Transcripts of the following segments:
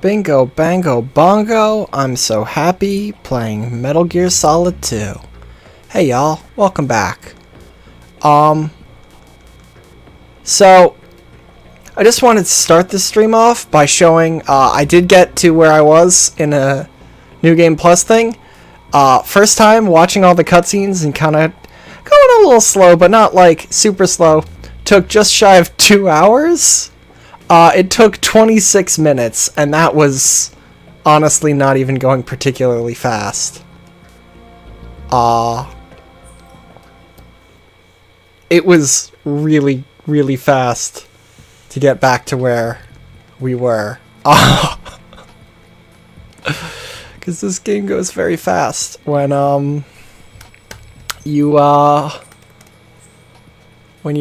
Bingo, bango, bongo, I'm so happy playing Metal Gear Solid 2. Hey y'all, welcome back. So, I just wanted to start this stream off by showing, I did get to where I was in a New Game Plus thing. First time watching all the cutscenes and kind of going a little slow, but not like super slow. Took just shy of 2 hours. It took 26 minutes, and that was honestly not even going particularly fast. It was really, really fast to get back to where we were. Because this game goes very fast when you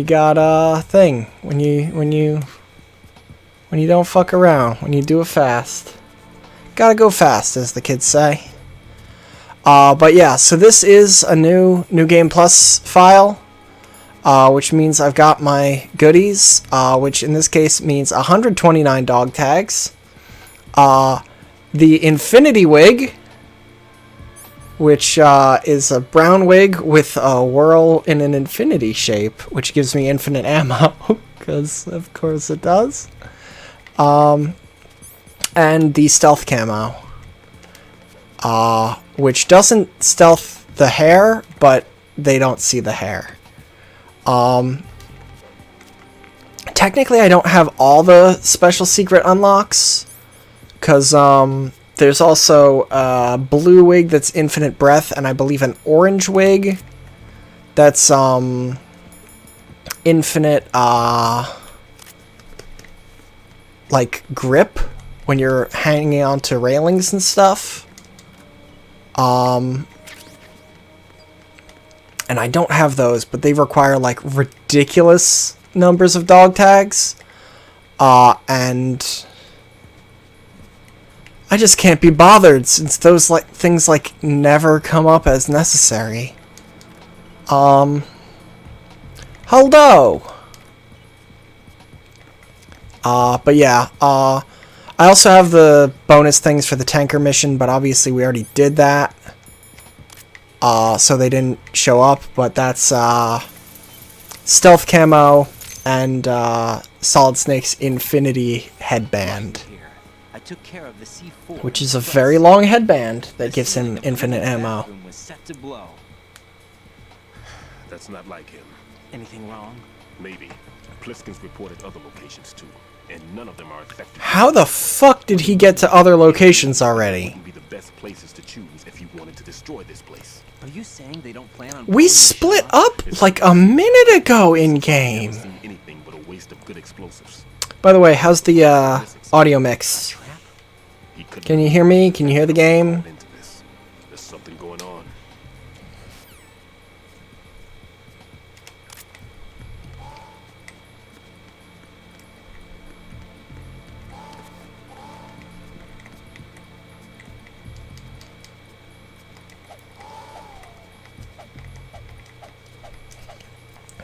got a thing, when you don't fuck around, when you do it fast. Gotta go fast, as the kids say. But yeah, so this is a new Game Plus file, which means I've got my goodies, which in this case means 129 dog tags. The Infinity Wig, which is a brown wig with a whirl in an infinity shape, which gives me infinite ammo, because of course it does. And the stealth camo, which doesn't stealth the hair, but they don't see the hair. Technically I don't have all the special secret unlocks, because there's also a blue wig that's infinite breath, and I believe an orange wig that's infinite like grip when you're hanging onto railings and stuff. And I don't have those, but they require like ridiculous numbers of dog tags. And I just can't be bothered since those things never come up as necessary. Hello. But yeah, I also have the bonus things for the tanker mission, but obviously we already did that. So they didn't show up, but that's stealth camo and Solid Snake's Infinity headband, which is a very long headband that gives him infinite ammo. That's not like him. Anything wrong? Maybe. Pliskin's reported other locations too, and none of them are effective. How the fuck did he get to other locations already? Would be the best places to choose if you wanted to destroy this place. Are you saying they don't plan on? We split up like a minute ago in game. Never seen anything but a waste of good explosives. By the way, how's the audio mix? Can you hear me? Can you hear the game? There's something going on.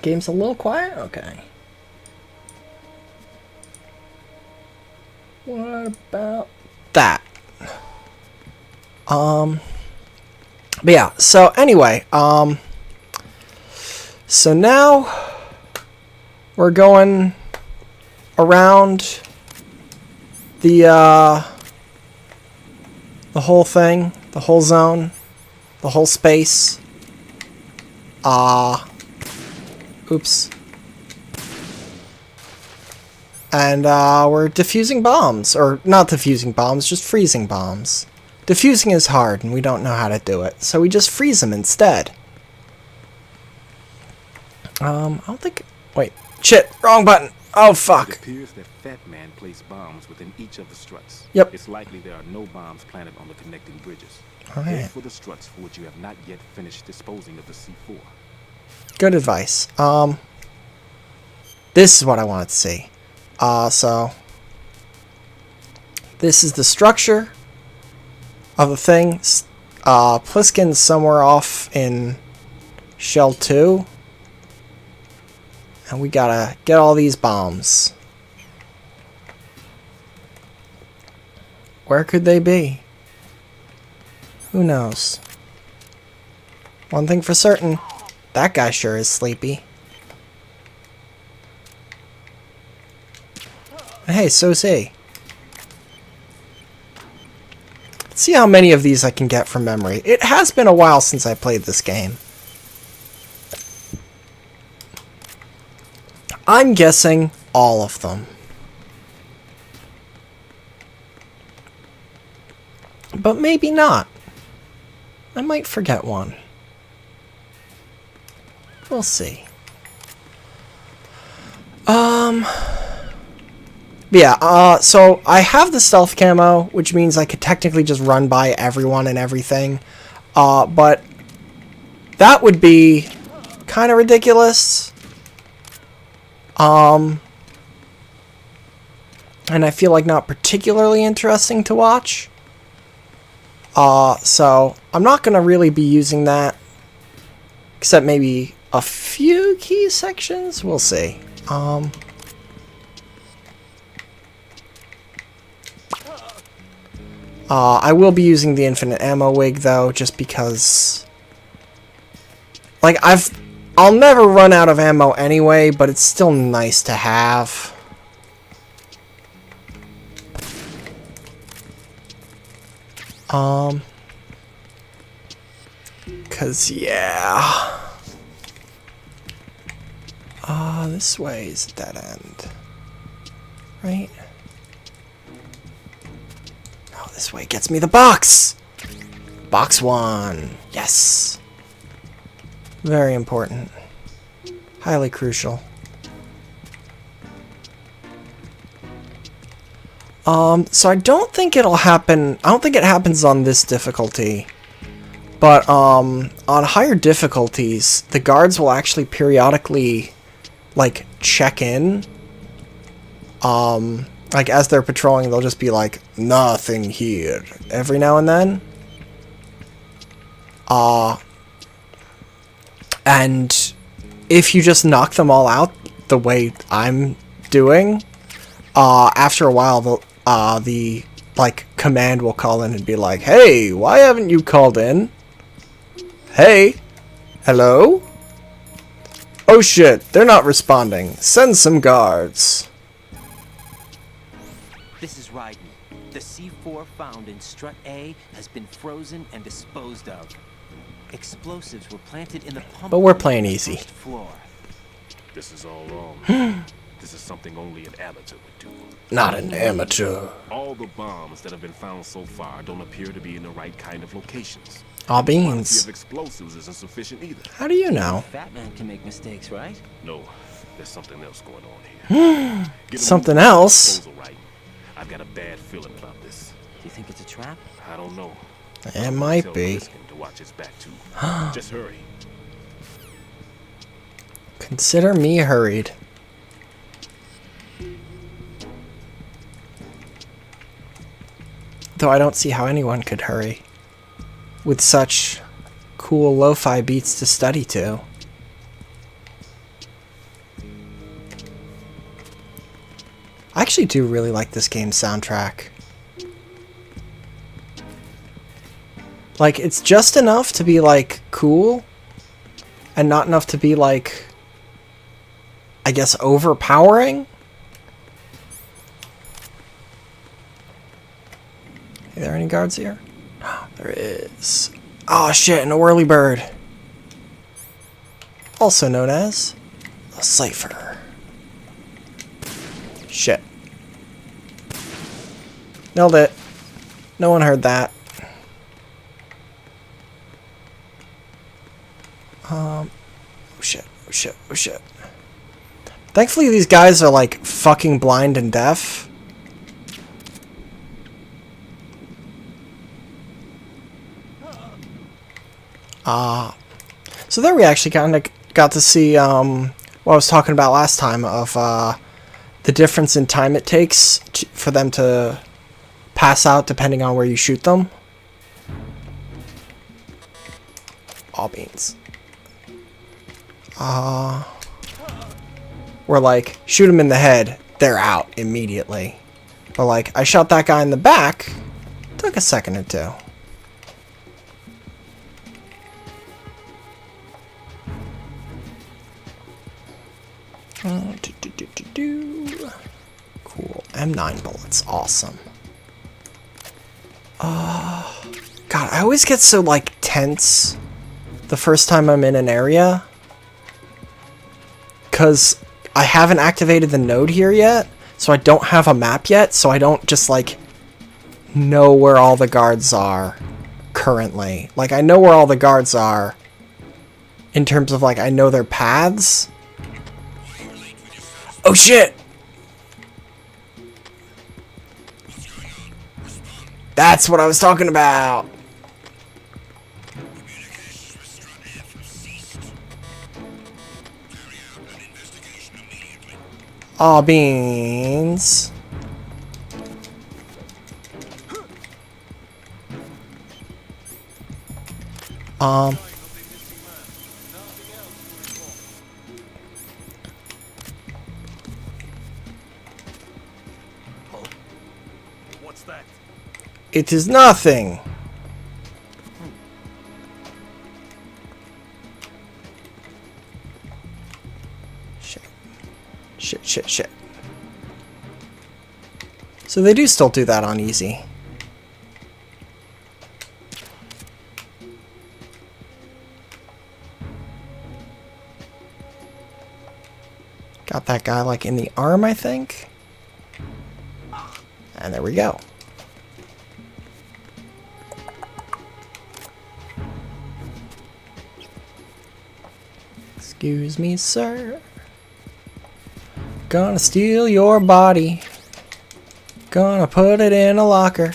Game's a little quiet? Okay. What about that? But yeah, so anyway, so now we're going around the whole thing, the whole zone, the whole space. Oops. And we're defusing bombs. Or not defusing bombs, just freezing bombs. Defusing is hard and we don't know how to do it, so we just freeze them instead. I don't think... Wait. Shit! Wrong button! Oh, fuck! It appears that Fat Man placed bombs within each of the struts. Yep. It's likely there are no bombs planted on the connecting bridges. Alright. Head for the struts for which you have not yet finished disposing of the C4. Good advice. This is what I wanted to see. So this is the structure of the thing. Pliskin's somewhere off in Shell 2. And we gotta get all these bombs. Where could they be? Who knows? One thing for certain, that guy sure is sleepy. And hey, so's he. Let's see how many of these I can get from memory. It has been a while since I played this game. I'm guessing all of them. But maybe not. I might forget one. We'll see. Yeah, so I have the stealth camo, which means I could technically just run by everyone and everything. But that would be kind of ridiculous. And I feel like not particularly interesting to watch. So I'm not going to really be using that. Except maybe a few key sections? We'll see. I will be using the infinite ammo wig though, just because, like, I'll never run out of ammo anyway, but it's still nice to have. Cause yeah. This way is a dead end. Right? Oh, this way gets me the box! Box 1. Yes. Very important. Highly crucial. So I don't think it'll happen. I don't think it happens on this difficulty. But, on higher difficulties, the guards will actually periodically, like, check in. Like, as they're patrolling, they'll just be like, nothing here, every now and then. And if you just knock them all out the way I'm doing, after a while, the like, command will call in and be like, hey, why haven't you called in? Hey, hello? Oh shit, they're not responding. Send some guards. This is Raiden. The C4 found in strut A has been frozen and disposed of. Explosives were planted in the pump. But we're playing easy. Floor. This is all wrong. This is something only an amateur would do. Not an amateur. All the bombs that have been found so far don't appear to be in the right kind of locations. Aw, Quantity beans. of explosives isn't sufficient either. How do you know? Fat man can make mistakes, right? No, there's something else going on here. Get a Something move on the else? proposal right. I've got a bad feeling about this. Do you think it's a trap? I don't know. It might Tell be. Pliskin to watch his back too. Just hurry. Consider me hurried. Though I don't see how anyone could hurry. With such cool lo-fi beats to study to. I actually do really like this game's soundtrack. Like, it's just enough to be, like, cool, and not enough to be, like, I guess, overpowering? Are there any guards here? There is. Oh shit, an whirly bird. Also known as a cipher. Shit. Nailed it. No one heard that. Oh shit, oh shit, oh shit. Thankfully these guys are like fucking blind and deaf. So there we actually kind of got to see what I was talking about last time of the difference in time it takes for them to pass out depending on where you shoot them. All beans. Where like, shoot them in the head, they're out immediately. But like, I shot that guy in the back, Took a second or two. Cool. M9 bullets. Awesome. God, I always get so, like, tense the first time I'm in an area. Because I haven't activated the node here yet. So I don't have a map yet. So I don't just, like, know where all the guards are currently. Like, I know where all the guards are in terms of, like, I know their paths. Oh, shit! That's what I was talking about! Aw, beans. What's that? It is nothing. Shit. Shit, shit, shit. So they do still do that on easy. Got that guy like in the arm, I think. And there we go. Excuse me, sir. Gonna steal your body. Gonna put it in a locker.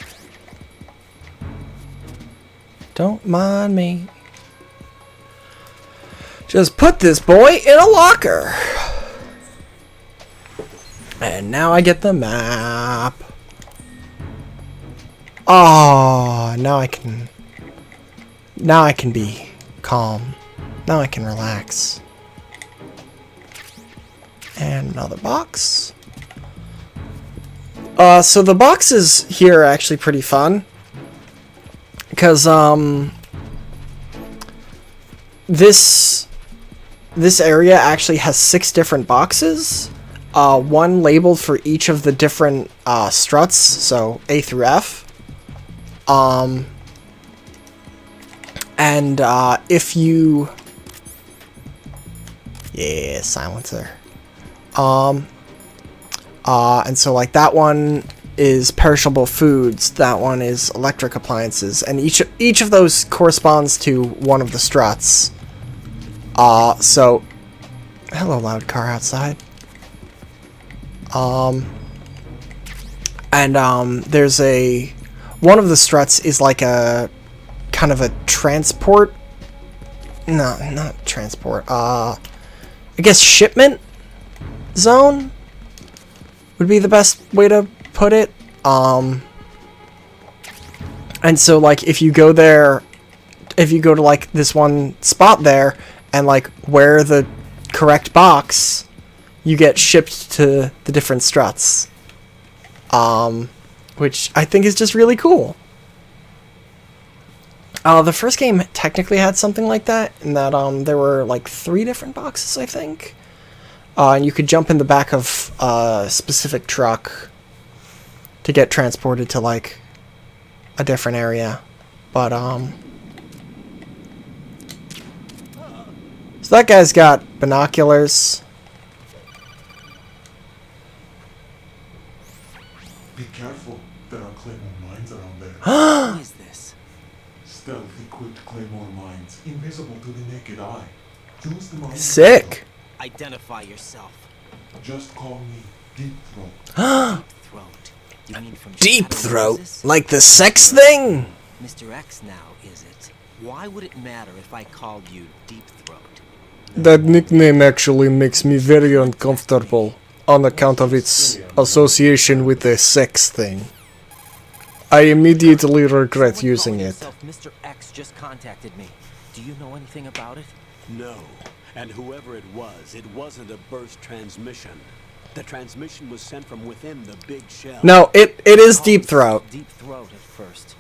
Don't mind me. Just put this boy in a locker. And now I get the map. Oh, now I can be calm. Now I can relax. And another box. So the boxes here are actually pretty fun. Because, this area actually has 6 different boxes. One labeled for each of the different, struts, so A through F. And, if you... Yeah, silencer. And so like that one is perishable foods, that one is electric appliances, and each of those corresponds to one of the struts. So hello, loud car outside. There's one of the struts is like a kind of a transport, no, not transport, I guess shipment zone would be the best way to put it. And so like if you go there, if you go to like this one spot there and like wear the correct box, you get shipped to the different struts. Which I think is just really cool. The first game technically had something like that, in that there were like 3 different boxes, I think. And you could jump in the back of a specific truck to get transported to like a different area. But so that guy's got binoculars. Be careful, there are claymore mines around there. What is this? Stealth equipped claymore mines, invisible to the naked eye. Choose the mine. Sick. Identify yourself. Just call me Deep Throat. Deep Throat. You mean from Deep Shadow Throat? Moses? Like the sex thing? Mr. X now, is it? Why would it matter if I called you Deep Throat? That nickname actually makes me very uncomfortable on account of its association with the sex thing. I immediately regret using it. Mr. X just contacted me. Do you know anything about it? No. And whoever it wasn't a burst transmission. The transmission was sent from within the big shell. No, it is Deep Throat. Deep Throat at first.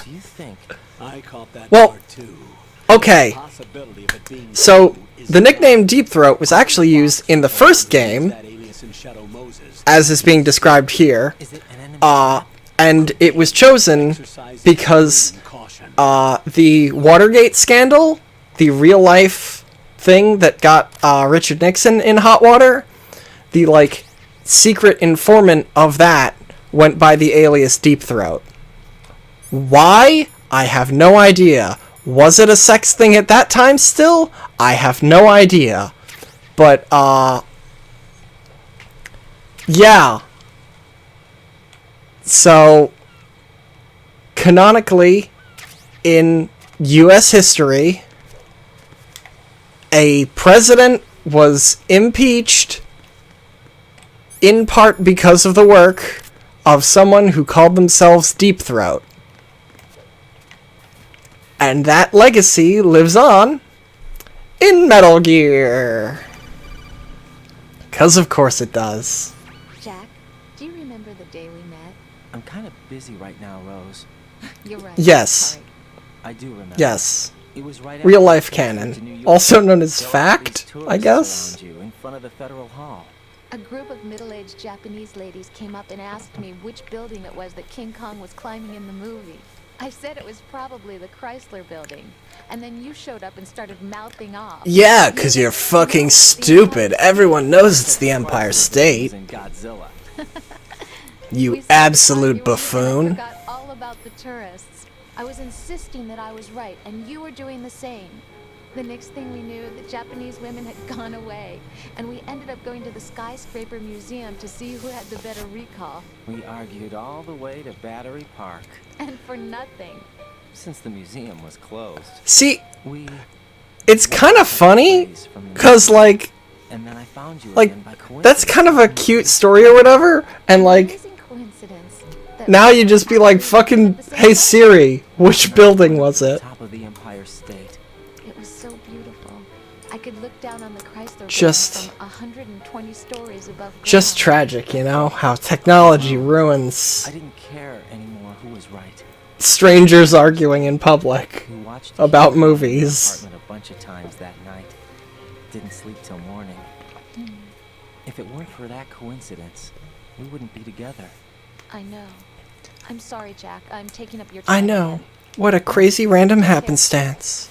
Do you think? I caught that Well, part too. okay. Possibility of it being So, true is the nickname Deep Throat was actually used in the first game, that alias in Shadow Moses. as is being described here, Is it an enemy? and it was chosen because Caution. the Watergate scandal, the real-life thing that got Richard Nixon in hot water, the, like, secret informant of that went by the alias Deep Throat. Why? I have no idea. Was it a sex thing at that time still? I have no idea. But, yeah. So, canonically, in U.S. history, a president was impeached in part because of the work of someone who called themselves Deep Throat. And that legacy lives on in Metal Gear. 'Cause of course it does. Jack, do you remember the day we met? I'm kind of busy right now, Rose. You're right. Yes. Sorry. I do remember. Yes. It was right Real after life I came to canon. New York. Also known as There were all these fact, tourists I guess. around you in front of the Federal Hall. A group of middle-aged Japanese ladies came up and asked me which building it was that King Kong was climbing in the movie. I said it was probably the Chrysler building. And then you showed up and started mouthing off. Yeah, 'cause you're fucking stupid. Everyone knows it's the Empire State. And Godzilla. You We said absolute I buffoon. forgot all about the tourists. I was insisting that I was right, and you were doing the same. The next thing we knew, the Japanese women had gone away, and we ended up going to the Skyscraper Museum to see who had the better recall. We argued all the way to Battery Park. And for nothing. Since the museum was closed, See, we... it's kind of funny, 'cause, like, And then I found you like, again by coincidence. that's kind of a cute story or whatever, and, like, Amazing coincidence. that now we you just be like, happened fucking, at the same hey time. Siri, which building was it? Top of the Empire State. It was so beautiful. I could look down on the Chrysler building Just- from 120 stories above ground. Just tragic, you know, how technology ruins I didn't care anymore who was right. strangers arguing in public. We watched About TV in the movies. apartment a bunch of times that night. Didn't sleep till morning. If it weren't for that coincidence, we wouldn't be together. I know. I'm sorry, Jack. I'm taking up your time. I know. again. What a crazy random happenstance.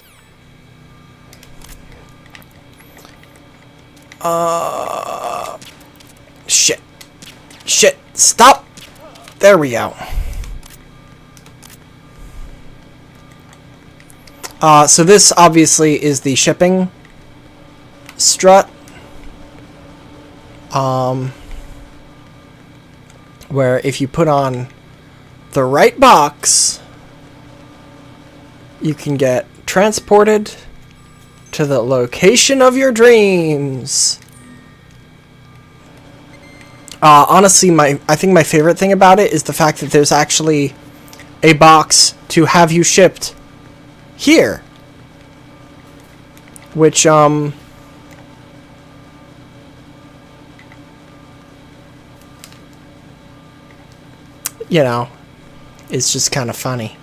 Shit. Shit. Stop! There we go. So this obviously is the shipping strut. Where if you put on the right box, you can get transported to the location of your dreams. Honestly, I think my favorite thing about it is the fact that there's actually a box to have you shipped here. Which, you know, is just kind of funny.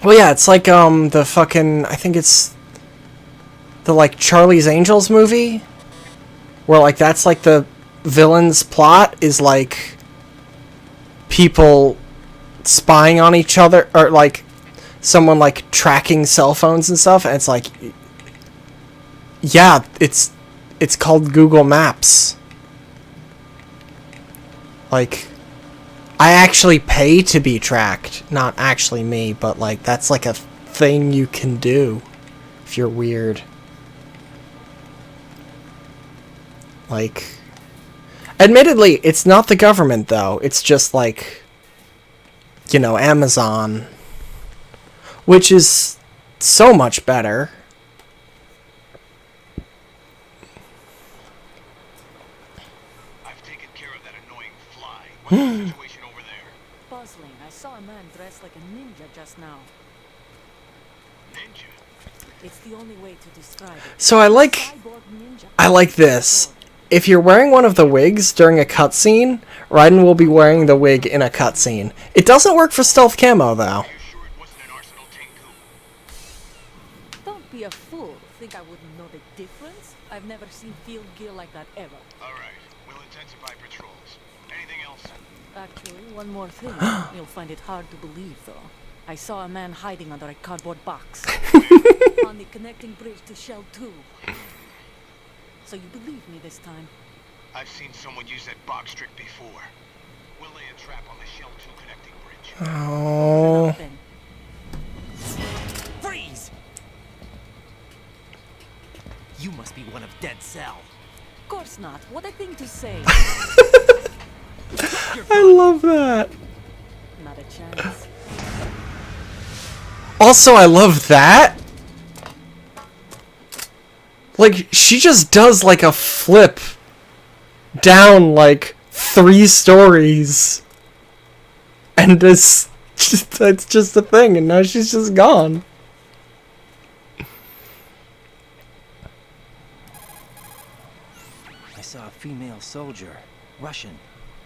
Well, yeah, it's like, the fucking, I think it's the, like, Charlie's Angels movie, where, like, that's, like, the villain's plot is, like, people spying on each other, or, like, someone, like, tracking cell phones and stuff, and it's like, yeah, it's called Google Maps. Like, I actually pay to be tracked. Not actually me, but, like, that's, like, a thing you can do if you're weird. Like, admittedly, it's not the government, though. It's just, like, you know, Amazon. Which is so much better. I've taken care of that annoying fly. What's the situation over there? Puzzling. I saw a man dressed like a ninja just now. Ninja? It's the only way to describe it. So I like Cyborg ninja. this. if you're wearing one of the wigs during a cutscene, Raiden will be wearing the wig in a cutscene. It doesn't work for stealth camo, though. You sure it wasn't an Arsenal Tenku? Don't be a fool. Think I wouldn't know the difference? I've never seen field gear like that ever. All right, we'll intensify patrols. Anything else? Actually, one more thing. You'll find it hard to believe, though. I saw a man hiding under a cardboard box on the connecting bridge to Shell 2. So you believe me this time? I've seen someone use that box trick before. We'll lay a trap on the Shell 2 connecting bridge. Oh. Then. Freeze! You must be one of Dead Cell. Of course not. What a thing to say. I love that. Not a chance. Also, I love that. Like, she just does, like, a flip down, like, 3 stories. And it's just a thing, and now she's just gone. I saw a female soldier. Russian.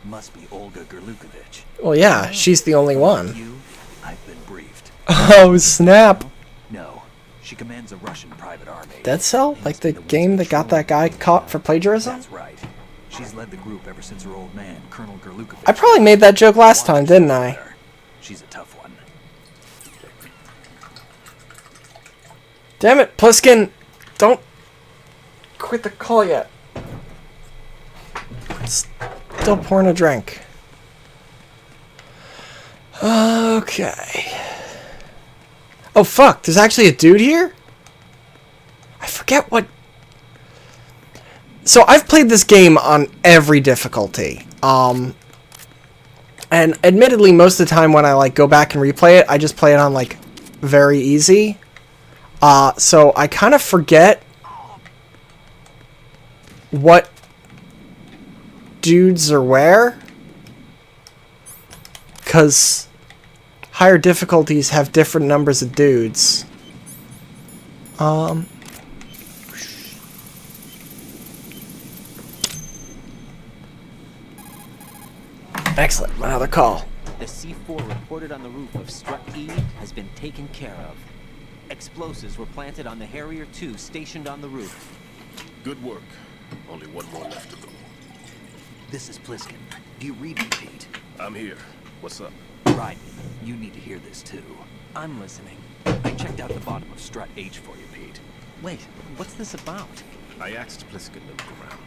Must be Olga Gerlukovich. Well, yeah, she's the only one. You? I've been briefed. Oh, snap. No, she commands a Russian private army. Dead Cell? Like the game that got that guy caught for plagiarism? That's right. She's led the group ever since her old man, Colonel Gerlukovich. I probably made that joke last time, didn't I? She's a tough one. Damn it, Pliskin! Don't quit the call yet. Still pouring a drink. Okay. Oh fuck, there's actually a dude here? I forget what... So I've played this game on every difficulty. And admittedly, most of the time when I like go back and replay it, I just play it on like very easy. So I kind of forget what dudes are where. 'Cause higher difficulties have different numbers of dudes. Excellent. Another call. The C4 reported on the roof of Strut E has been taken care of. Explosives were planted on the Harrier 2 stationed on the roof. Good work. Only one more left to go. This is Pliskin. Do you read me, Pete? I'm here. What's up? Right. You need to hear this too. I'm listening. I checked out the bottom of Strut H for you, Pete. Wait, what's this about? I asked Pliskin to look around.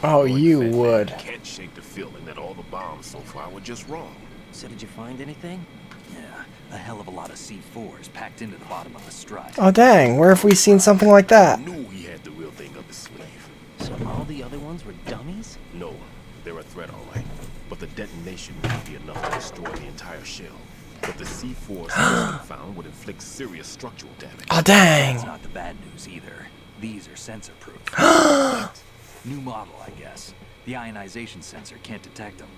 Oh, Boy, you Fat Man would. Can't shake the feeling that all the bombs so far were just wrong. So did you find anything? Yeah, a hell of a lot of C4s packed into the bottom of the Strut. Oh dang, where have we seen something like that? Knew he had the real thing up his sleeve. So all the other ones were dummies? No, they're a threat, all right. But the detonation wouldn't be enough to destroy the entire shell. But the C4s Pliskin found would inflict serious structural damage. Oh dang. That's not the bad news either. These are sensor-proof. New model, I guess. The ionization sensor can't detect them.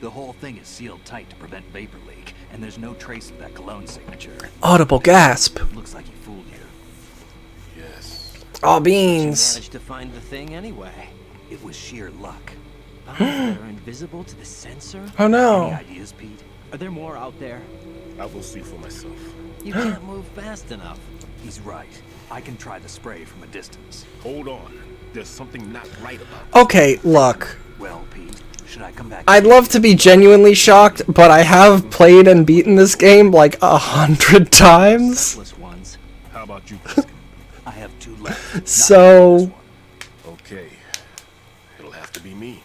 The whole thing is sealed tight to prevent vapor leak, and there's no trace of that cologne signature. Audible gasp. Looks like he fooled you. Yes. Oh You beans. managed to find the thing anyway. It was sheer luck. Bombs that are invisible to the sensor? Oh Any no. ideas, Pete? Are there more out there? I will see for myself. You can't move fast enough. He's right. I can try the spray from a distance. Hold on. There's something not right about this. Okay, look. Well, Pete, should I come back? I'd love to be genuinely shocked, but I have played and beaten this game like 100 times. Senseless ones. How about you, Pliskin? I have 2 left. Not So- this one. Okay. It'll have to be me.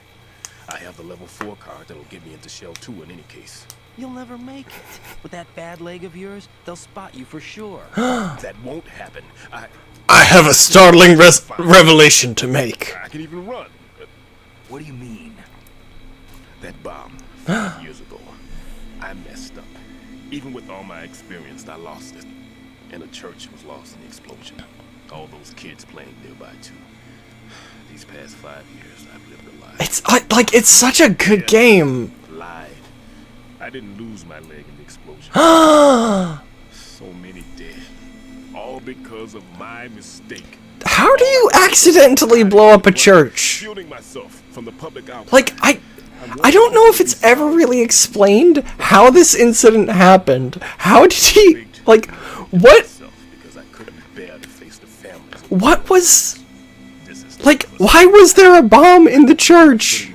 I have the level 4 card that'll get me into Shell 2 in any case. You'll never make it. With that bad leg of yours, they'll spot you for sure. That won't happen. I have a startling revelation to make. I can even run. What do you mean? That bomb 5 years ago, I messed up. Even with all my experience, I lost it. And the church was lost in the explosion. All those kids playing nearby too. These past 5 years, I've lived a lie. It's like it's such a good game. Lied. I didn't lose my leg in the explosion. So many dead. All because of my mistake. How do you accidentally blow up a church? Shielding myself from the public outcry. Like, I don't know if it's ever really explained how this incident happened. How did he, like, what? Because I couldn't bear to face the families. What was, like, why was there a bomb in the church?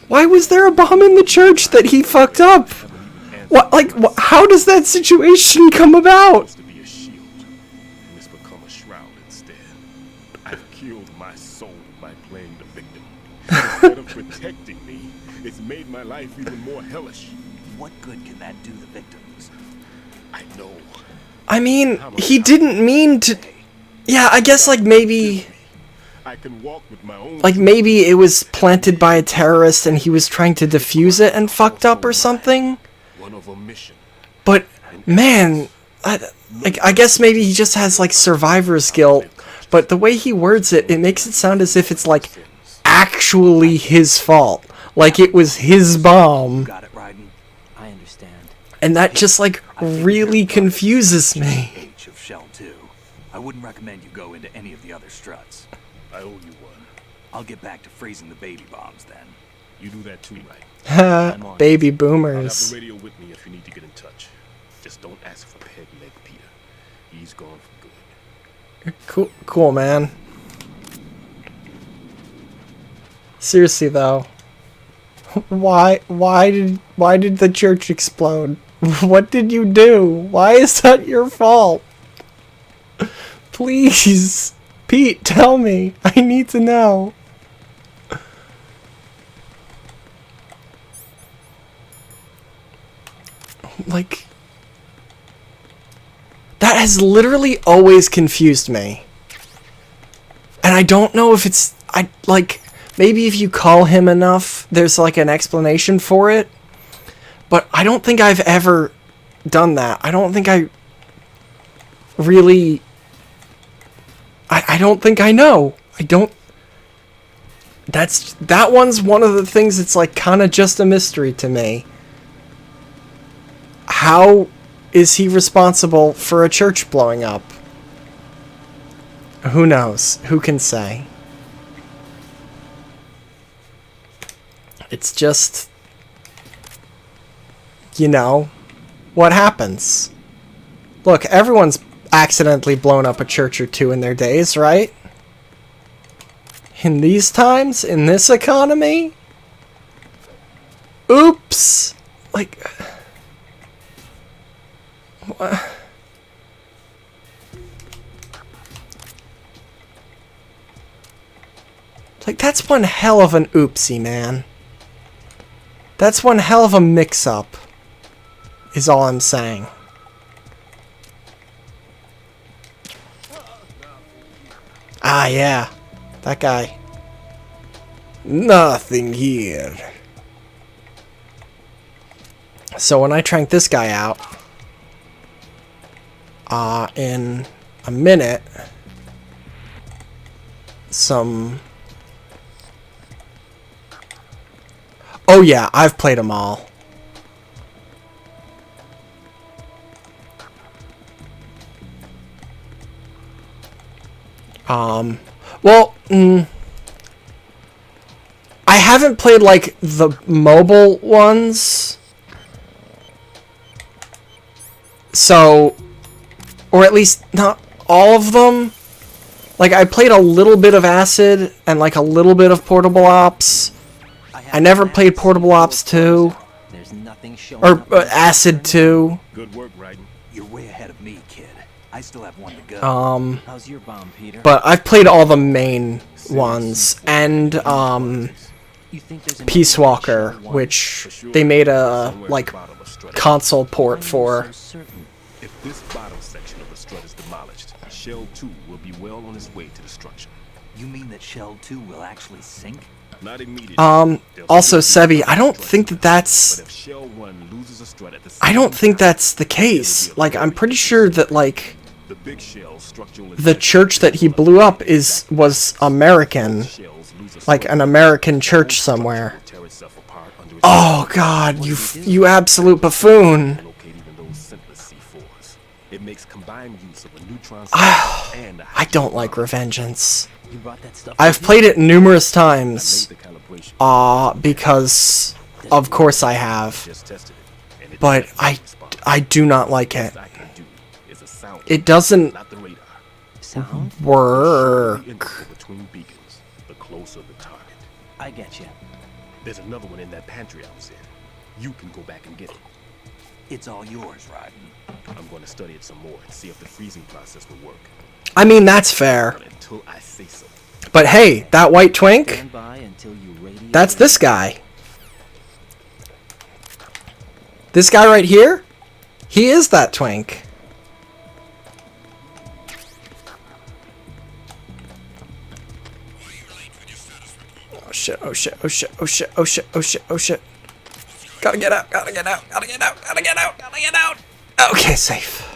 Why was there a bomb in the church that he fucked up? What, like, how does that situation come about? To be a shield, and it's become a shroud instead. I've killed my soul by playing the victim. Instead of protecting me, it's made my life even more hellish. What good can that do the victims? I know. I mean, he didn't mean to. Yeah, I guess, like, maybe. I can walk with my own. Like, maybe it was planted by a terrorist and he was trying to defuse it and fucked up or something. One of a mission. But, man, I guess maybe he just has, like, survivor's guilt. But the way he words it, it makes it sound as if it's, like, actually his fault. Like, it was his bomb. Got it, Raiden. I understand. And that just, like, really confuses me. H of Shell 2. I wouldn't recommend you go into any of the other struts. I owe you one. I'll get back to freezing the baby bombs then. You do that too, right? Baby I'll have boomers. the radio with me if you need to get in touch. Just don't ask for Peg Leg Peter. He's gone for good. Cool, man. Seriously though, why did the church explode? What did you do? Why is that your fault? Please, Pete, tell me. I need to know. Like, that has literally always confused me. And I don't know if it's, maybe if you call him enough, there's like an explanation for it. But I don't think I've ever done that. I don't think I really, I don't think I know. That one's one of the things that's like kind of just a mystery to me. How is he responsible for a church blowing up? Who knows? Who can say? It's just, you know, what happens? Look, everyone's accidentally blown up a church or two in their days, right? In these times, in this economy? Oops! Like, what? Like, that's one hell of an oopsie, man. That's one hell of a mix-up, is all I'm saying. Ah, yeah. That guy. Nothing here. So when I trank this guy out, in a minute, oh yeah, I've played them all. Well, I haven't played, like, the mobile ones. So, or at least not all of them. Like, I played a little bit of Acid and, like, a little bit of Portable Ops. I never played Portable Ops 2. There's nothing showing or Acid 2. Good work, Raiden. You're way ahead of me, kid. I still have one to go. How's your bomb, Peter? But I've played all the main ones, and Peace Walker, which they made a like console port for. If this bottom section of the strut is demolished, Shell 2 will be well on its way to destruction. You mean that Shell 2 will actually sink? Not immediately. Also, Sebi, I don't think that's. But if Shell 1 loses a strut at the I don't think that's the case. Like, I'm pretty sure that like the big shell structural the church that he blew up was American, like an American church somewhere. Oh God, you absolute buffoon! locate even those senseless C4s. It makes combined use of a neutron and a I don't like Revengeance. You brought that stuff. I've played it numerous times. made the calibration. Because of course I have. Just tested it, and it But detects I do not like it. best I can do is a sound, It doesn't not the radar. Sound? work. The interval between beacons, the closer the target. I get you. There's another one in that pantry I was in. You can go back and get it. It's all yours, Raiden. I'm going to study it some more and see if the freezing process will work. I mean, that's fair. But until I say so. But hey, that white twink, Stand by until you radiate. that's this guy. This guy right here, he is that twink. Oh shit, oh shit, oh shit, oh shit, oh shit, oh shit, oh shit. Gotta get out, gotta get out, gotta get out, gotta get out, gotta get out. Okay, safe.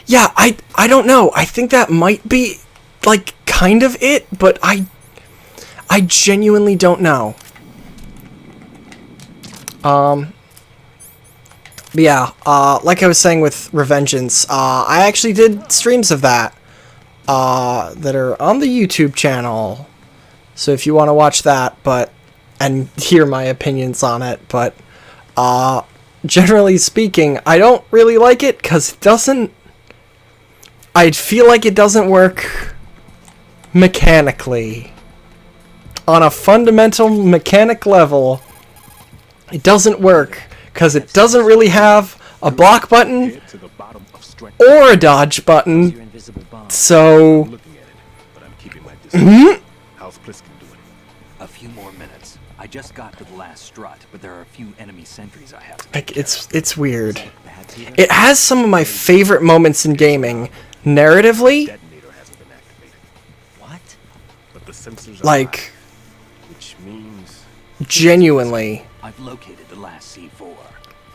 Yeah, I don't know. I think that might be, like, kind of it, but I genuinely don't know. But yeah, like I was saying with Revengeance, I actually did streams of that, that are on the YouTube channel. So if you want to watch that, and hear my opinions on it, but, generally speaking, I don't really like it, because it doesn't, I feel like it doesn't work mechanically. On a fundamental mechanic level, it doesn't work, because it doesn't really have a block button Head to the bottom of Strut or a dodge button, Your invisible bomb. so... looking at it, but I'm keeping my distance. How's Pliskin doing? A few more minutes. I just got to the last strut, but there are a few enemy sentries I have to Like, take care of. it's weird. Bad Peter? It has some of my favorite moments in gaming, narratively, Detonator hasn't been activated, What? but the sensors are like, high, which means genuinely, I've located the last C4.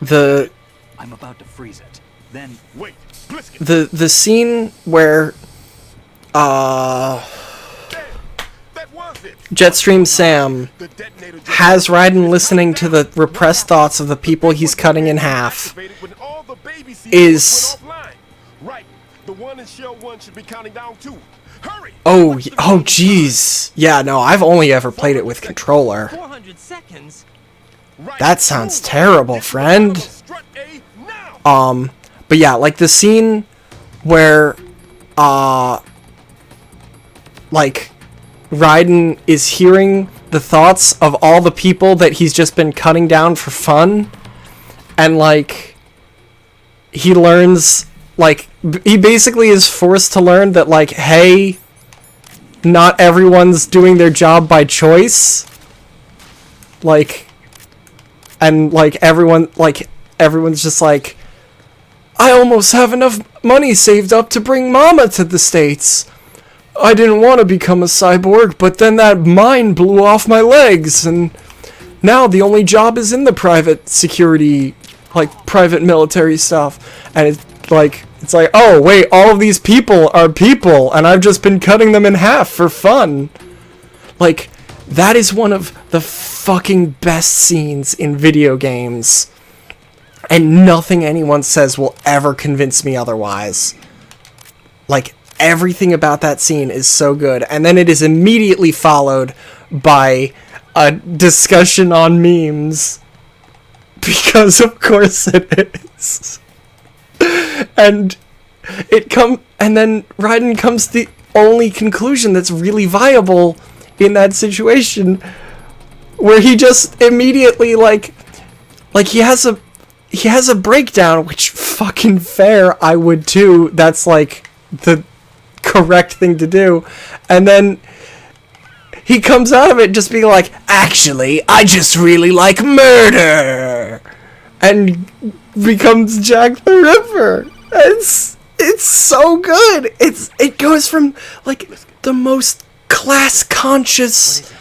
the I'm about to freeze it. Then wait, Pliskin. the scene where, That was it. Jetstream Sam The detonator just has Raiden listening to the repressed thoughts of the people he's cutting in half activated when all the baby seeds is... went offline. Right. The one in shell 1 should be counting down too. Hurry. Oh, jeez. Yeah, no, I've only ever played it with controller. 400 seconds? Right. That sounds terrible, friend. Strut A now. But yeah, like the scene where, like, Raiden is hearing the thoughts of all the people that he's just been cutting down for fun, and, like, he learns, like, he basically is forced to learn that, like, hey, not everyone's doing their job by choice, like, and, like, everyone's just like, I almost have enough money saved up to bring Mama to the States. I didn't want to become a cyborg, but then that mine blew off my legs, and now the only job is in the private security, like, private military stuff. And it's like, oh, wait, all of these people are people, and I've just been cutting them in half for fun. Like, that is one of the fucking best scenes in video games. And nothing anyone says will ever convince me otherwise. Like, everything about that scene is so good. And then it is immediately followed by a discussion on memes. Because of course it is. And then Raiden comes to the only conclusion that's really viable in that situation, where he just immediately, like he has a breakdown, which fucking fair, I would too. That's like the correct thing to do. And then he comes out of it just being like, actually, I just really like murder, and becomes Jack the Ripper. It's so good. It goes from like the most class conscious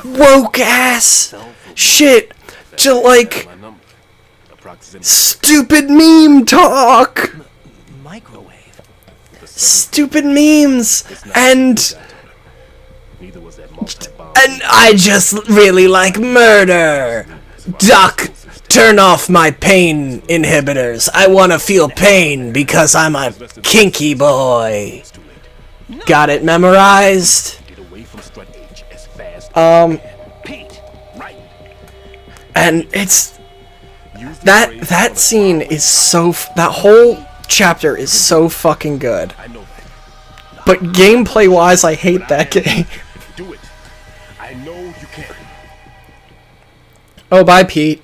woke ass shit to like stupid meme talk. Microwave. Stupid memes and I just really like murder. Duck Turn off my pain inhibitors. I want to feel pain because I'm a kinky boy. Got it memorized. Get away from Strut H as fast Pete. right. And it's Use the that phrase that for the scene is so that whole chapter is so fucking good. I know that. But gameplay wise, I hate that game. Do it. I know you can. Oh, bye, Pete.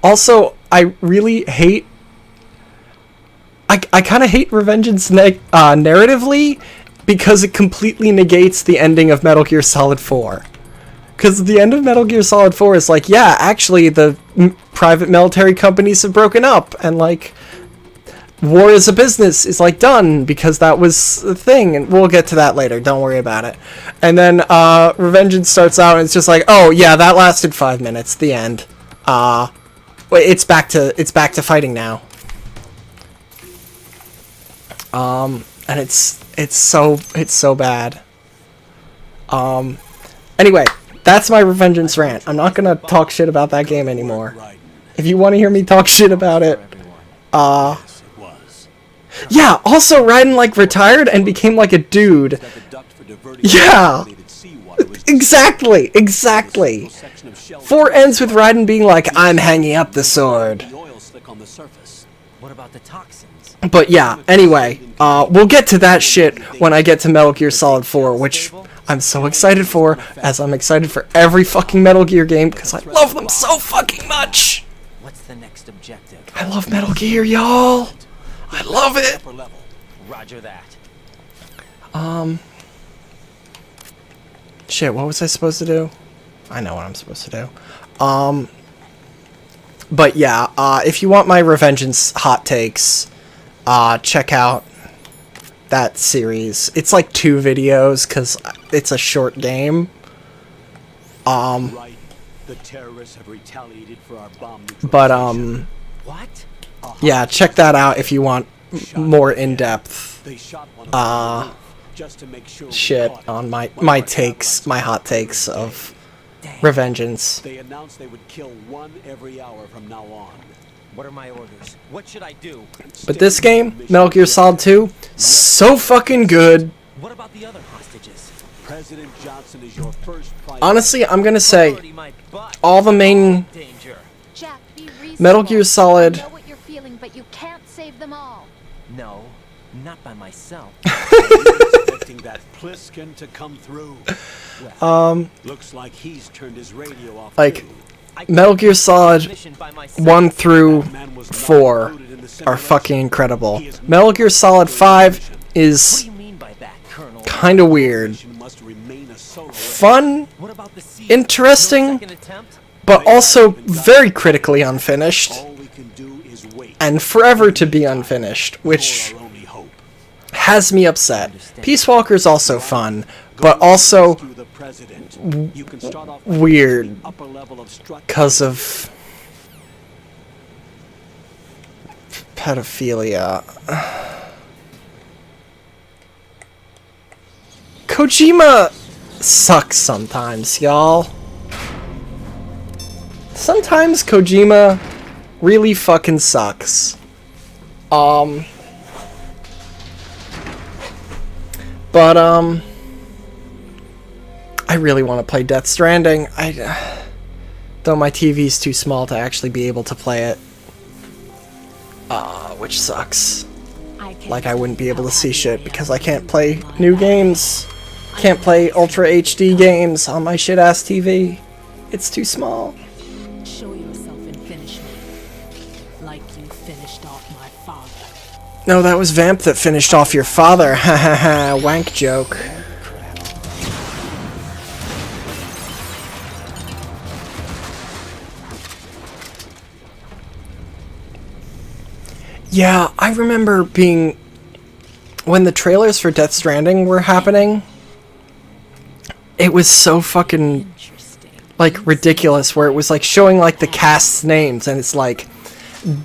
Also, I really hate. I kind of hate Revengeance narratively because it completely negates the ending of Metal Gear Solid 4. Because the end of Metal Gear Solid 4 is like, yeah, actually, the private military companies have broken up, and like, war as a business is like done because that was the thing, and we'll get to that later. Don't worry about it. And then Revengeance starts out, and it's just like, oh yeah, that lasted 5 minutes. The end. It's back to fighting now. And it's so bad. Anyway, that's my Revengeance rant. I'm not gonna talk shit about that game anymore. If you want to hear me talk shit about it, yeah. Also, Raiden like retired and became like a dude. Yeah. Exactly. 4 ends with Raiden being like, I'm hanging up the sword. What about the toxins? But yeah, anyway, we'll get to that shit when I get to Metal Gear Solid 4, which I'm so excited for, as I'm excited for every fucking Metal Gear game, because I love them so fucking much! What's the next objective? I love Metal Gear, y'all! I love it! Roger that. Shit, what was I supposed to do? I know what I'm supposed to do. But yeah, if you want my Revengeance hot takes, check out that series. It's like 2 videos, because it's a short game. Right. The terrorists have retaliated for our bomb But, What? yeah, check that out if you want more in-depth, They shot one of them on the roof just to make sure we shit caught on him. my takes, my hot takes of Revengeance. They announced they would kill 1 every hour from now on. What are my orders? What should I do? But this game, Metal Gear Solid 2, so fucking good. What about the other hostages? President Johnson is your first priority. Honestly, I'm gonna say Priority my butt. all the main Danger. Jack, be reasonable. Metal Gear Solid. I know what you're feeling, but you can't save them all. No, not by myself. Expecting that Pliskin to come through. Looks like he's turned his radio off. Like, too. Metal Gear Solid Mission by myself. 1 through Man was not 4 included in the are simulation. fucking incredible. He is Metal Gear Solid 5 What is do you mean by that, Colonel? kinda weird. Must remain a solo Fun, What about the sea? interesting, No second attempt? but also very critically unfinished, All we can do is wait. and forever to be unfinished, which For our only hope. has me upset. Peace Walker's also fun, but also Rescue the president. You can start off weird upper level of Strut. because of pedophilia. Kojima sucks sometimes, y'all. Sometimes Kojima really fucking sucks. But I really want to play Death Stranding. Though my TV's too small to actually be able to play it. Which sucks. Like I wouldn't be able to see shit because I can't play new games. Can't play Ultra HD games on my shit-ass TV. It's too small. Show yourself and finish me. Like you finished off my father. No, that was Vamp that finished off your father. Ha ha ha, wank joke. Yeah, I remember being... When the trailers for Death Stranding were happening, it was so fucking, like, ridiculous, where it was, like, showing, like, the cast's names, and it's like,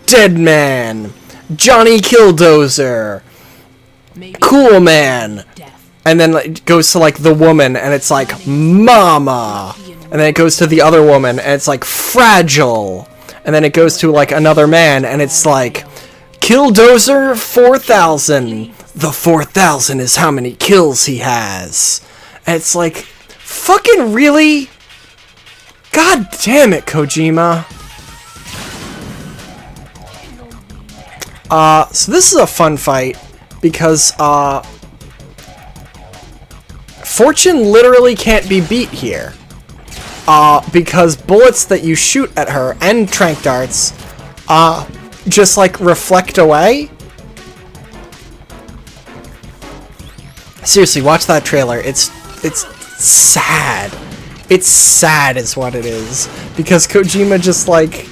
Deadman, Johnny Killdozer, Cool Man, and then it goes to like the woman, and it's like mama, and then it goes to the other woman, and it's like fragile, and then it goes to like another man, and it's like Killdozer 4000. The 4000 is how many kills he has. And it's like, fucking really? God damn it, Kojima. So this is a fun fight because, Fortune literally can't be beat here. Because bullets that you shoot at her and trank darts, just like reflect away. Seriously, watch that trailer. It's sad. It's sad is what it is. Because Kojima just like...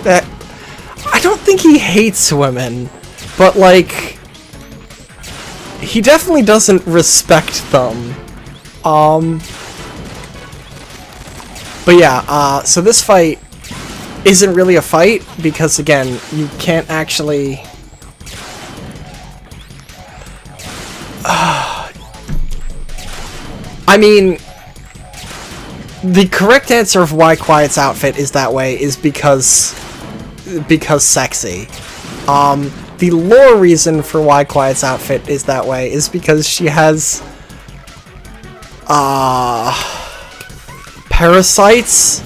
I don't think he hates women. But like... He definitely doesn't respect them. But yeah, so this fight isn't really a fight. Because again, you can't actually... I mean, the correct answer of why Quiet's outfit is that way is because sexy. The lore reason for why Quiet's outfit is that way is because she has parasites.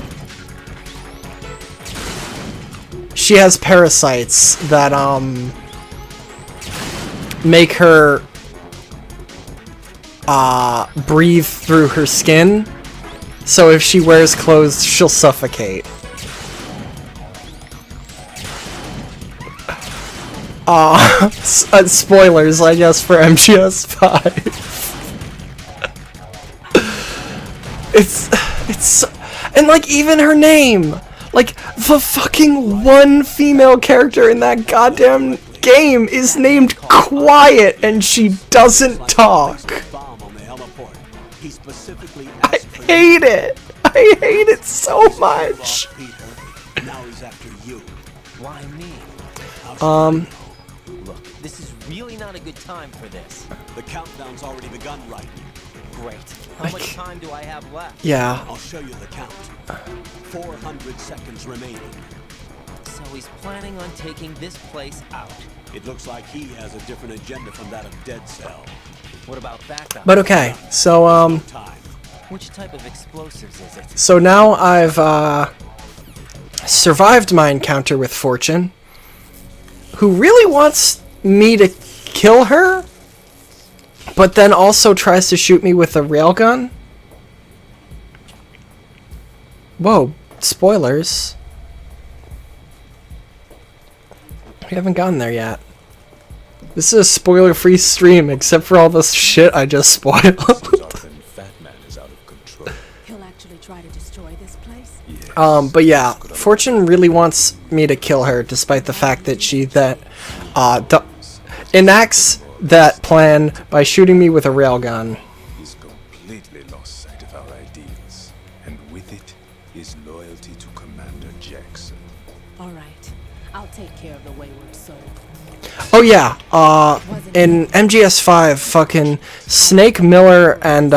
She has parasites that make her breathe through her skin, so if she wears clothes, she'll suffocate. Spoilers, I guess, for MGS5. it's and like even her name, like the fucking one female character in that goddamn game is named Quiet, and she doesn't talk. I hate it. I hate it so much. Why me? Look, this is really not a good time for this. The countdown's already begun, right? Great. How much time do I have left? Yeah. I'll show you the count. 400 seconds remaining. So he's planning on taking this place out. It looks like he has a different agenda from that of Dead Cell. What about backup? But okay, so Which type of explosives is it? so now I've survived my encounter with Fortune, who really wants me to kill her, but then also tries to shoot me with a railgun. Whoa, spoilers. We haven't gotten there yet. This is a spoiler-free stream, except for all this shit I just spoiled. He'll actually try to destroy this place? But yeah, Fortune really wants me to kill her, despite the fact that she enacts that plan by shooting me with a railgun. He's completely lost sight of our ideals, and with it, his loyalty to Commander Jackson. Alright, I'll take care of the wayward soul. Oh yeah, in MGS5, fucking Snake, Miller, and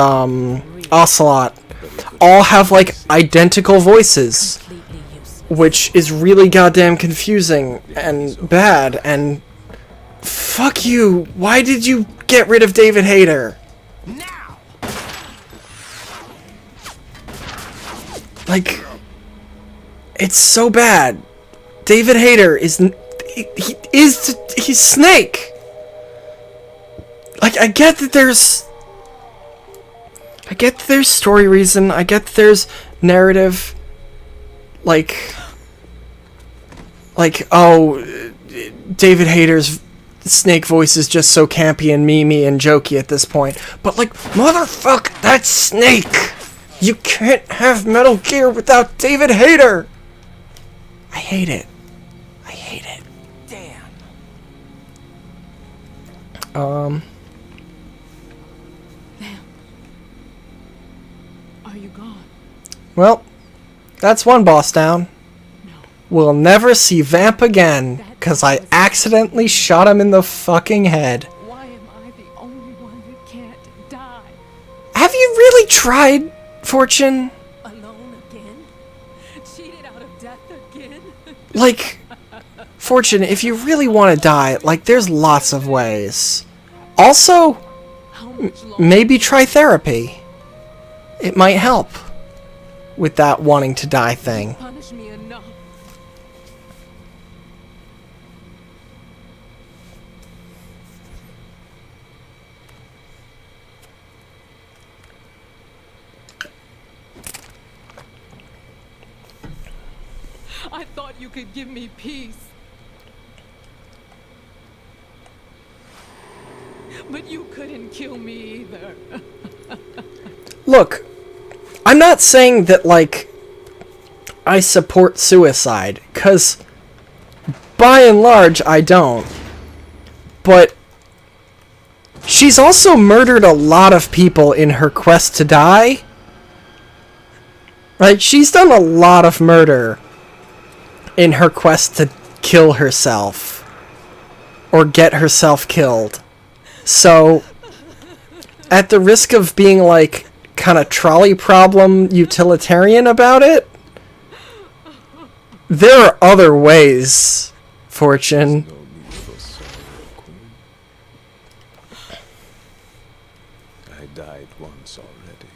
Ocelot all have like identical voices, which is really goddamn confusing and bad, and fuck you, why did you get rid of David Hayter? Now! Like, it's so bad. David Hayter is... He's Snake! Like, I get that there's story reason, I get that there's narrative, like, oh, David Hayter's Snake voice is just so campy and memey and jokey at this point, but like, motherfuck, that's Snake! You can't have Metal Gear without David Hayter! I hate it. I hate it. Damn. Are you gone? Well, that's one boss down. We'll never see Vamp again, because I accidentally shot him in the fucking head. Why am I the you really tried, Fortune? Alone again? Cheated out of death again? Like, Fortune, if you really want to die, like, there's lots of ways. Also, maybe try therapy. It might help with that wanting to die thing. Punish me enough. I thought you could give me peace. But you couldn't kill me either. Look, I'm not saying that, like, I support suicide, because by and large, I don't. But she's also murdered a lot of people in her quest to die. Right? She's done a lot of murder in her quest to kill herself. Or get herself killed. So, at the risk of being, like, kind of trolley problem utilitarian about it, there are other ways, Fortune. No need for sorrow, Queen. I died once already.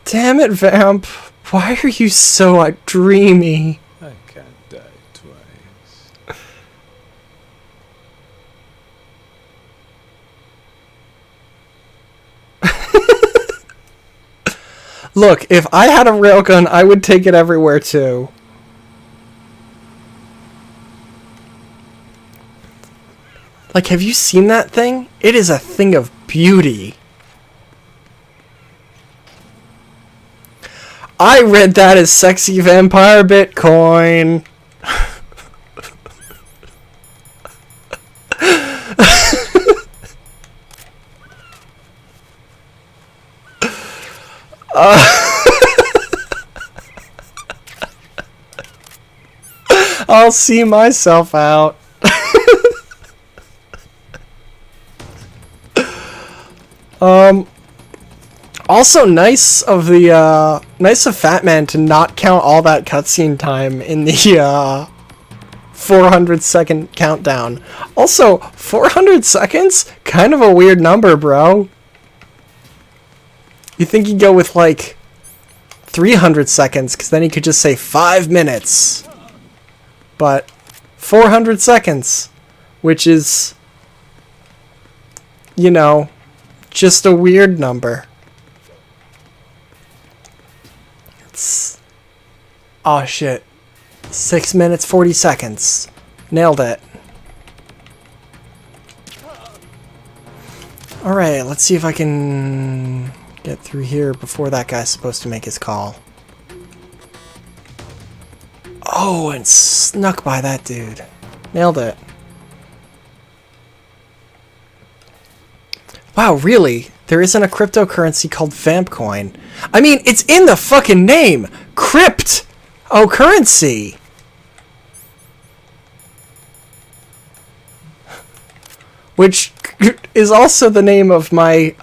Damn it, Vamp. Why are you so, like, dreamy? I can't die twice. Look, if I had a railgun, I would take it everywhere, too. Like, have you seen that thing? It is a thing of beauty. I read that as sexy vampire Bitcoin. I'll see myself out. Also nice of Fat Man to not count all that cutscene time in the 400-second countdown. Also, 400 seconds? Kind of a weird number, bro. You think he'd go with, like, 300 seconds, because then he could just say 5 minutes. But 400 seconds, which is, you know, just a weird number. It's... Oh, shit. 6 minutes, 40 seconds. Nailed it. Alright, let's see if I can get through here before that guy's supposed to make his call. Oh, and snuck by that dude. Nailed it. Wow, really? There isn't a cryptocurrency called Vampcoin. I mean, it's in the fucking name! Cryptocurrency! Which is also the name of my,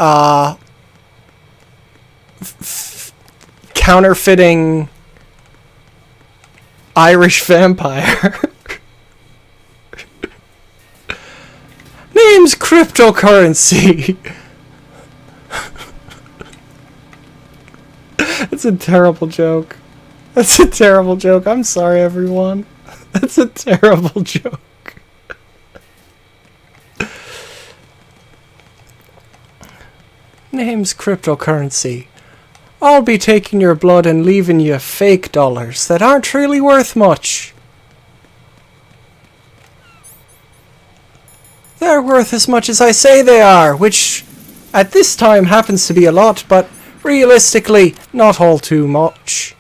counterfeiting Irish vampire. Name's Cryptocurrency. That's a terrible joke. That's a terrible joke. I'm sorry, everyone. That's a terrible joke. Name's Cryptocurrency. I'll be taking your blood and leaving you fake dollars that aren't really worth much. They're worth as much as I say they are, which at this time happens to be a lot, but realistically, not all too much.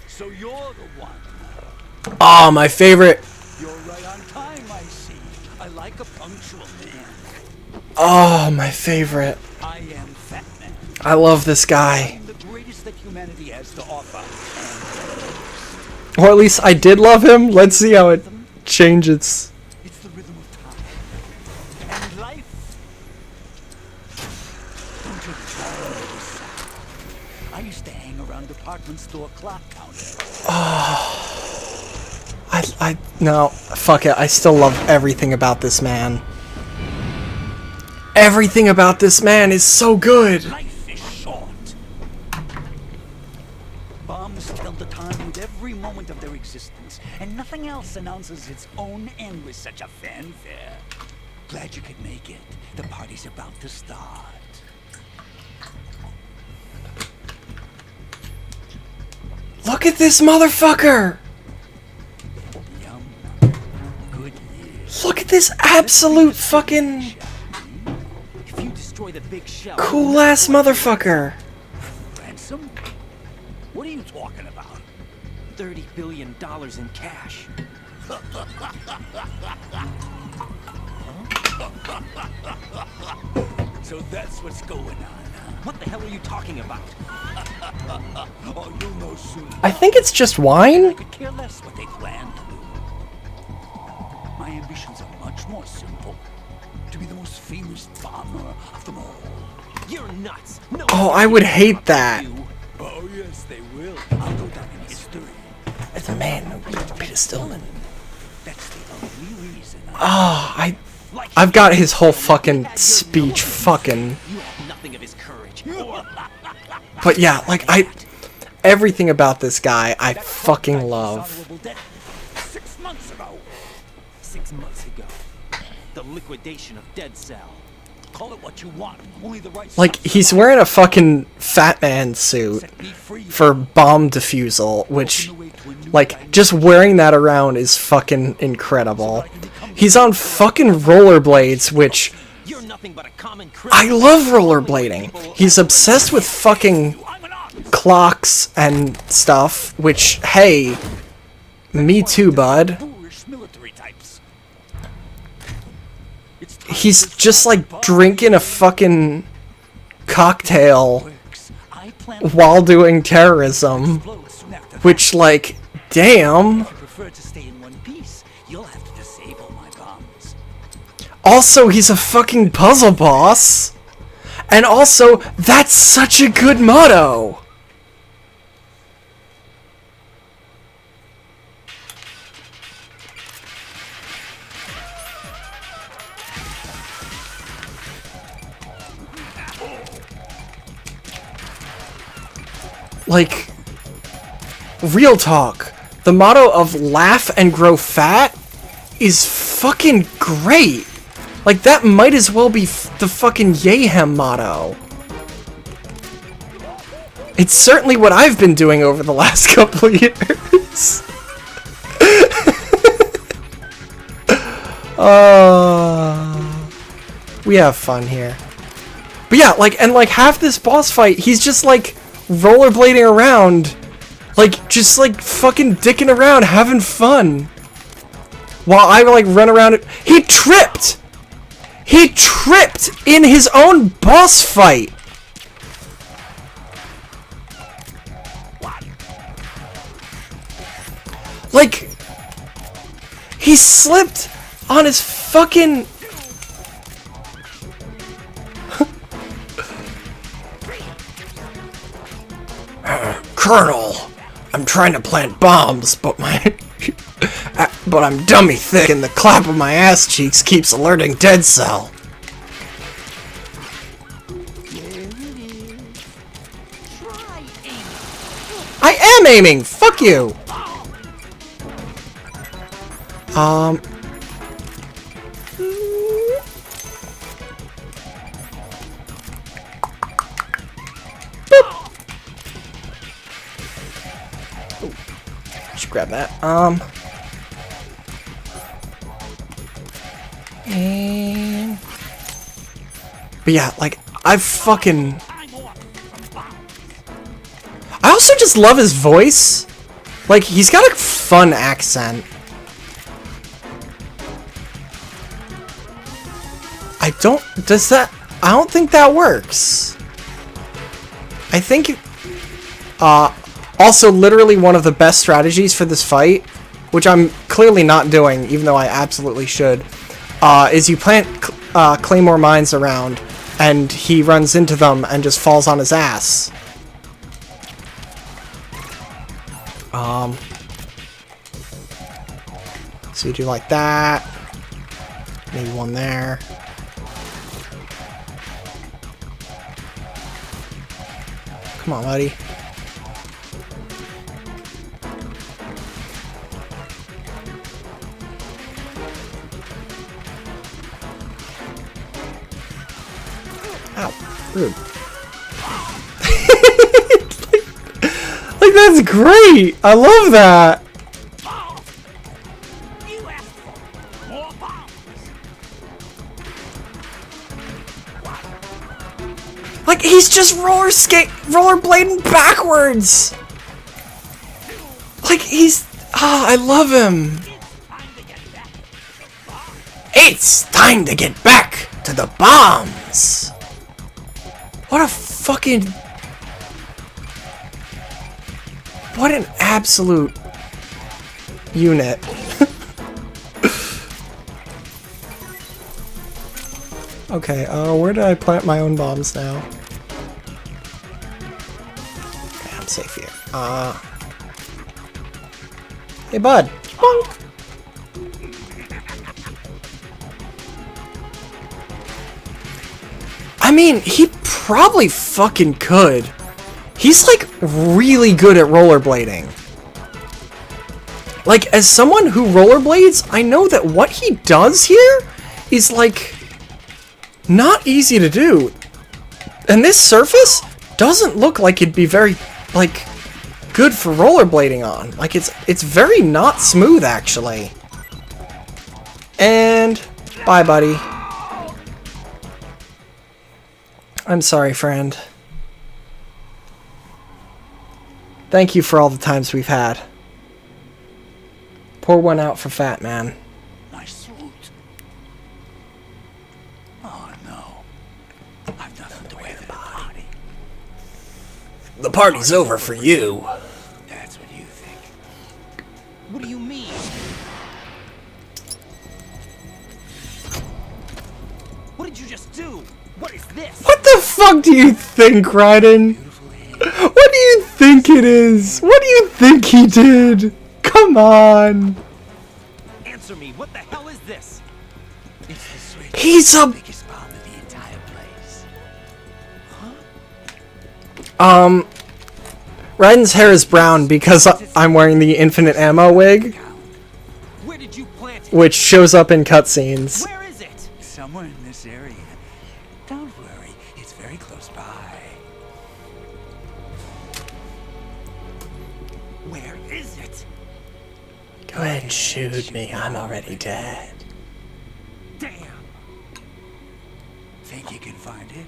So you're the one. Ah, my favorite. You're right on time, I see. I like a punctual man. Oh, my favorite. I am Fat Man. I love this guy. I'm the greatest that humanity has to offer. Or at least I did love him. Let's see how it changes. It's the rhythm of time. And life department store clock counter. No, fuck it. I still love everything about this man. Everything about this man is so good. Life is short. Bombs tell the time with every moment of their existence, and nothing else announces its own end with such a fanfare. Glad you could make it. The party's about to start. Look at this motherfucker! Yum. Good years. Look at this absolute fucking If you destroy the big shell, cool ass motherfucker. Ransom? What are you talking about? $30 billion in cash. So that's what's going on, huh? What the hell are you talking about? Oh, you'll know soon. I think it's just wine. I could care less what they plan to do. My ambitions are much more simple. To be the most famous bomber of them all. You're nuts. No Oh, one I can would keep hate up with that. you. Oh, yes, they will. I'll go down in history. As a man who beat Peter Stillman. That's the only reason I've got his whole fucking speech fucking. You have nothing of his courage. But yeah, like everything about this guy I fucking love. 6 months ago. 6 months ago, the liquidation of Dead Cell. Call it what you want. Only the right Like stuff he's wearing a fucking Fat Man suit set me free. for bomb defusal, which like just wearing that around is fucking incredible. He's on fucking rollerblades, which You're nothing but a common criminal. I love rollerblading. He's obsessed with fucking clocks and stuff, which, hey, me too, bud. Foolish military types. He's just like drinking a fucking cocktail I plan while doing terrorism, explode soon after. which, like, damn. If you prefer to stay in one piece, you'll have to disable my bombs. Also, he's a fucking puzzle boss. And also, that's such a good motto. Like, real talk. The motto of laugh and grow fat is fucking great. Like, that might as well be the fucking Yayhem motto. It's certainly what I've been doing over the last couple of years. We have fun here. But yeah, like, and like half this boss fight, he's just like rollerblading around. Like, just like fucking dicking around, having fun. While I like run around it. He tripped! He tripped in his own boss fight! Like, he slipped on his fucking... Colonel, I'm trying to plant bombs, but but I'm dummy thick and the clap of my ass cheeks keeps alerting Dead Cell. I am aiming! Fuck you! Just grab that. And... But yeah, like, I also just love his voice. Like, he's got a fun accent. I don't think that works. I think, also literally one of the best strategies for this fight, which I'm clearly not doing, even though I absolutely should, is you plant claymore mines around, and he runs into them and just falls on his ass. So you do like that. Maybe one there. Come on, buddy. Ow, rude. like that's great! I love that! Like, he's just rollerblading backwards! Like, he's... Ah, I love him! It's time to get back to the bombs! What a fucking... What an absolute unit. Okay, where did I plant my own bombs now? Okay, I'm safe here. Hey, bud. Bonk. I mean, he probably fucking could. He's, like, really good at rollerblading. Like, as someone who rollerblades, I know that what he does here is, like... not easy to do. And this surface doesn't look like it'd be very, like, good for rollerblading on. Like, it's very not smooth, actually. And bye, buddy. I'm sorry, friend. Thank you for all the times we've had. Pour one out for Fat Man. My suit. Oh no. I've nothing to wear to the party. The party's over for you. That's what you think. What do you mean? What did you just do? What is this? What the fuck do you think, Raiden? What do you think it is? What do you think he did? Come on. Answer me. What the hell is this? It's the switch. He's a... biggest bomb in the entire place. Raiden's hair is brown because I'm wearing the infinite ammo wig, Where did you plant it? which shows up in cutscenes. Where is it? Somewhere in this area. Don't worry, it's very close by. Where is it? Go ahead and shoot me. I'm already dead. Damn. Think you can find it?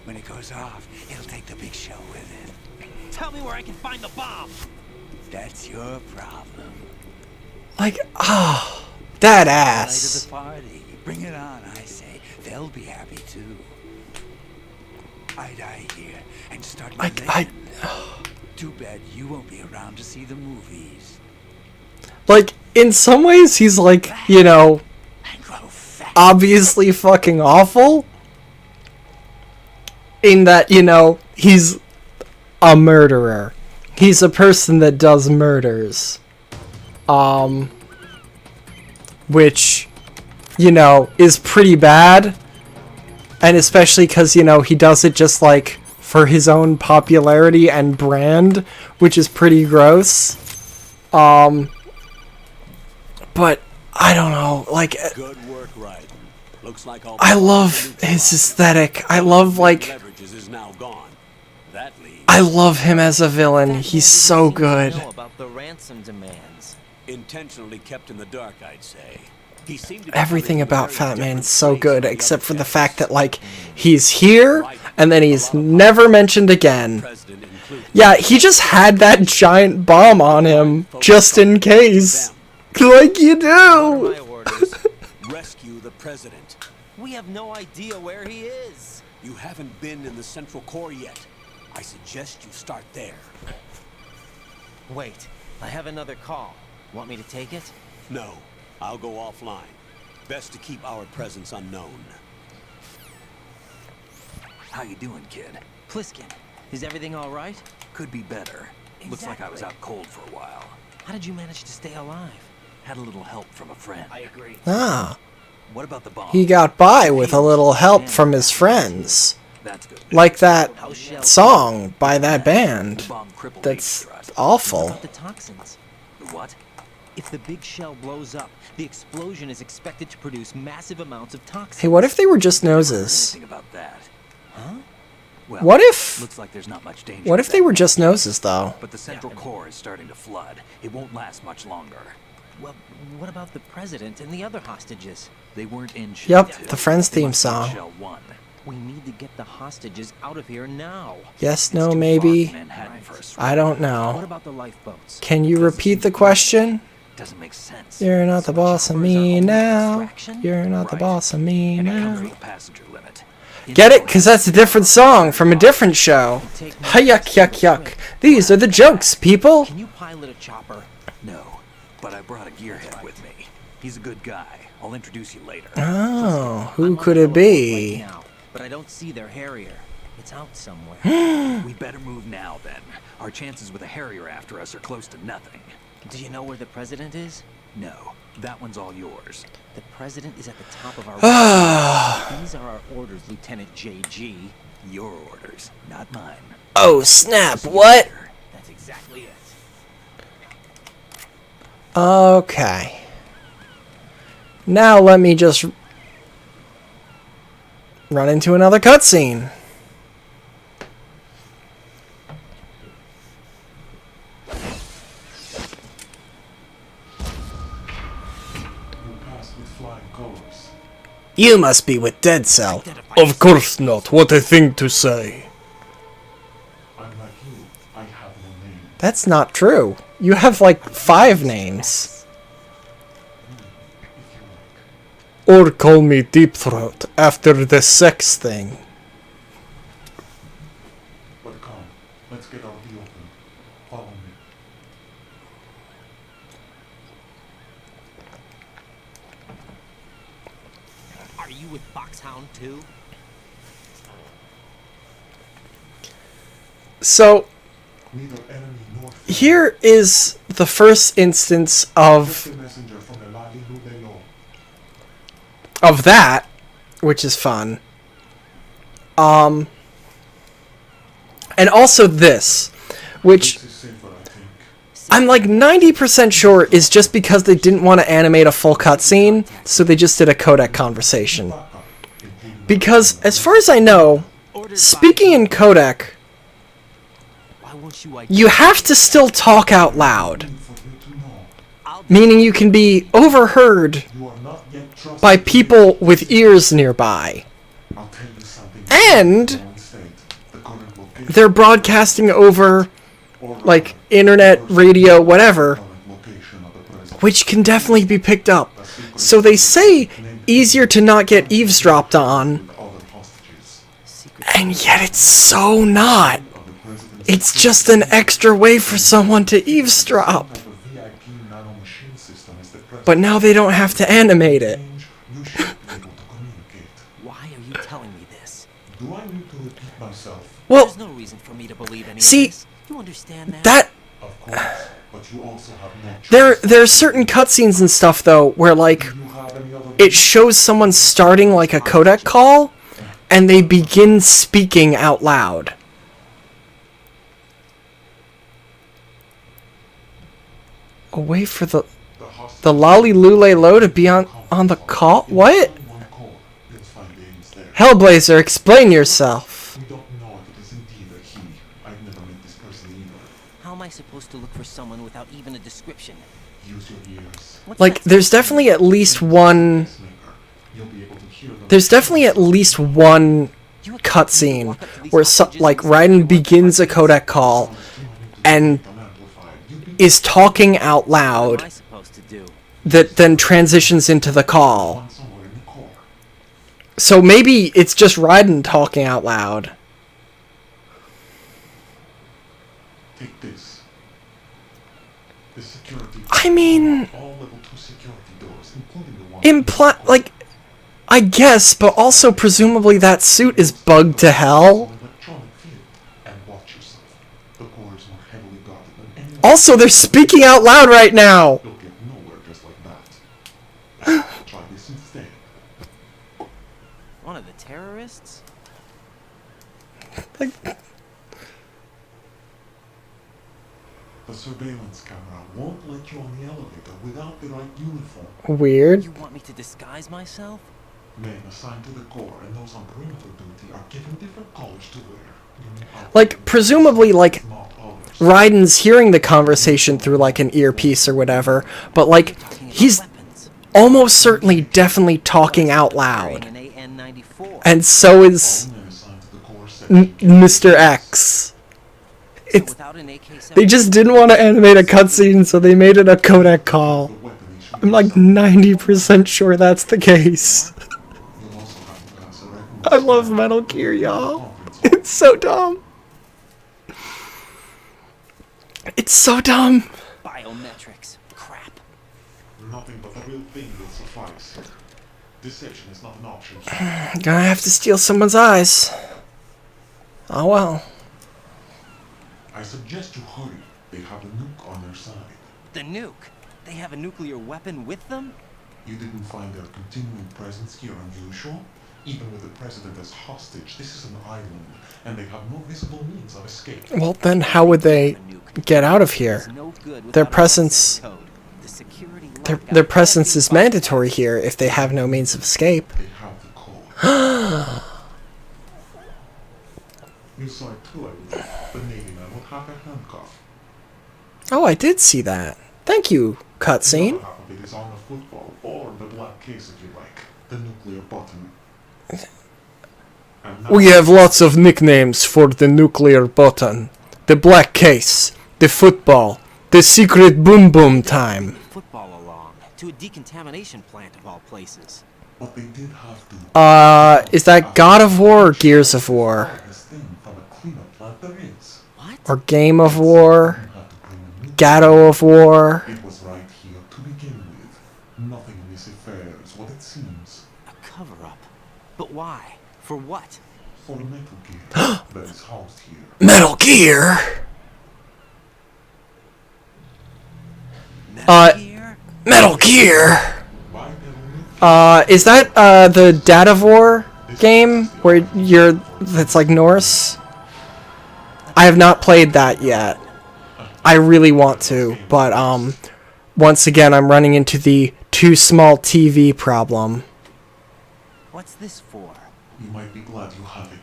When it goes off, it'll take the big show with it. Tell me where I can find the bomb. That's your problem. Like, that Night ass. of the party. Bring it on, I say. They'll be happy too. I die here and start my legend. Too bad you won't be around to see the movies. Like, in some ways, he's like, you know, And grow fat. obviously fucking awful. In that, you know, he's a murderer. He's a person that does murders. Which, you know, is pretty bad. And especially because, you know, he does it just, like, for his own popularity and brand, which is pretty gross. But, I don't know, like... Good work, Raiden. Looks like all I love his aesthetic. I love, like... leverages is now gone. That leaves I love him as a villain. He's so good. Know about the ransom demands. intentionally kept in the dark, I'd say. He seemed to be Everything living about a very Fat Man different is so place good, from the except other for the guys. fact that, like, he's here, and then he's never mentioned again. President included. Yeah, he just had that giant bomb on him, just in case. Like you do! My orders. Rescue the president. We have no idea where he is. You haven't been in the Central Core yet. I suggest you start there. Wait, I have another call. Want me to take it? No, I'll go offline. Best to keep our presence unknown. How you doing, kid? Pliskin, is everything all right? Could be better. Looks like I was out cold for a while. How did you manage to stay alive? Had a little help from a friend. I agree. Ah, What about the bomb? he got by with a little help from his friends. That's good. Like that song by that band. The bomb crippled That's Mixter. What awful. about the toxins? The what? If the big shell blows up, the explosion is expected to produce massive amounts of toxins. Hey, what if they were just noses? Think about that. Huh? Well, What if... looks like there's not much danger. What with if they that were one. just noses, though? But the central core is starting to flood. It won't last much longer. Well, what about the president and the other hostages? They weren't in Shell Yep, 2. the Friends They theme must be in song. Shell 1. We need to get the hostages out of here now. Yes, It's no, too far maybe. from Manhattan for us. I don't What know. about the lifeboats? Can you repeat the question? Doesn't make sense. You're not the boss of me now. You're not the Right. boss of me And it comes now. with a passenger limit. Get it? Because that's a different song from a different show. Yuck, yuck, yuck. These are the jokes, people. Can you pilot a chopper? No, but I brought a gearhead with me. He's a good guy. I'll introduce you later. Oh, who I'm could on it the be? right now, but I don't see their Harrier. It's out somewhere. We better move now, then. Our chances with a Harrier after us are close to nothing. Do you know where the president is? No, that one's all yours. The president is at the top of our list. These are our orders, Lieutenant JG. Your orders, not mine. Oh, snap. What? That's exactly it. Okay. Now let me just run into another cutscene. You passed with flying colors. You must be with Dead Cell. Of course not. What a thing to say. Unlike you, I have no name. That's not true. You have like 5 names. If you like. Or call me Deep Throat after the sex thing. But come, let's get out the open. Follow me. Are you with Foxhound too? So, Neither enemy nor friend. here is the first instance of Just a messenger from the Lali Lubelo. that, which is fun. And also this, which This is safer, I think. I'm like 90% sure is just because they didn't want to animate a full cutscene, so they just did a codec conversation. Backup, including Because, as far as I know, speaking in codec, Why won't you you have to still talk out loud, for you to know. meaning you can be overheard You are not yet trusted. by people with ears nearby. I'll tell you something. And Known state, the current location, they're broadcasting over, or like, rather, internet, the radio, whatever, current location of the president. which can definitely be picked up. So they say easier to not get eavesdropped on, With other hostages. and yet it's so not. Of the president's It's just an extra way for someone to eavesdrop. type of VIP nanomachine system is the president. But now they don't have to animate it. You should be able to communicate. Why are you telling me this? Do I need to repeat myself? Well, There's no reason for me to believe any see, of this. You understand that? that Of course, but you also have no choice. there are certain cutscenes and stuff though where like Do you have any other it shows someone starting like a codec call and they begin speaking out loud. A way for the hostage Lolly Lule Low to be on the call? What? one core? You'll find names there. Hellblazer, explain yourself. We don't know if it is indeed a he. I've never met this person either. How am I supposed to look for someone without even a description? Use your ears. What's Like, that there's supposed to definitely at least one. Pacemaker. You'll be able to hear them. There's definitely at least one mean? You expect me to cutscene walk up to these where hostages like and say, Raiden begins a codec call and is talking out What am loud I supposed to do? that then transitions into the call. One somewhere in the core. So maybe it's just Raiden talking out loud. Take this. The security. I mean, All level 2 security doors, including the one. like, I guess, but also presumably that suit is bugged to hell. Electronic field. And watch yourself. The core is more heavily guarded than Also, they're speaking out loud right now. You'll get nowhere just like that. Try this instead. One of the terrorists? Like, The surveillance camera won't let you on the elevator without the right uniform. weird. You want me to disguise myself? Men assigned to the Corps and those on perimeter duty are given different colors to wear. Like, presumably, like, Not others. Raiden's hearing the conversation through, like, an earpiece or whatever, but, like, he's almost certainly definitely talking out loud. An AN-94. And so is All men assigned to the Corps said Mr. X. So It's, without an AK-47, they just didn't want to animate a cutscene, so they made it a codec call. the weapon issue I'm like 90% sure that's the case. You'll also have to pass a recognition I love Metal Gear, y'all. conference It's so dumb. It's so dumb. biometrics. Crap. Nothing but the real thing will suffice. Deception is not an option. Gonna have to steal someone's eyes. Oh well. I suggest you hurry. They have a nuke on their side. The nuke. They have a nuclear weapon with them? You didn't find their continuing presence here unusual? Even with the president as hostage, this is an island, and they have no visible means of escape. Well, then how would they get out of here? It's no good Their without a presence, code. The security their lockout presence can't is be mandatory here if they have no means of escape. They have the code. You saw it too, I believe. The Navy man will have a handcuff. Oh, I did see that. Thank you, The cutscene. other half of it is on the football, or the black case if you like. The nuclear button. And now We have lots of nicknames for the nuclear button. The black case, the football, the secret boom boom time. football along to a decontamination plant of all places. But they did have to. Is that God of War or Gears of War? This thing from a cleanup plant there is. What? Or Game of War? You had to bring a nuke. Gatto of War? It was right here to begin with. Nothing in this affair is what it seems. A cover-up. But why? For what? For a Metal Gear that is housed here. Metal Gear? Here? Metal Gear? Why Metal Gear? Is that, the Data of War game? Where that's like Norse? I have not played that yet. I really want to, but, once again, I'm running into the too small TV problem. What's this for? You might be glad you have it.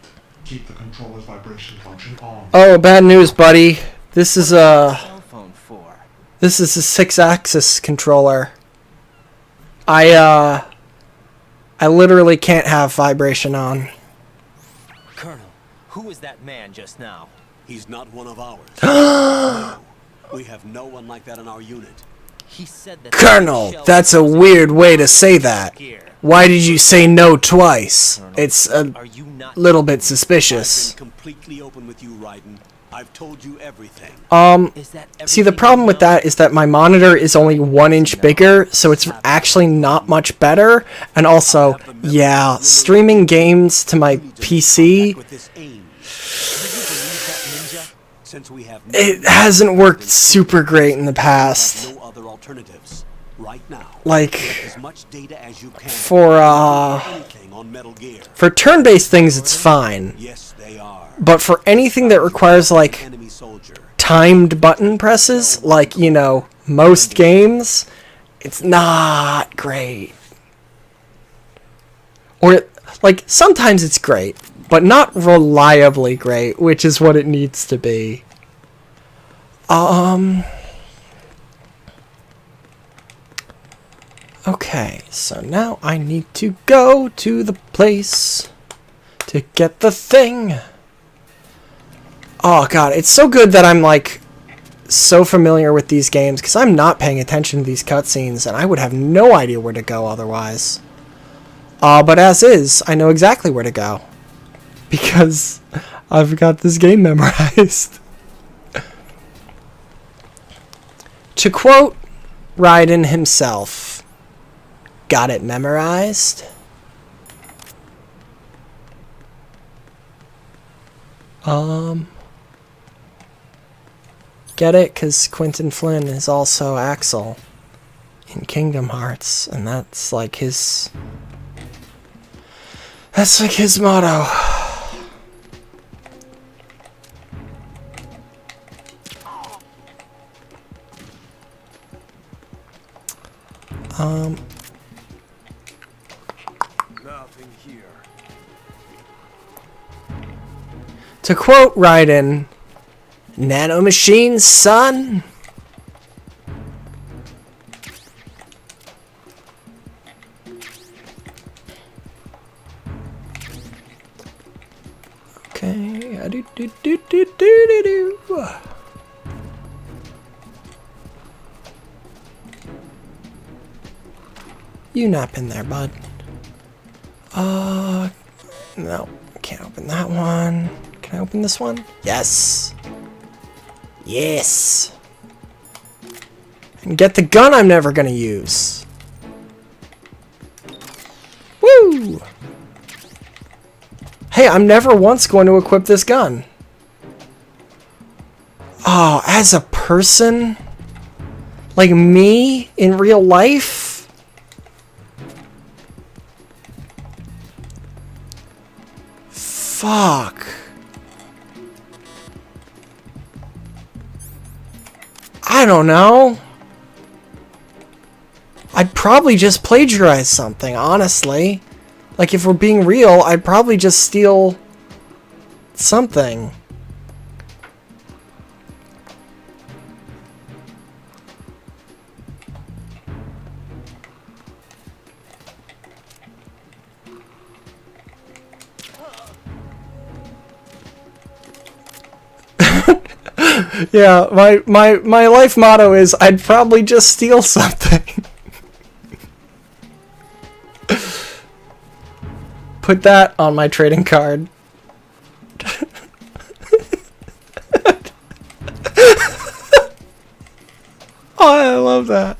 Keep the controller's vibration function on. Oh, bad news, buddy. This is a Cell phone for? 6-axis controller. I literally can't have vibration on. Colonel, who was that man just now? He's not one of ours. No. We have no one like that in our unit. He said that Colonel, that's a weird way to say that. Why did you say no twice? It's a Are you not little bit I've suspicious. been completely open with you, Raiden. I've told you everything. Is that See, the everything problem you with know? that is that my monitor is only 1 inch bigger, so it's actually not much better. And also, yeah, streaming games to my PC, With this aim. Do you believe that, Ninja? Since we have no it hasn't worked super great in the past. no other alternatives. Right now, Like, as much data as you can. for, Anything on Metal Gear. for turn-based things, it's fine. Yes, they are. But for anything that requires, like, Enemy soldier. timed button presses, like, you know, most games, it's not great. Or, like, sometimes it's great, but not reliably great, which is what it needs to be. Okay, so now I need to go to the place to get the thing. Oh god, it's so good that I'm like so familiar with these games because I'm not paying attention to these cutscenes and I would have no idea where to go otherwise. But as is, I know exactly where to go because I've got this game memorized. To quote Raiden himself, got it memorized? Get it? Because Quentin Flynn is also Axel in Kingdom Hearts, and that's like his... That's like his motto. Nothing here. To quote Raiden, nanomachines, son. Okay. You nap in there, bud. No. Can't open that one. Can I open this one? Yes. Yes. And get the gun I'm never gonna use. Woo! Hey, I'm never once going to equip this gun. Oh, as a person? Like me in real life? Fuck. I don't know. I'd probably just plagiarize something, honestly. Like, if we're being real, I'd probably just steal something. Yeah, my life motto is I'd probably just steal something. Put that on my trading card. Oh, I love that.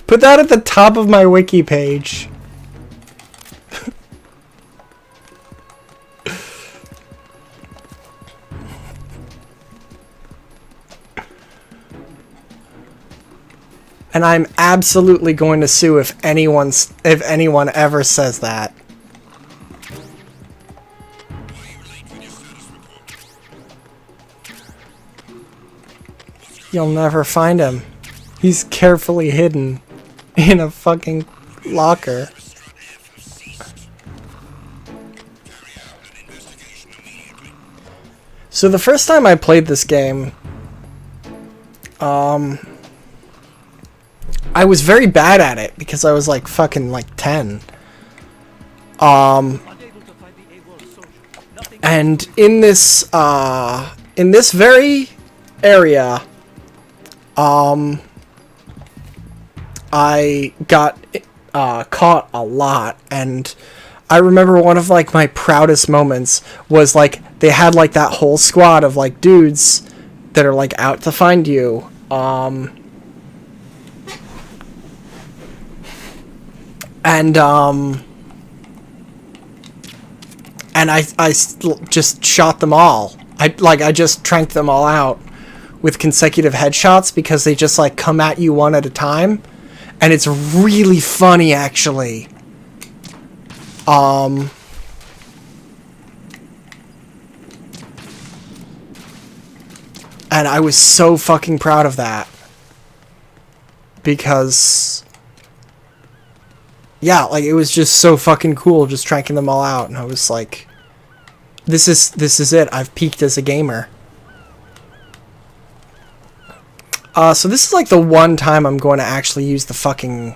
Put that at the top of my wiki page. And I'm absolutely going to sue if anyone ever says that. You'll never find him. He's carefully hidden in a fucking locker. So the first time I played this game, I was very bad at it because I was like fucking like 10. And in this very area, I got caught a lot, and I remember one of like my proudest moments was like they had like that whole squad of like dudes that are like out to find you. And I just shot them all. I just tranked them all out with consecutive headshots because they just like come at you one at a time, and it's really funny actually. And I was so fucking proud of that because yeah, like it was just so fucking cool just tranking them all out, and I was like, this is it. I've peaked as a gamer. So this is like the one time I'm going to actually use the fucking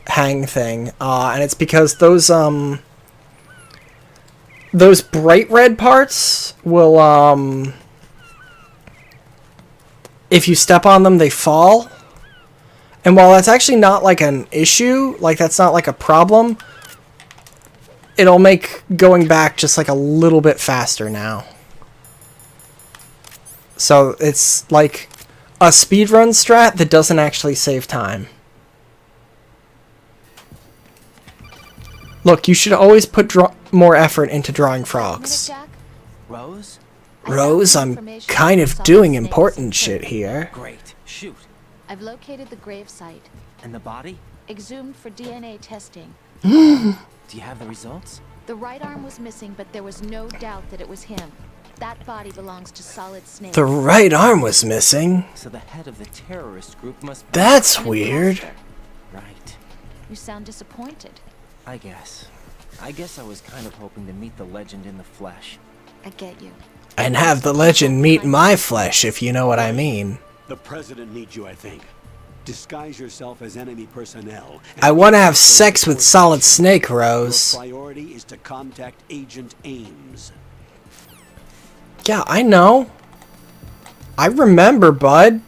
hang thing, and it's because those bright red parts will if you step on them they fall. And while that's actually not like an issue, like that's not like a problem, it'll make going back just like a little bit faster now. So it's like a speedrun strat that doesn't actually save time. Look, you should always put more effort into drawing frogs. Rose? Rose, I'm kind of doing important shit here. Great. Shoot. I've located the grave site. And the body? Exhumed for DNA testing. Do you have the results? The right arm was missing, but there was no doubt that it was him. That body belongs to Solid Snake. The right arm was missing. So the head of the terrorist group must be... That's weird. Right. You sound disappointed. I guess I was kind of hoping to meet the legend in the flesh. I get you. And have the legend meet my flesh, if you know what I mean. The president needs you, I think. Disguise yourself as enemy personnel. I want to have sex with Solid Snake, Rose. Your priority is to contact Agent Ames. Yeah, I know. I remember, bud.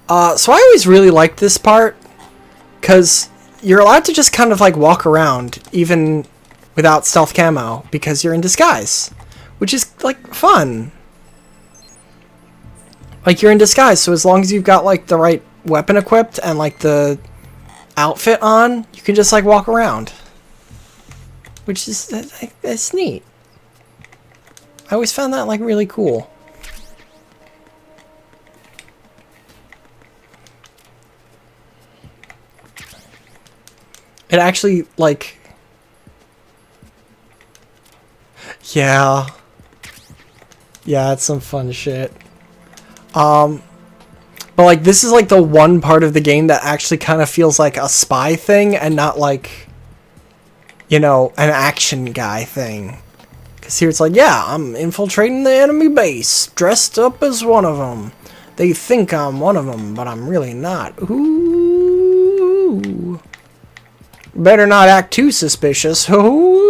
So I always really liked this part, because you're allowed to just kind of like walk around, even without stealth camo, because you're in disguise, which is like fun. Like, you're in disguise, so as long as you've got like the right weapon equipped and like the outfit on, you can just like walk around, which is that's neat. I always found that like really cool. It actually like, yeah, it's some fun shit. But like this is like the one part of the game that actually kind of feels like a spy thing and not like, you know, an action guy thing. Because here it's like, yeah, I'm infiltrating the enemy base, dressed up as one of them. They think I'm one of them, but I'm really not. Ooh. Better not act too suspicious. Ooh.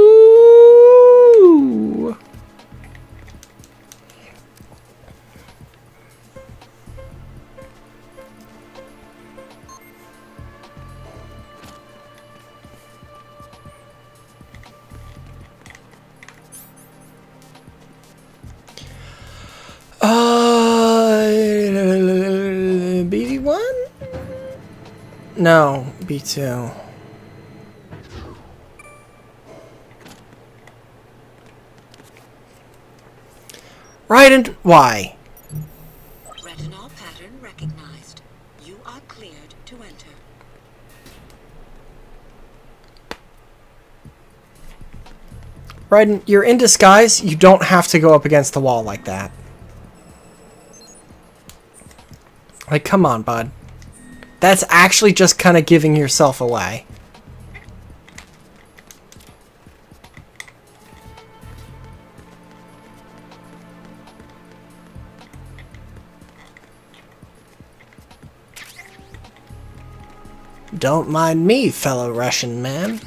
BD1? No, B2. Raiden, why? Retinol pattern recognized. You are cleared to enter. Raiden, you're in disguise. You don't have to go up against the wall like that. Like, come on, bud. That's actually just kind of giving yourself away. Don't mind me, fellow Russian man.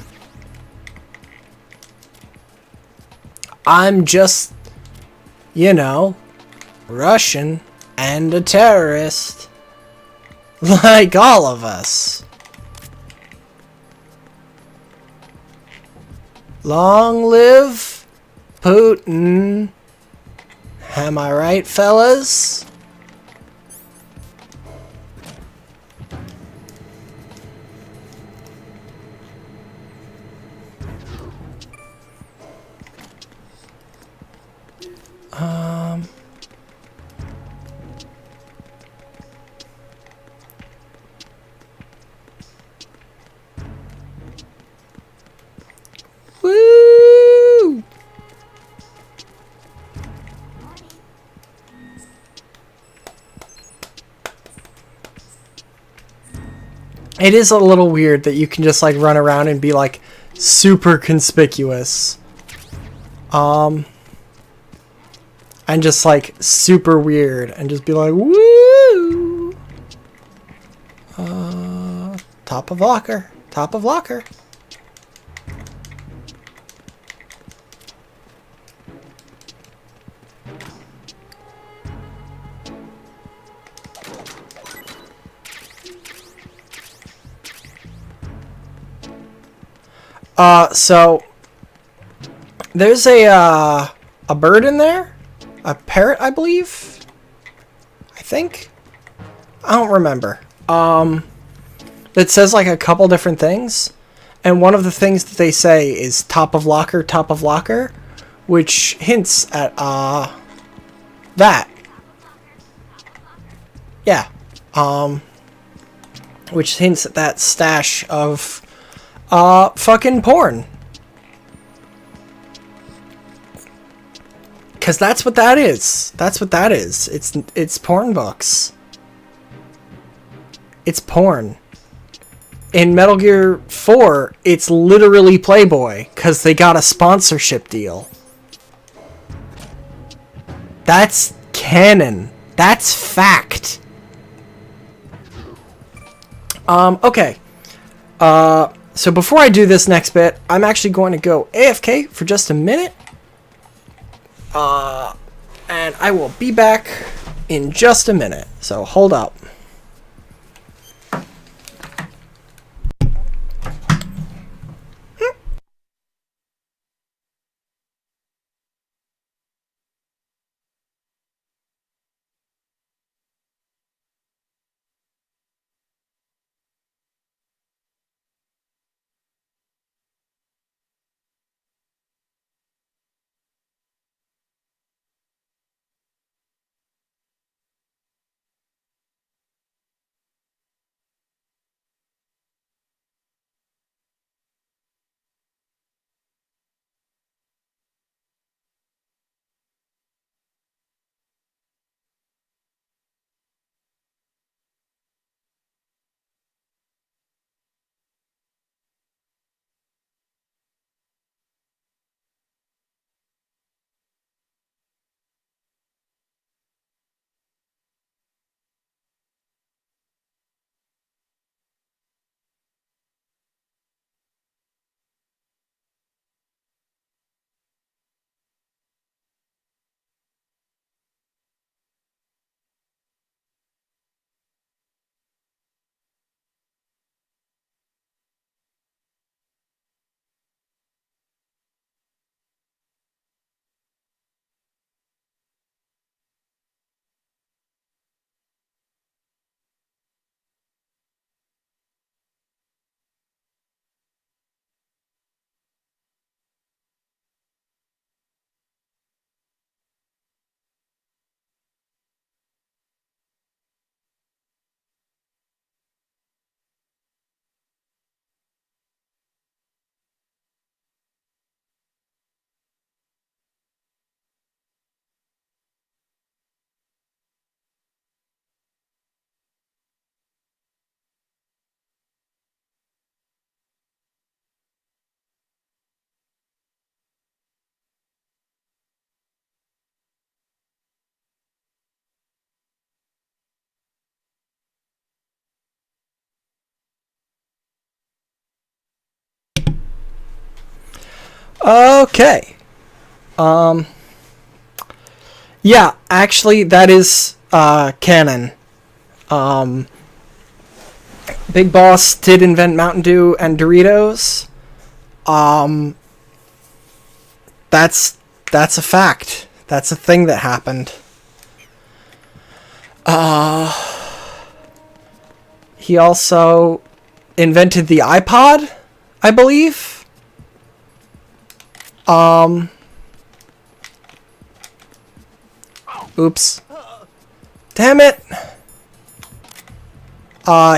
I'm just, you know, Russian and a terrorist. Like all of us. Long live Putin. Am I right, fellas? Woo! It is a little weird that you can just like run around and be like super conspicuous. And just like super weird and just be like, woo! Top of locker. Top of locker. So there's a bird in there, a parrot, I believe. I think. I don't remember. It says like a couple different things, and one of the things that they say is top of locker, which hints at, that. Yeah. Which hints at that stash of, fucking porn. Because that's what that is. That's what that is. It's porn books. It's porn. In Metal Gear 4, it's literally Playboy, because they got a sponsorship deal. That's canon. That's fact. Okay. So before I do this next bit, I'm actually going to go AFK for just a minute. And I will be back in just a minute. So hold up. Okay. Yeah, actually, that is, canon. Big Boss did invent Mountain Dew and Doritos. That's a fact. That's a thing that happened. He also invented the iPod, I believe. Oops. Damn it!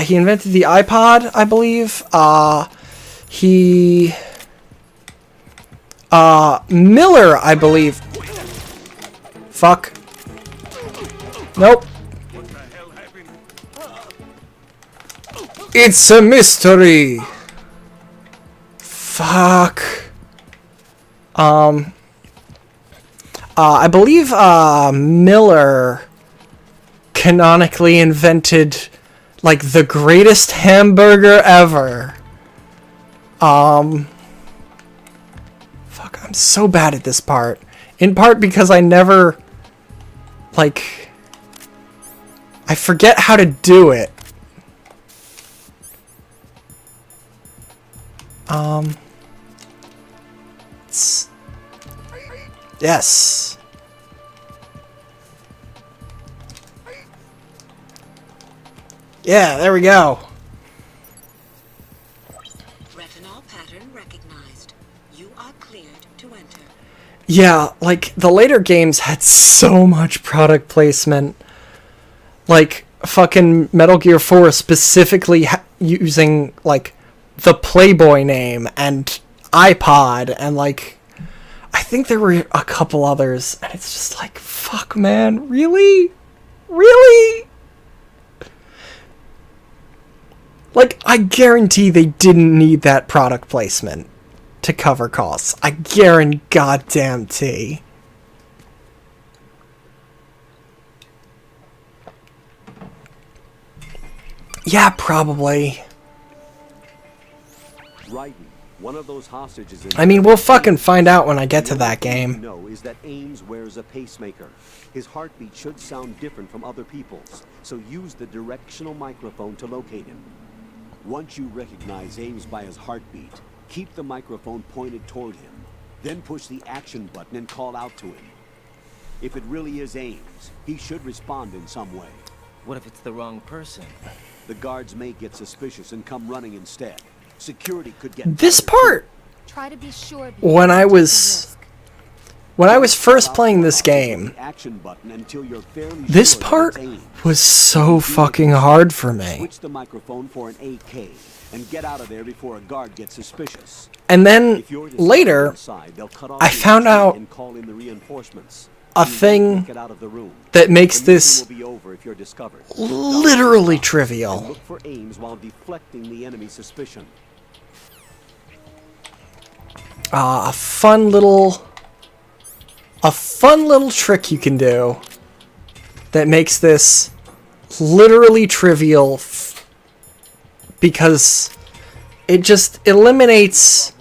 He invented the iPod, I believe. Miller, I believe. Fuck. Nope. It's a mystery! Fuck. I believe, Miller canonically invented, like, the greatest hamburger ever. Fuck, I'm so bad at this part. In part because I never, like, I forget how to do it. Yes. Yeah, there we go. Retinol pattern recognized. You are cleared to enter. Yeah, like, the later games had so much product placement. Like, fucking Metal Gear 4 specifically using, like, the Playboy name and iPod, and, like, I think there were a couple others, and it's just like, fuck, man, really? Really? Like, I guarantee they didn't need that product placement to cover costs. I guarantee goddamn T. Yeah, probably. Raiden, one of those hostages in I mean, we'll fucking find out when I get to that game. know is that Ames wears a pacemaker. His heartbeat should sound different from other people's, so use the directional microphone to locate him. Once you recognize Ames by his heartbeat, keep the microphone pointed toward him. Then push the action button and call out to him. If it really is Ames, he should respond in some way. What if it's the wrong person? The guards may get suspicious and come running instead. Security could get This part, Try to be sure when I was first playing this game, this part was so fucking hard for me. Switch the microphone for an AK and get out of there before a guard gets suspicious. And then later, I found out and call in the reinforcements. a thing that makes this literally trivial. Look for Ames while deflecting the enemy suspicion. A fun little trick you can do that makes this literally trivial because it just eliminates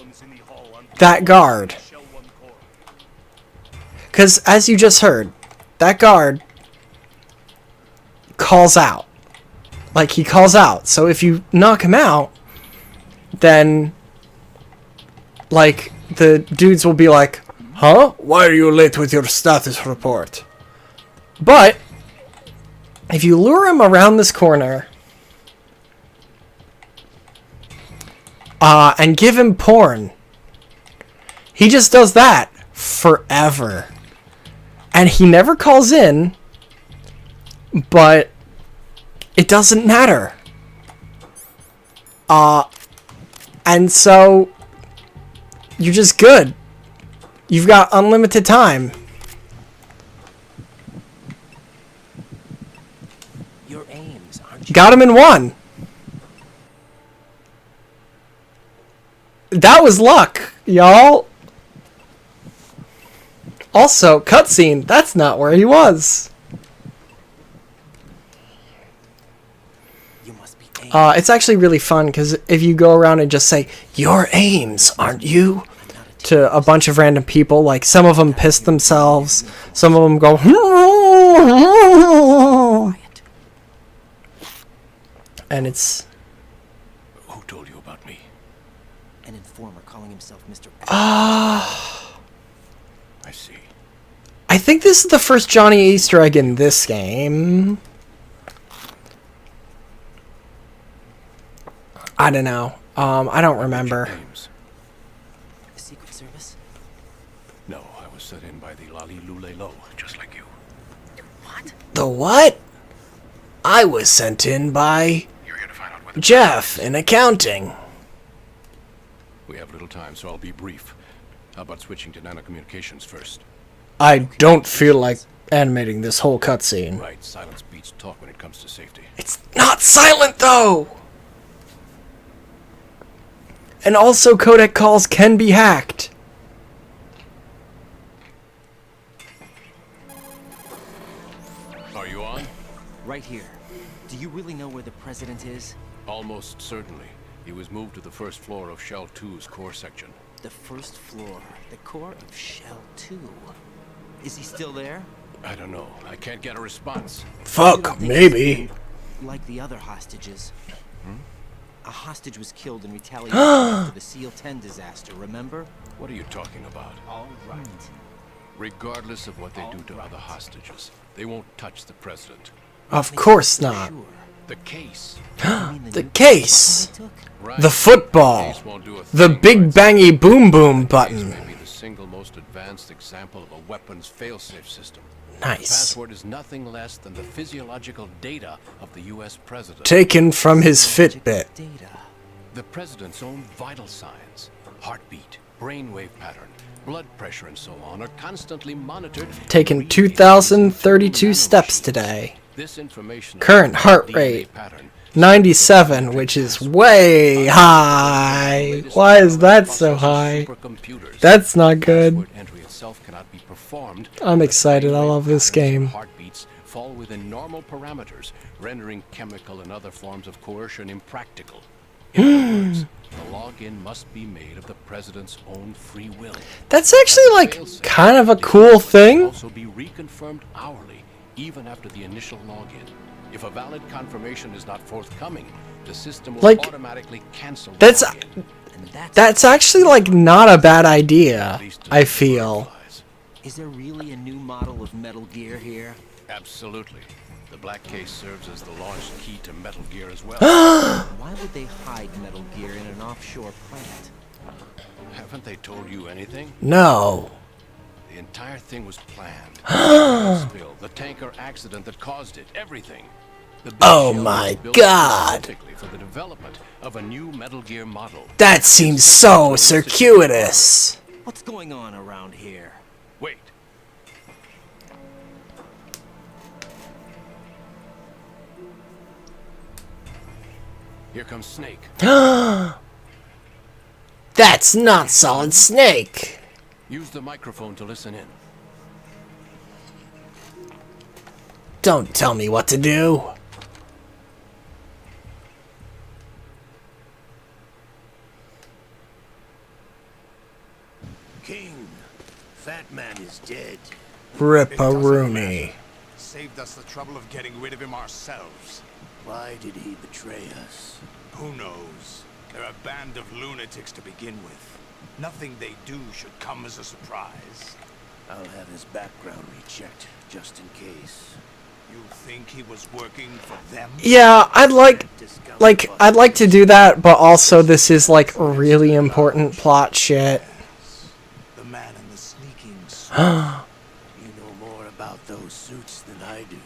that guard. Because, as you just heard, that guard calls out. Like, he calls out. So if you knock him out, then, like, the dudes will be like, huh? Why are you late with your status report? But, if you lure him around this corner, and give him porn, he just does that forever. And he never calls in, but it doesn't matter. And so you're just good. You've got unlimited time. Your Ames, aren't you? Got him in one. That was luck, y'all. Also, cutscene, that's not where he was. You must be Ames. It's actually really fun, because if you go around and just say, "You're Ames, aren't you?" to a bunch of random people, like, some of them piss themselves, some of them go, and it's... Who told you about me? An informer calling himself Mr. I see. I think this is the first Johnny Easter egg in this game. I don't know. I don't remember. The Secret Service? No, I was set in by the Lali Lule Lo, just like you. What? The what? I was sent in by You're here to find out whether Jeff in accounting. we have little time, so I'll be brief. How about switching to nanocommunications first? I don't feel like animating this whole cutscene. Right, silence beats talk when it comes to safety. It's not silent, though! And also, codec calls can be hacked. Are you on? Right here. Do you really know where the president is? Almost certainly. He was moved to the first floor of Shell 2's core section. The first floor. The core of Shell 2. Is he still there? I don't know. I can't get a response. Fuck, maybe. Like the other hostages. A hostage was killed in retaliation after the SEAL 10 disaster, remember? What are you talking about? All right. Regardless of what they do to other hostages, they won't touch the president. Of course not. Sure. The case. The case. Right. The football. Case won't do a The thing big for its bangy boom boom case button. may be the single most most advanced example of a weapons failsafe system. Nice. The password is nothing less than the physiological data of the U.S. president. Taken from his Fitbit. The president's own vital signs, heartbeat, brainwave pattern, blood pressure, and so on are constantly monitored. Taken 2,032 steps today. This information Current heart rate 97, which is way high. Why is that so high? That's not good. I'm excited. I love this game. Heartbeats fall within normal parameters, rendering chemical and other forms of coercion impractical. In other words, the login must be made of the president's own free will. That's actually like kind of a cool thing. Also be reconfirmed hourly, even after the initial login. If a valid confirmation is not forthcoming, the system will like, automatically cancel the that's login. that's actually like not a bad idea, I feel. Is there really a new model of Metal Gear here? Absolutely. The black case serves as the launch key to Metal Gear as well. Why would they hide Metal Gear in an offshore plant? Haven't they told you anything? No. The entire thing was planned. The spill, the tanker accident that caused it, everything. Oh my god. Specifically for the development of a new Metal Gear model. That seems so circuitous. What's going on around here? Wait. Here comes Snake. That's not Solid Snake. Use the microphone to listen in. Don't tell me what to do. King, Fat Man is dead. Ripperoonie. Saved us the trouble of getting rid of him ourselves. Why did he betray us? Who knows? They're a band of lunatics to begin with. Nothing they do should come as a surprise. I'll have his background rechecked, just in case. You think he was working for them? Yeah, I'd like to do that, but also this is like really important plot shit. The man in the sneaking suit. You know more about those suits than I do.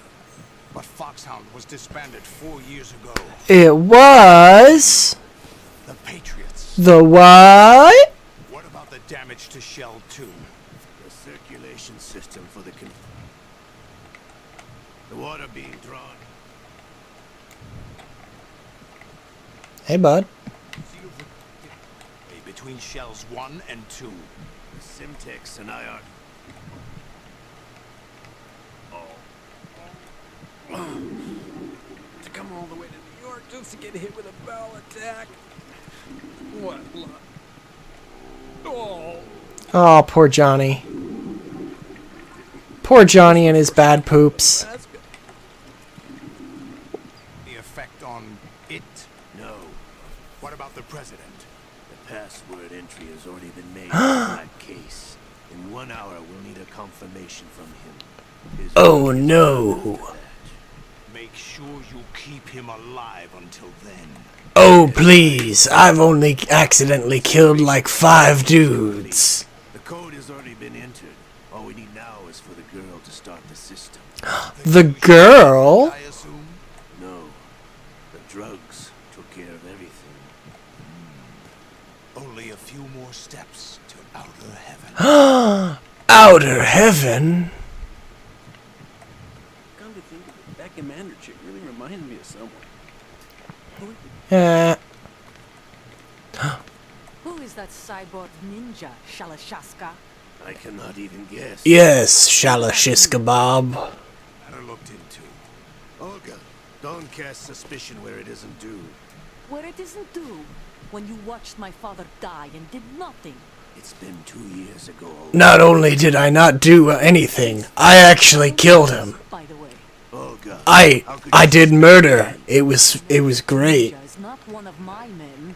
But Foxhound was disbanded 4 years ago. It was The Patriots. the what? What about the damage to Shell 2? The circulation system for the water being drawn. Hey, bud. Between Shells 1 and 2. The Simtex and I are... To come all the way to New York just to get hit with a bowel attack. What luck. Oh. Oh, poor Johnny. Poor Johnny and his bad poops. The effect on it? No. What about the president? The password entry has already been made in that case. In 1 hour, we'll need a confirmation from him. Oh no. Make sure you keep him alive until then. Oh please, I've only accidentally killed like 5 dudes. The code has already been entered. All we need now is for the girl to start the system. The girl? I assume? No. The drugs took care of everything. Only a few more steps to outer heaven. Outer heaven? Come to think of it, that commander chick really reminded me of someone. Yeah. Who is that cyborg ninja, Shalashaska? I cannot even guess. Yes, Shalashiska Bob. Better looked into. Olga, don't cast suspicion where it isn't due. Where it isn't due, when you watched my father die and did nothing. It's been 2 years ago. Olga. Not only did I not do anything, I actually killed him. By the way, Olga, I did murder. It was great. ninja is not one of my men.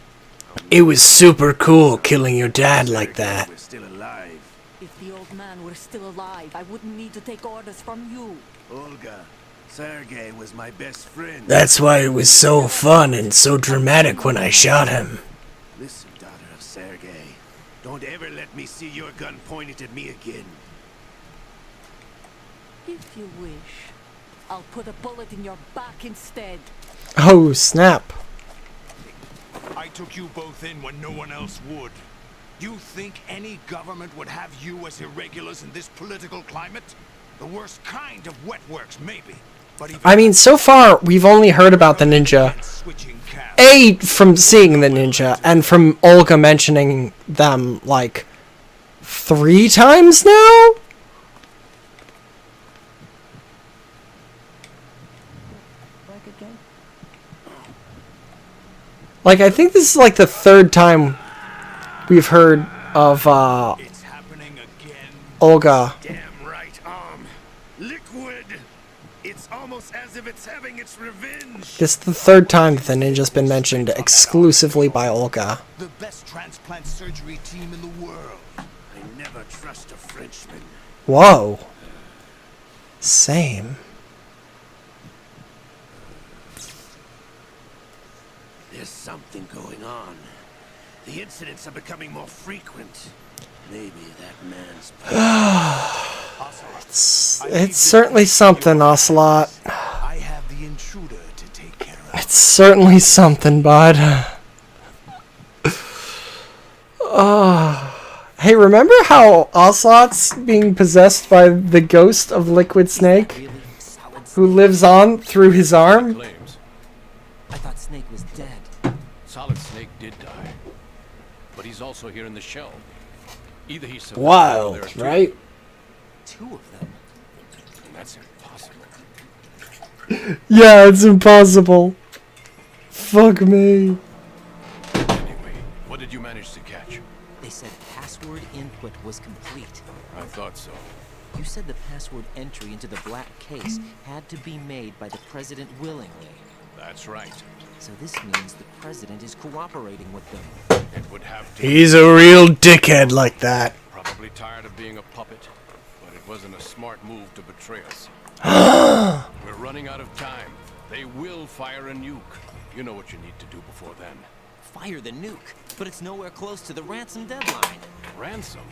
It was super cool killing your dad like that. We're still alive. If the old man were still alive, I wouldn't need to take orders from you. Olga, Sergei was my best friend. That's why it was so fun and so dramatic when I shot him. Listen, daughter of Sergei. Don't ever let me see your gun pointed at me again. If you wish, I'll put a bullet in your back instead. Oh, snap. I took you both in when no one else would. You think any government would have you as irregulars in this political climate? The worst kind of wet works, maybe. But even I mean, so far, we've only heard about the ninja. A, from seeing the ninja, and from Olga mentioning them, like, 3 times now? Like, I think this is, like, the 3rd time we've heard of, Olga. Damn right, Liquid. It's almost as if it's having its revenge. This is the 3rd time that the ninja's been mentioned exclusively by Olga. The best transplant surgery team in the world. I never trust a Frenchman. Whoa. Same. There's something going on. The incidents are becoming more frequent. Maybe that man's It's certainly something, Ocelot. I have the intruder to take care of. It's certainly something, bud. Hey, remember how Ocelot's being possessed by the ghost of Liquid Snake? Who lives on through his arm? I thought Snake was dead. Solid Snake did die. But he's also here in the shell. Either he's Wild, right? 2 of them. That's impossible. Yeah, it's impossible. Fuck me. Anyway, what did you manage to catch? They said password input was complete. I thought so. You said the password entry into the black case had to be made by the president willingly. That's right. So this means the president is cooperating with them. It would have to. He's a real dickhead like that. Probably tired of being a puppet, but it wasn't a smart move to betray us. We're running out of time. They will fire a nuke. You know what you need to do before then. Fire the nuke, but it's nowhere close to the ransom deadline. Ransom?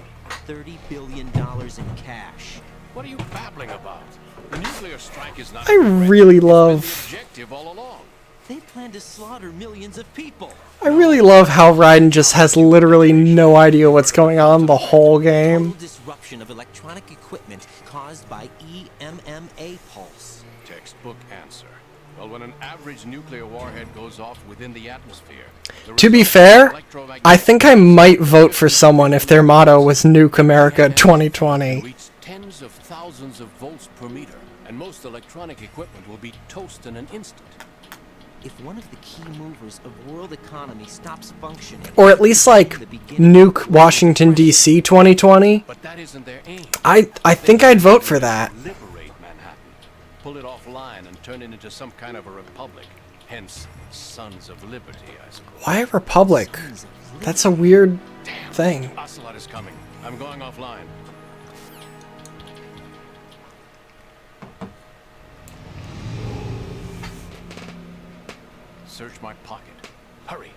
$30 billion in cash. What are you babbling about? The nuclear strike is not. I really love. The objective all along. They plan to slaughter millions of people. I really love how Raiden just has literally no idea what's going on the whole game. Total disruption of electronic equipment caused by EMMA pulse. Textbook answer. Well, when an average nuclear warhead goes off within the atmosphere. To be fair, I think I might vote for someone if their motto was Nuke America 2020. Reach tens of thousands of volts per meter, and most electronic equipment will be toast in an instant. If one of the key movers of world economy stops functioning, Or at least like Nuke Washington DC 2020. But that isn't their aim. I think I'd vote for that. Liberate Manhattan. Pull it offline and turn it into some kind of a republic. Hence, Sons of Liberty, I suppose. Why a republic? That's a weird thing. Ocelot is coming. I'm going offline. Search my pocket. Hurry.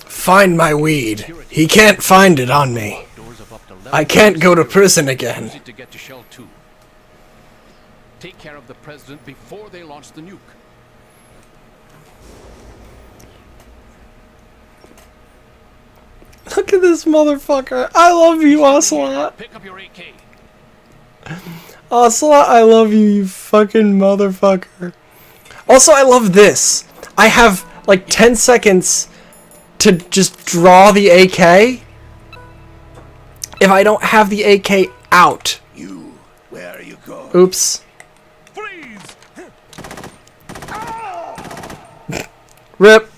Find my weed. He can't find it on me. I can't go to prison again. To get to Shell 2. Take care of the president before they launch the nuke. Look at this motherfucker. I love you, Ocelot. Pick up your AK. Ocelot, I love you, you fucking motherfucker. Also, I love this. I have like 10 seconds to just draw the AK. If I don't have the AK out. Where are you going? Oops. Rip.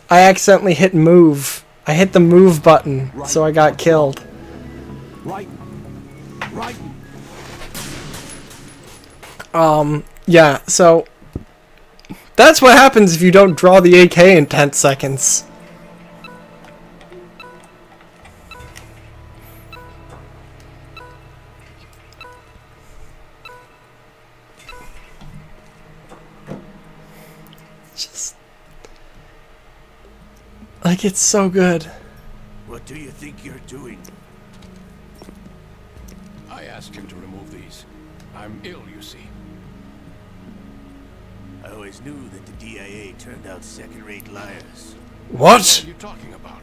I accidentally hit move. I hit the move button, so I got killed. Right. Yeah, so that's what happens if you don't draw the AK in 10 seconds. Just like, it's so good. What What do you think you're doing? I asked him to remove these. I'm ill, you see. I always knew that the DIA turned out second-rate liars. What What? are you talking about?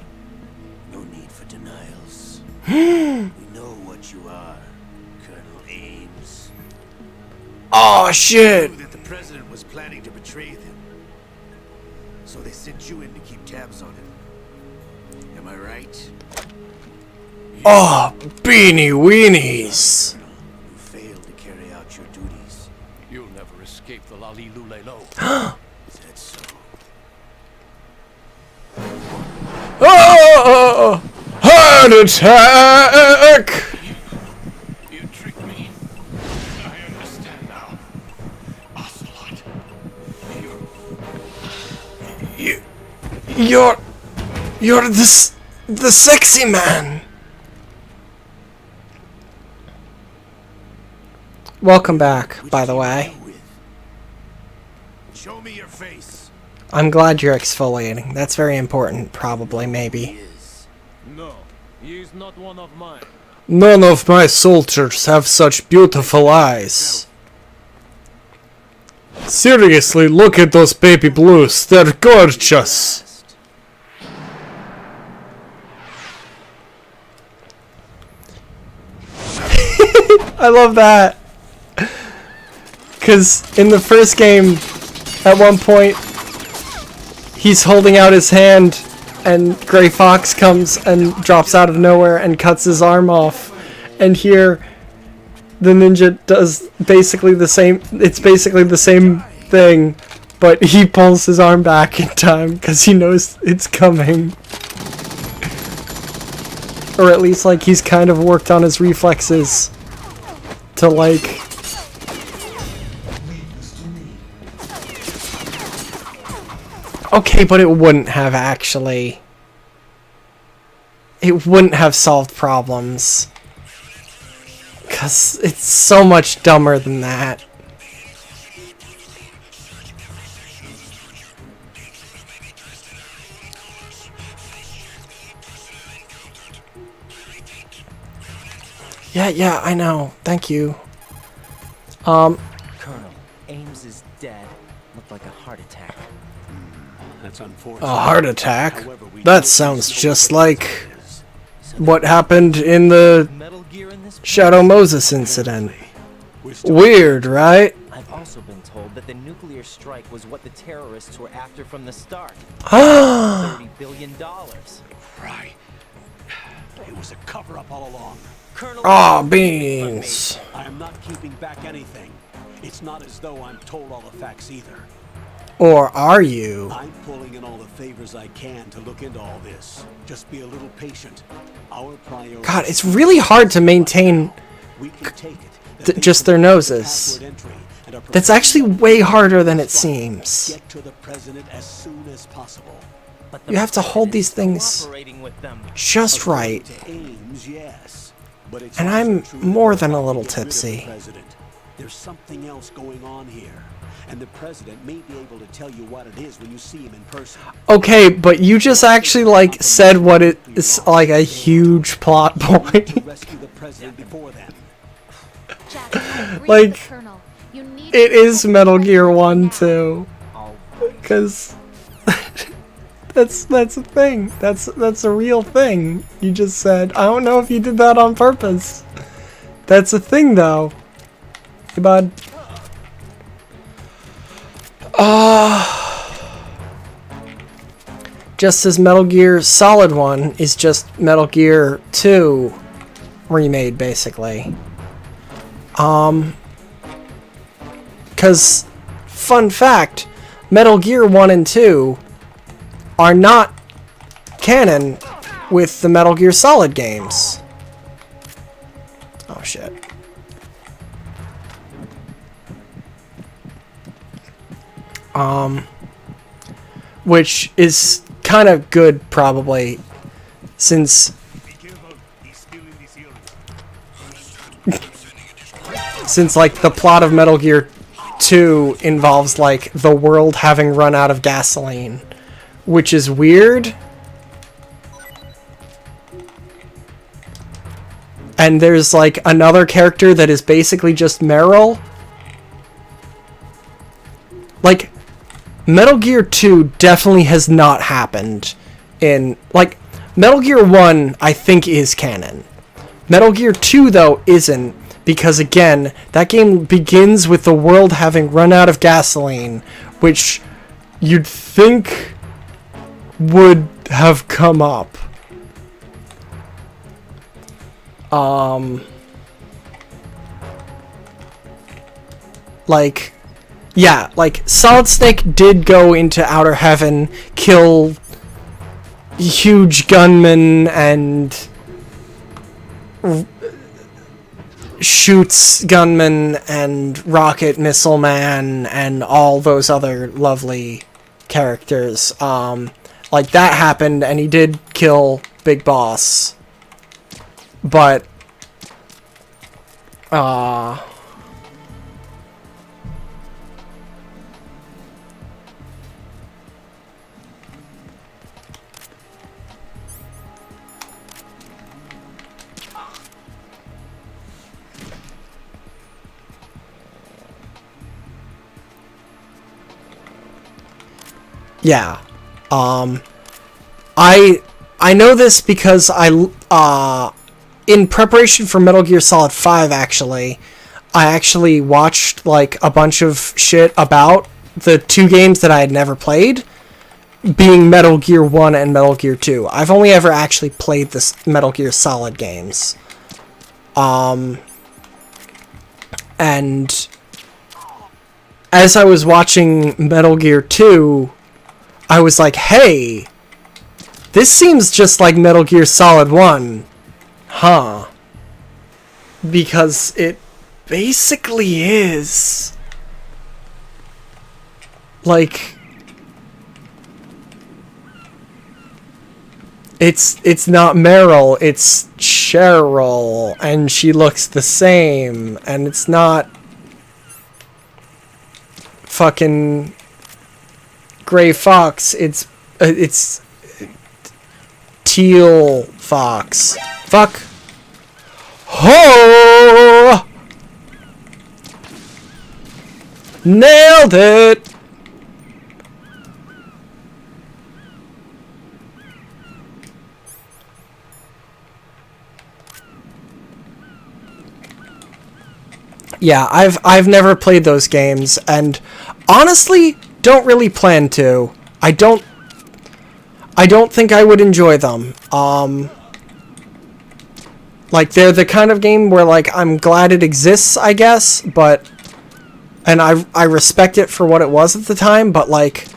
No need for denials. We know what you are, Colonel Ames. Oh shit! Knew that the president was planning to betray them. So they sent you in to keep tabs on him. Am I right? Oh, beanie weenies! You failed to carry out your duties. You'll never escape the Lali Lulelo. Is that so? Oh! Heart attack! You tricked me. I understand now. Ocelot. You're the sexy man. Welcome back, by the way. Show me your face. I'm glad you're exfoliating. That's very important, probably, maybe. No, he is not one of mine. None of my soldiers have such beautiful eyes. Seriously, look at those baby blues. They're gorgeous. I love that. Because in the first game, at one point, he's holding out his hand and Gray Fox comes and drops out of nowhere and cuts his arm off. And here, the ninja does basically the same. It's basically the same thing, but he pulls his arm back in time because he knows it's coming. Or at least, like, he's kind of worked on his reflexes to, like... Okay, but it wouldn't have actually... It wouldn't have solved problems. Because it's so much dumber than that. Yeah, I know. Thank you. Colonel, Ames is dead. Looked like a heart attack. That's unfortunate. A heart attack? That sounds just like what happened in the Shadow Moses incident. Weird, right? I've also been told that the nuclear strike was what the terrorists were after from the start. $30 billion. Right. It was a cover-up all along. Colonel, Aw, beans. I am not keeping back anything. It's not as though I'm told all the facts either. Or are you? I'm pulling in all the favors I can to look into all this. Just be a little patient. Our priority. God, it's really hard to maintain we can take it. just their noses. That's actually way harder than it seems. Get to the president as soon as possible. You have to hold these things just right. Ames, yes. But it's And I'm more than a little tipsy. There's something else going on here. And the president may be able to tell you what it is when you see him in person. Okay, but you just actually, like, said what it is, like, a huge plot point. To rescue the president before then. Like, it is Metal Gear 1 too. Because that's a thing. That's a real thing. You just said. I don't know if you did that on purpose. That's a thing though. Hey bud. Just as Metal Gear Solid 1 is just Metal Gear 2 remade, basically. Because, fun fact, Metal Gear 1 and 2 are not canon with the Metal Gear Solid games. Oh, shit. Which is kind of good, probably, since like the plot of Metal Gear 2 involves like the world having run out of gasoline, which is weird. And there's like another character that is basically just Meryl. Like, Metal Gear 2 definitely has not happened in, like, Metal Gear 1 I think is canon. Metal Gear 2 though isn't, because again, that game begins with the world having run out of gasoline, which you'd think would have come up. Like, yeah, like, Solid Snake did go into Outer Heaven, kill huge gunmen, and shoots gunmen, and Rocket Missile Man, and all those other lovely characters. Like, that happened, and he did kill Big Boss. But, yeah. I know this because in preparation for Metal Gear Solid 5, actually, I actually watched, like, a bunch of shit about the two games that I had never played, being Metal Gear 1 and Metal Gear 2. I've only ever actually played the Metal Gear Solid games. And as I was watching Metal Gear 2, I was like, hey, this seems just like Metal Gear Solid 1. Huh. Because it basically is. Like, it's not Meryl, it's Cheryl, and she looks the same, and it's not fucking Gray Fox, it's Teal Fox. Fuck. Ho! Nailed it! Yeah, I've never played those games, and honestly, don't really plan to. I don't think I would enjoy them. Like, they're the kind of game where, like, I'm glad it exists, I guess, but, and I respect it for what it was at the time, but, like,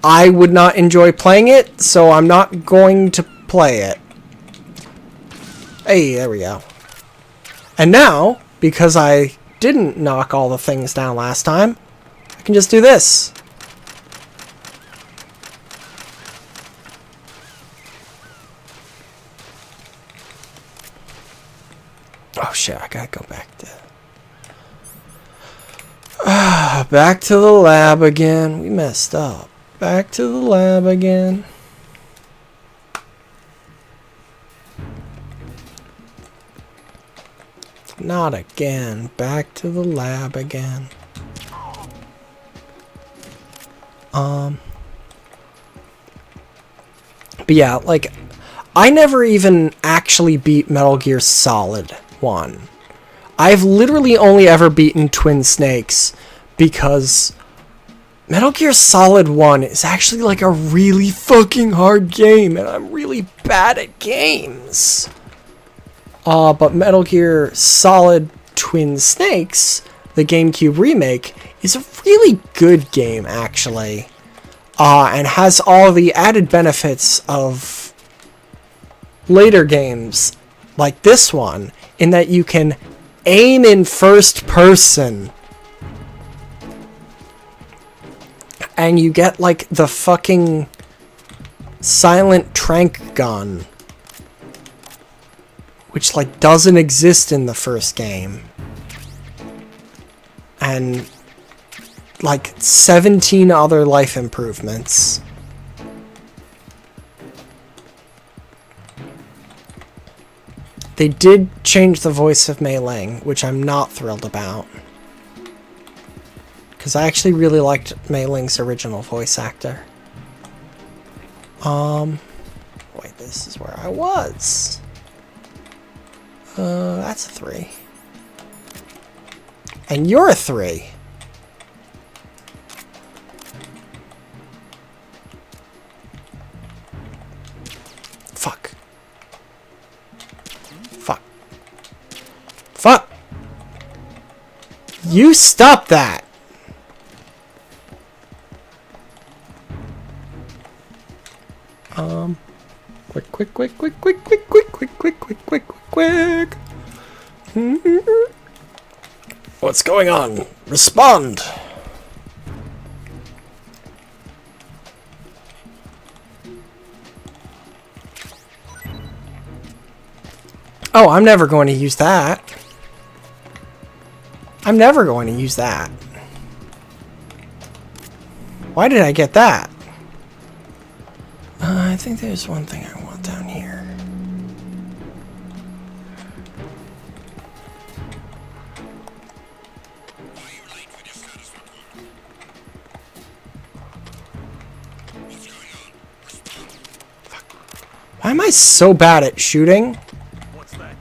I would not enjoy playing it, so I'm not going to play it. Hey, there we go. And now, because I didn't knock all the things down last time, I can just do this. Oh shit, I gotta go back to... back to the lab again. We messed up. Back to the lab again. Not again. Back to the lab again. But yeah, like, I never even actually beat Metal Gear Solid 1. I've literally only ever beaten Twin Snakes because Metal Gear Solid 1 is actually like a really fucking hard game, and I'm really bad at games. But Metal Gear Solid Twin Snakes, the GameCube remake, is a really good game, actually. And has all the added benefits of later games, like this one, in that you can aim in first person. And you get, like, the fucking silent tranq gun, which, like, doesn't exist in the first game. And, like, 17 other life improvements. They did change the voice of Mei Ling, which I'm not thrilled about. Because I actually really liked Mei Ling's original voice actor. Wait, this is where I was. That's a 3. And you're a 3. Fuck. Fuck. Fuck! You stop that! Quick. What's going on? Respond! Oh, I'm never going to use that. I'm never going to use that. Why did I get that? I think there's one thing I want down here. Fuck. Why am I so bad at shooting? What's that?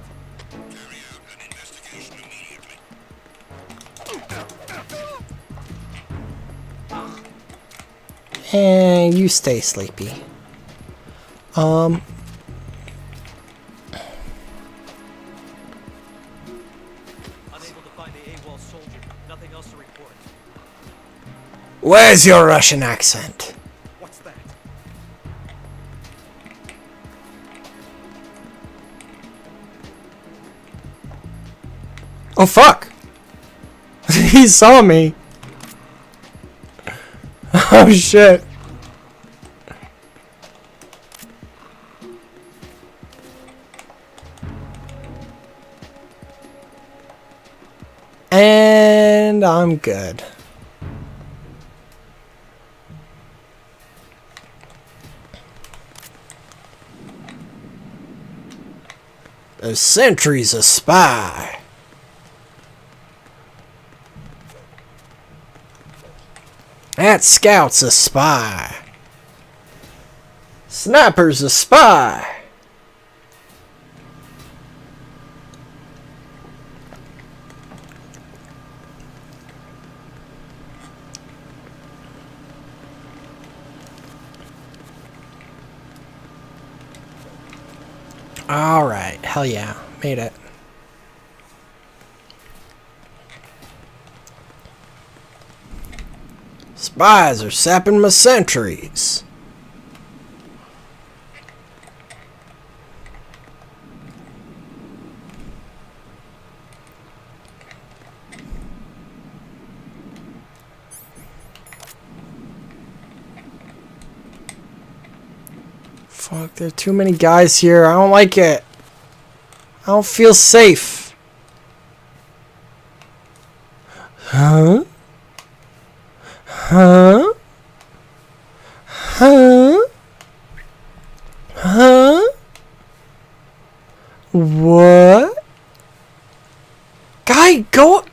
And you stay sleepy. Unable to find the AWOL soldier. Nothing else to report. Where's your Russian accent? What's that? Oh fuck! He saw me. Oh shit. And I'm good. The sentry's a spy. That scout's a spy. Sniper's a spy. Alright, hell yeah, made it. Spies are sapping my sentries. Fuck, there are too many guys here. I don't like it. I don't feel safe. Huh? Huh? Huh? Huh? What? Guy, go...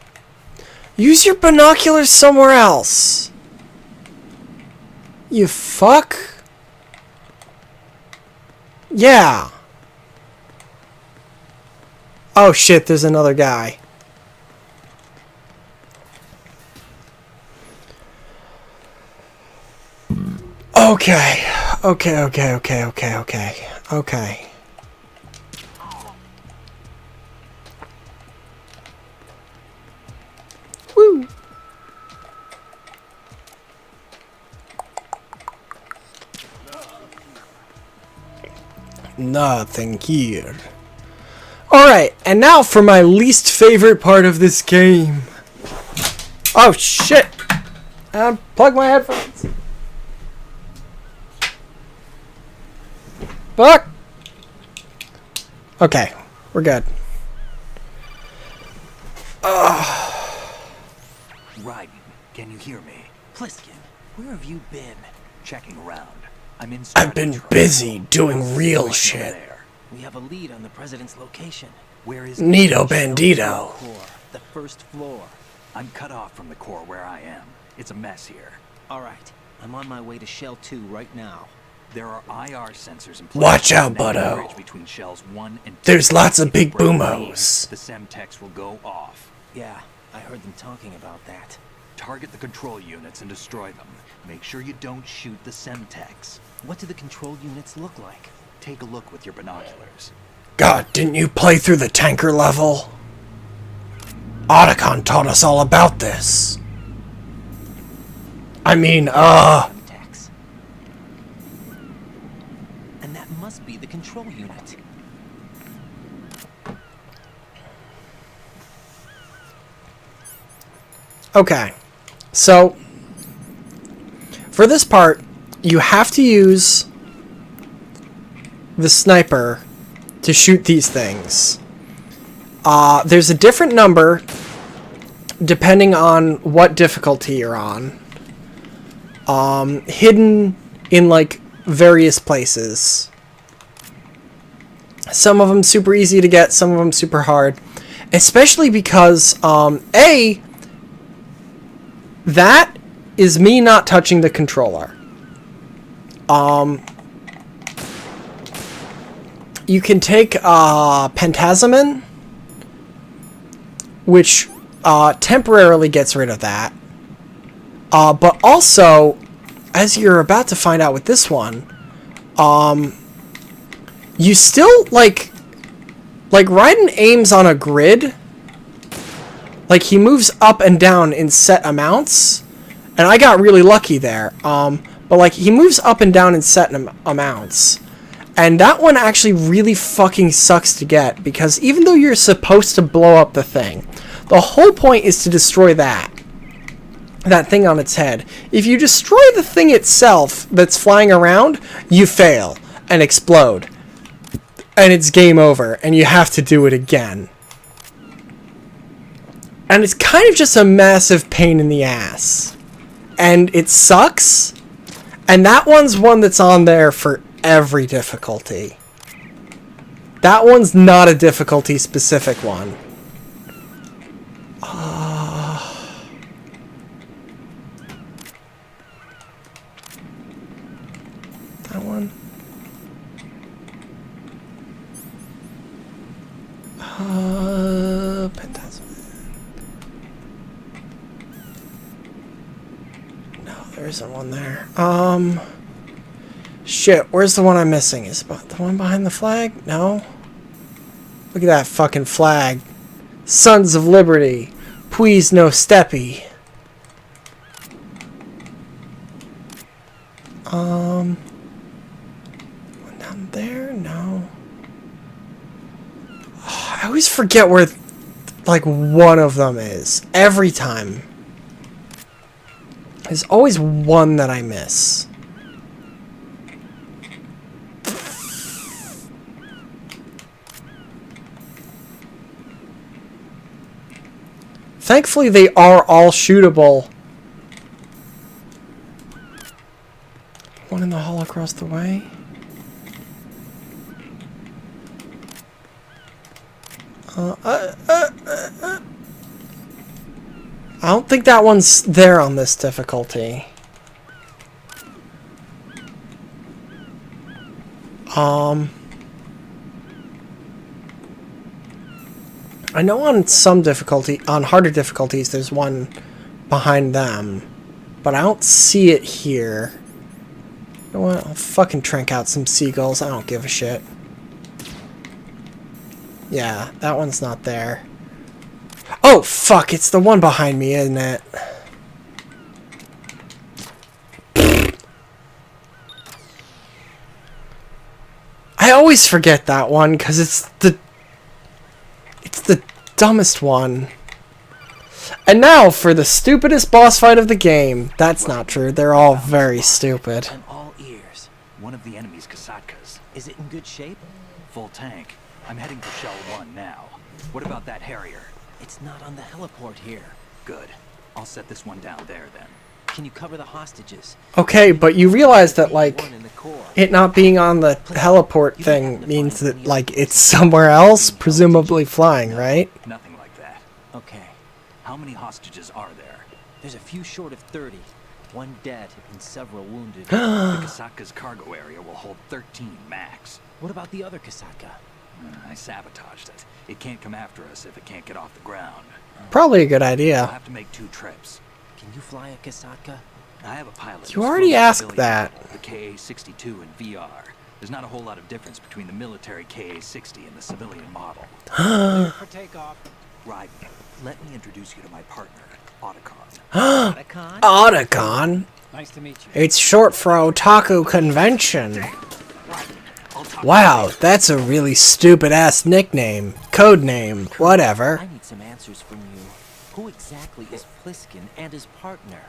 Use your binoculars somewhere else. You fuck. Yeah. Oh shit, there's another guy. Okay. Okay. Woo. Nothing here. Alright, and now for my least favorite part of this game. Oh shit! Plug my headphones. Fuck! Okay, we're good. Raiden, can you hear me? Pliskin, where have you been? Checking around. I'm in. I've been busy doing real shit. There. We have a lead on the president's location. Where is Nito Bandito. Core, the first floor. I'm cut off from the core where I am. It's a mess here. All right, I'm on my way to Shell 2 right now. There are IR sensors in place. Watch out, connecting the Butto. bridge between shells 1 and 2. There's lots of big If we're boomos. The Semtex will go off. Yeah, I heard them talking about that. Target the control units and destroy them. Make sure you don't shoot the Semtex. What do the control units look like? Take a look with your binoculars. God, didn't you play through the tanker level? Otacon taught us all about this. I mean, Semtex. And that must be the control unit. Okay. So, for this part, you have to use the sniper to shoot these things. There's a different number depending on what difficulty you're on. Hidden in, like, various places. Some of them super easy to get, some of them super hard. Especially because, A, that is me not touching the controller. You can take Pentazamin, which temporarily gets rid of that. But also, as you're about to find out with this one, you still, like Raiden aims on a grid. Like, he moves up and down in set amounts. And I got really lucky there. But, like, he moves up and down in set amounts. And that one actually really fucking sucks to get. Because even though you're supposed to blow up the thing, the whole point is to destroy that thing on its head. If you destroy the thing itself that's flying around, you fail and explode. And it's game over. And you have to do it again. And it's kind of just a massive pain in the ass. And it sucks. And that one's one that's on there for every difficulty. That one's not a difficulty specific one. That one. No, there isn't one there. Shit, where's the one I'm missing? Is the one behind the flag? No? Look at that fucking flag. Sons of Liberty. Puis no steppy. One down there? No. Oh, I always forget where, like, one of them is. Every time. There's always one that I miss. Thankfully, they are all shootable. One in the hall across the way. I don't think that one's there on this difficulty. I know on some difficulty, on harder difficulties, there's one behind them. But I don't see it here. You know what? I'll fucking trank out some seagulls. I don't give a shit. Yeah, that one's not there. Oh, fuck! It's the one behind me, isn't it? I always forget that one, because it's the dumbest one. And now for the stupidest boss fight of the game. That's not true. They're all very stupid. I'm all ears. One of the enemy's Kasatkas. Is it in good shape? Full tank. I'm heading for Shell 1 now. What about that Harrier? It's not on the heliport here. Good. I'll set this one down there then. Can you cover the hostages? Okay, but you realize that, like, it not being on the heliport thing means that, like, it's somewhere else, presumably flying, right? Nothing like that. Okay. How many hostages are there? There's a few short of 30. One dead and several wounded. The Kasaka's cargo area will hold 13 max. What about the other Kasaka? I sabotaged it. It can't come after us if it can't get off the ground. Probably a good idea. I'll have to make 2 trips. Can you fly a Kasaka? I have a pilot. You already asked that. The KA-62 in VR. There's not a whole lot of difference between the military KA-60 and the civilian model. For takeoff. Raiden, let me introduce you to my partner, Otacon. Otacon? Otacon? Nice to meet you. It's short for Otaku Convention. Wow, that's a really stupid-ass nickname. Code name. Whatever. I need some answers from you. Who exactly is Pliskin and his partner?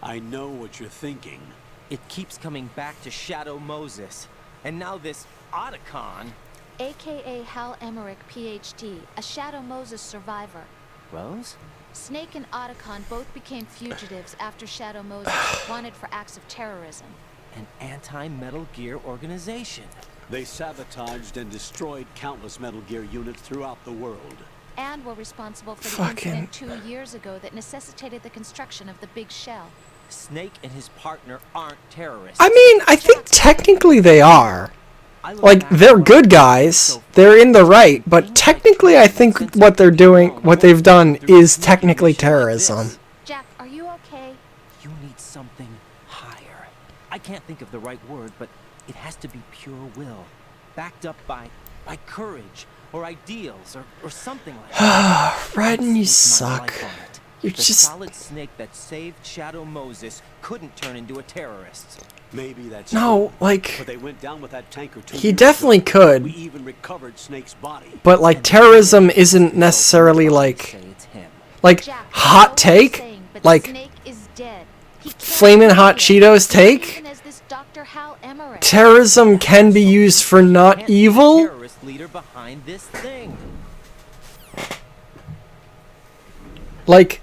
I know what you're thinking. It keeps coming back to Shadow Moses. And now this Otacon. AKA Hal Emmerich, PhD, a Shadow Moses survivor. Rose? Snake and Otacon both became fugitives after Shadow Moses, wanted for acts of terrorism. An anti-Metal Gear organization. They sabotaged and destroyed countless Metal Gear units throughout the world. And were responsible for the incident 2 years ago that necessitated the construction of the big shell. Snake and his partner aren't terrorists. I mean, I think technically they are. Like, they're good guys. They're in the right, but technically I think what they're doing, what they've done, is technically terrorism. Jack, are you okay? You need something higher. I can't think of the right word, but it has to be pure will. Backed up by courage, or ideals, or something like that. Raiden, you suck. You're the just... solid Snake that saved Shadow Moses couldn't turn into a terrorist. Maybe that's No, true, like... but they went down with that tanker 2 He years definitely ago. could. We even recovered Snake's body. But, like, terrorism isn't necessarily, like... Like, hot take? Like, flamin' hot Cheetos take? Terrorism can be used for not evil? Terrorist leader behind this thing. Like,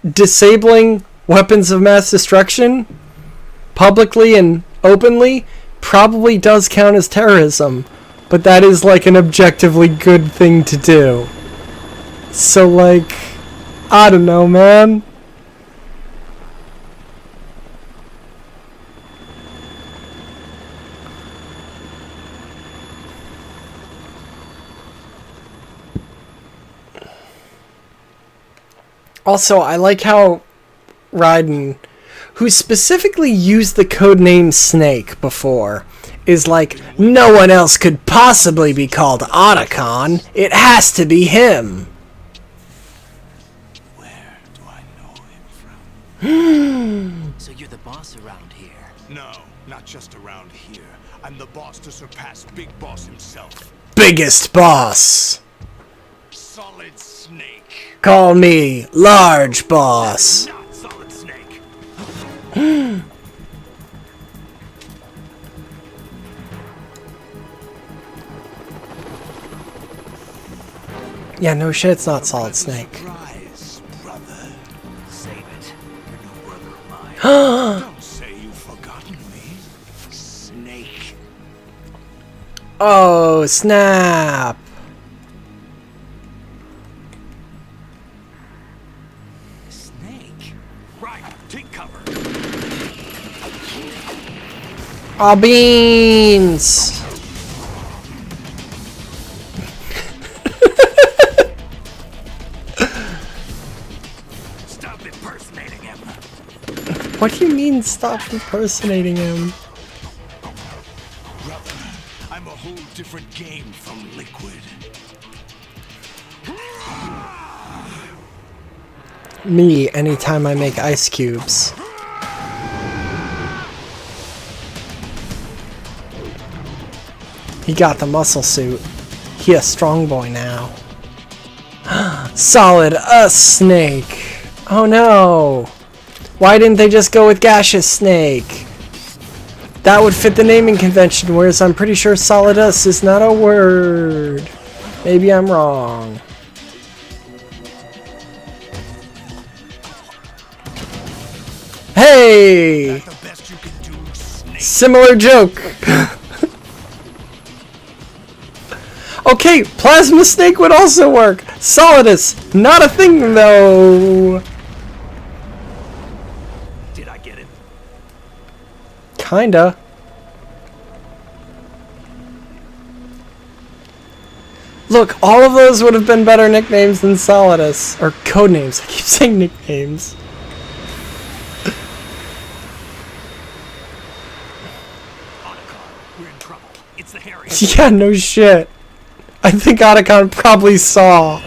disabling weapons of mass destruction publicly and openly probably does count as terrorism, but that is like an objectively good thing to do. So, like, I don't know, man. Also, I like how Raiden, who specifically used the codename Snake before, is like, no one else could possibly be called Otacon. It has to be him. Where do I know him from? So you're the boss around here? No, not just around here. I'm the boss to surpass Big Boss himself. Biggest boss. Solid Snake. Call me Large Boss. Not Solid Snake. Yeah, no shit, it's not Solid Snake. Surprise, brother. Save it for no brother of mine. Don't say you've forgotten me, Snake. Oh, snap. Snake? Right, take cover. Aw, beans. Stop impersonating him. What do you mean, stop impersonating him? Brother, I'm a whole different game from Liquid. Me, anytime I make ice cubes. He got the muscle suit. He a strong boy now. Solid Snake. Oh no. Why didn't they just go with Gaseous Snake? That would fit the naming convention, whereas I'm pretty sure Solid is not a word. Maybe I'm wrong. Hey! Similar joke. Okay, Plasma Snake would also work. Solidus, not a thing though. Did I get it? Kinda. Look, all of those would have been better nicknames than Solidus. Or codenames. I keep saying nicknames. We're in trouble. It's the Harry. Yeah, no shit. I think Otacon probably saw.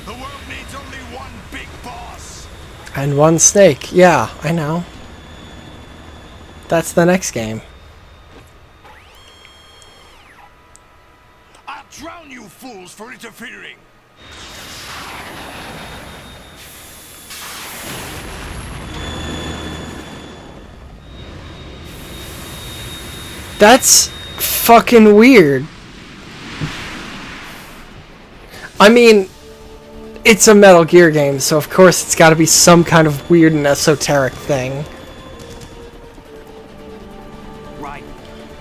The world needs only one big boss. And one snake. Yeah, I know. That's the next game. I'll drown you fools for interfering. That's fucking weird. I mean, it's a Metal Gear game, so of course it's gotta be some kind of weird and esoteric thing. Right.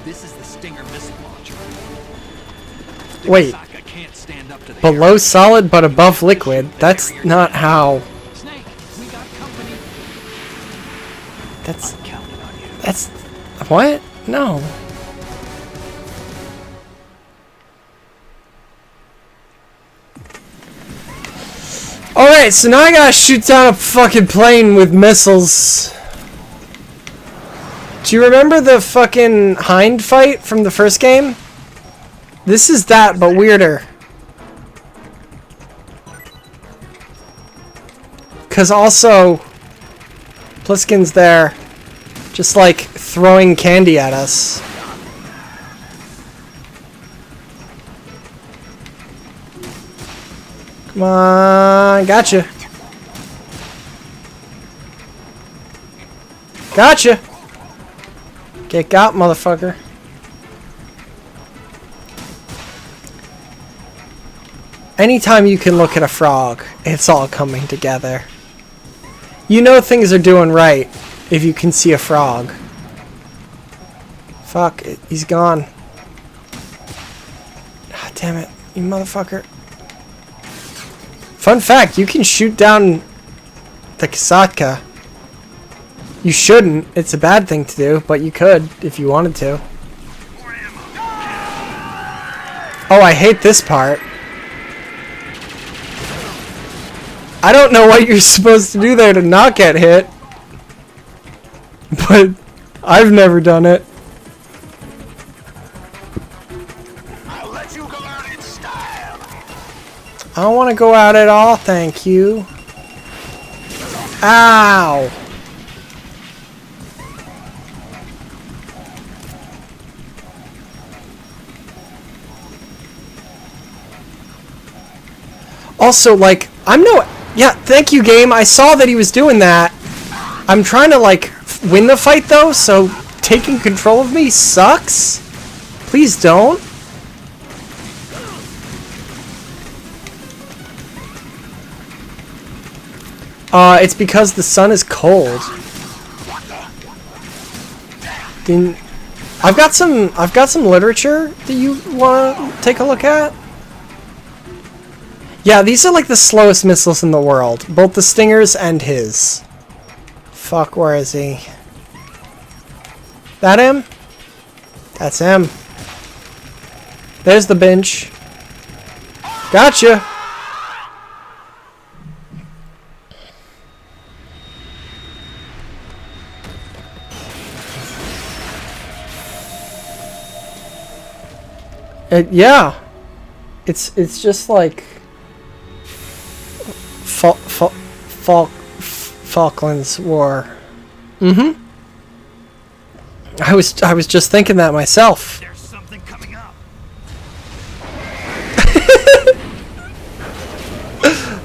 This is the Stinger missile launcher. Wait. Saka can't stand up to the Below solid but above liquid? That's not how... Snake, we got company. That's... I'm counting on you. That's... What? No. Alright, so now I gotta shoot down a fucking plane with missiles. Do you remember the fucking Hind fight from the first game? This is that, but weirder. Cause also, Pliskin's there, just like throwing candy at us. Come on, gotcha. Gotcha. Get got, motherfucker. Anytime you can look at a frog, it's all coming together. You know things are doing right if you can see a frog. Fuck, he's gone. God damn it, you motherfucker. Fun fact, you can shoot down the Kasatka. You shouldn't, it's a bad thing to do, but you could if you wanted to. Oh, I hate this part. I don't know what you're supposed to do there to not get hit. But I've never done it. I'll let you go out in style. I don't want to go out at all, thank you. Ow! Also, like, I'm no... Yeah, thank you, game. I saw that he was doing that. I'm trying to, like, win the fight, though, so taking control of me sucks. Please don't. It's because the sun is cold. I've got some literature that you want to take a look at. Yeah, these are like the slowest missiles in the world. Both the Stingers and his. Fuck, where is he? That him? That's him. There's the bench. Gotcha! Yeah. It's just like... Falklands War. Mm-hmm. I was just thinking that myself. There's something coming up.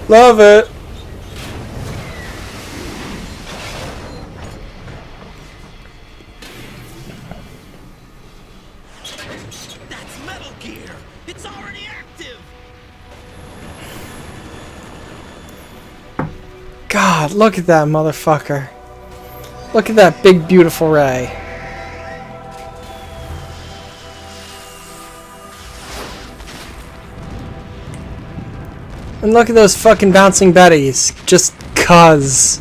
Love it. God, look at that motherfucker. Look at that big, beautiful ray. And look at those fucking bouncing betties. Just cuz.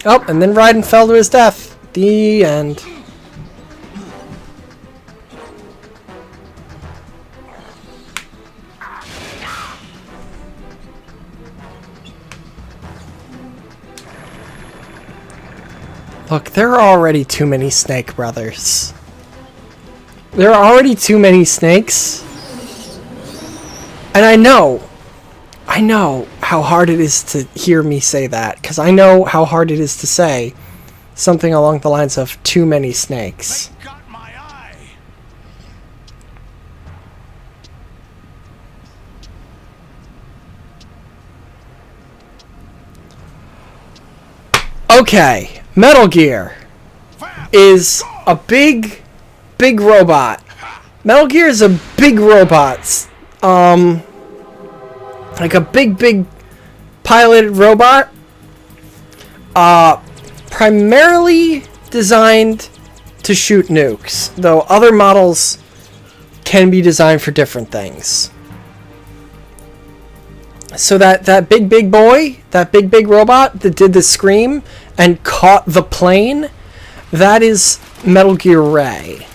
Oh, and then Raiden fell to his death. The end. Look, there are already too many Snake brothers. There are already too many snakes. And I know how hard it is to hear me say that, because I know how hard it is to say something along the lines of too many snakes. Okay, Metal Gear is a big robot. Metal Gear is a big robot. Like a big piloted robot. Primarily designed to shoot nukes, though other models can be designed for different things. So that big boy, that big robot that did the scream and caught the plane, that is Metal Gear Ray,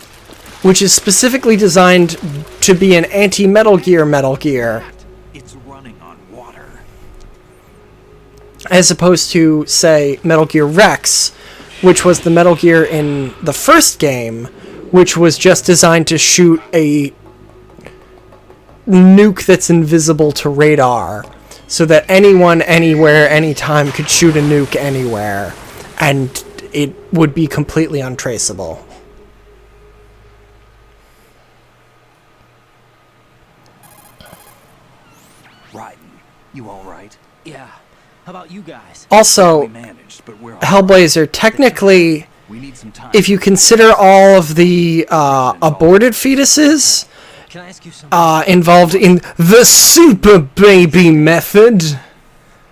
which is specifically designed to be an anti-Metal Gear Metal Gear. It's running on water. As opposed to, say, Metal Gear Rex, which was the Metal Gear in the first game, which was just designed to shoot a nuke that's invisible to radar, so that anyone, anywhere, anytime could shoot a nuke anywhere, and it would be completely untraceable. Raiden, you all right? Yeah. How about you guys? Also, Hellblazer, technically, if you consider all of the aborted fetuses involved in the super baby method,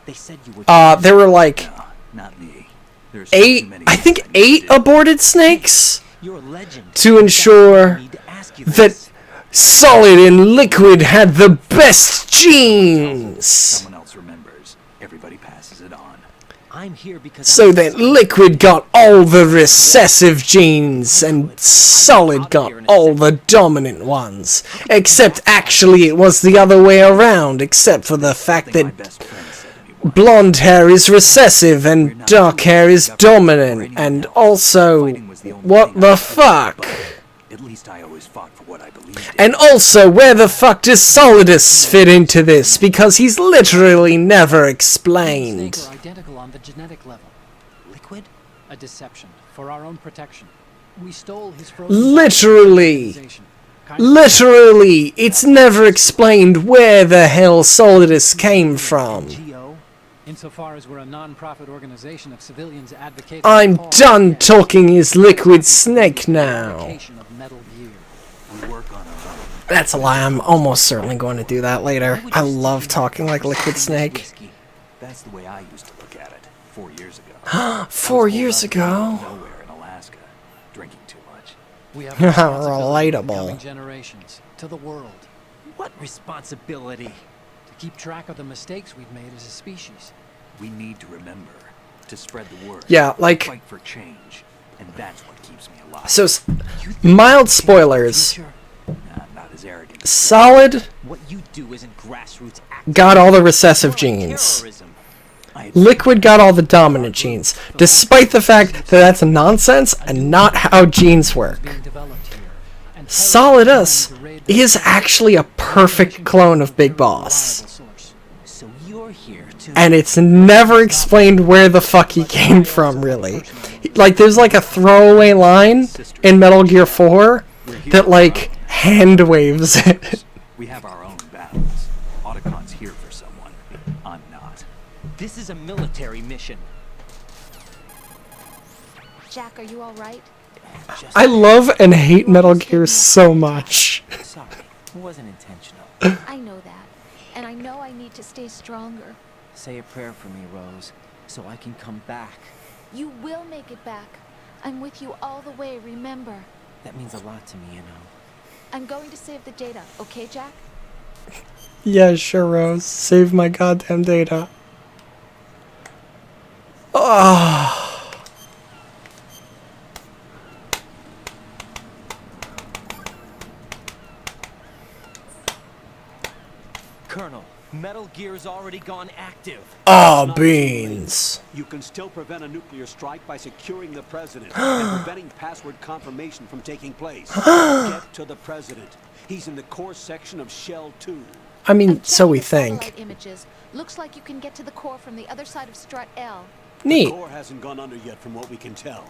there were like eight aborted snakes to ensure that Solid and Liquid had the best genes. Someone else remembers. Everybody passes it on. I'm here because so that Liquid got all the recessive genes and Solid got all the dominant ones. Except actually it was the other way around, except for the fact that blonde hair is recessive and dark hair is dominant. And also, what the fuck? At least I always fought for what I believed in. And also, where the fuck does Solidus fit into this? Because he's literally never explained. Snake are identical on the genetic level. Liquid? A deception for our own protection. We stole his frozen Literally, it's never explained where the hell Solidus came from. Insofar as we're a non-profit organization of civilians advocating I'm done talking his Liquid Snake now. That's a lie. I'm almost certainly going to do that later. I love talking like Liquid Snake. That's the way I used to look at it 4 years ago. 4 years ago? Nowhere in Alaska, drinking too much. We have relatable. Generations to the world. What responsibility? To keep track of the mistakes we've made as a species. We need to remember to spread the word. Yeah, like fight for change, and that's what keeps me alive. So, mild spoilers. Not as arrogant. Solid what you do isn't grassroots got all the recessive genes. Liquid got all the dominant genes, despite the fact that that's nonsense and not how genes work. Solidus is actually a perfect clone of Big Boss. And it's never explained where the fuck he came from, really. Like, there's like a throwaway line in Metal Gear 4 that, like, hand waves it. We have our own battles. Otacon's here for someone. I'm not. This is a military mission. Jack, are you all right? I love and hate Metal Gear so much. Sorry, it wasn't intentional. I know that. And I know I need to stay stronger. Say a prayer for me, Rose, so I can come back. You will make it back. I'm with you all the way, remember? That means a lot to me, you know. I'm going to save the data, okay, Jack? Yeah, sure, Rose. Save my goddamn data. Oh. Colonel, Metal Gear's already gone active. Oh, beans. You can still prevent a nuclear strike by securing the president and preventing password confirmation from taking place. Get to the president. He's in the core section of Shell 2. I mean, so we think. Satellite images. Looks like you can get to the core from the other side of Strut L. Neat. The core hasn't gone under yet from what we can tell.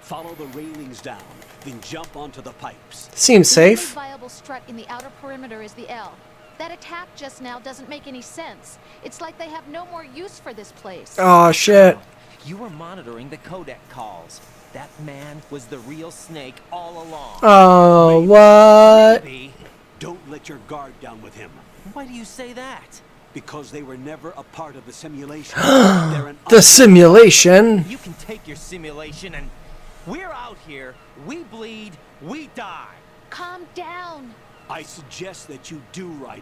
Follow the railings down, then jump onto the pipes. Seems safe. The only viable strut in the outer perimeter is the L. That attack just now doesn't make any sense. It's like they have no more use for this place. Oh, shit. You were monitoring the codec calls. That man was the real Snake all along. Oh, what? Maybe. Don't let your guard down with him. Why do you say that? Because they were never a part of the simulation. They're an The simulation. You can take your simulation and we're out here. We bleed. We die. Calm down. I suggest that you do, Raiden.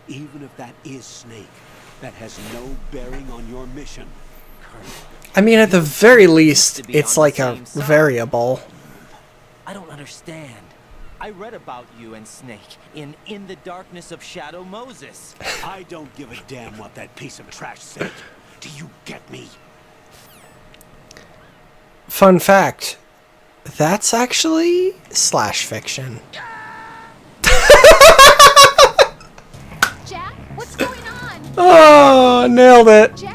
Even if that is Snake. That has no bearing on your mission. I mean, at the very least, it's like a variable. I don't understand. I read about you and Snake in the Darkness of Shadow Moses. I don't give a damn what that piece of trash said. Do you get me? Fun fact. That's actually /fiction. Jack, what's going on? Oh, nailed it. Jack?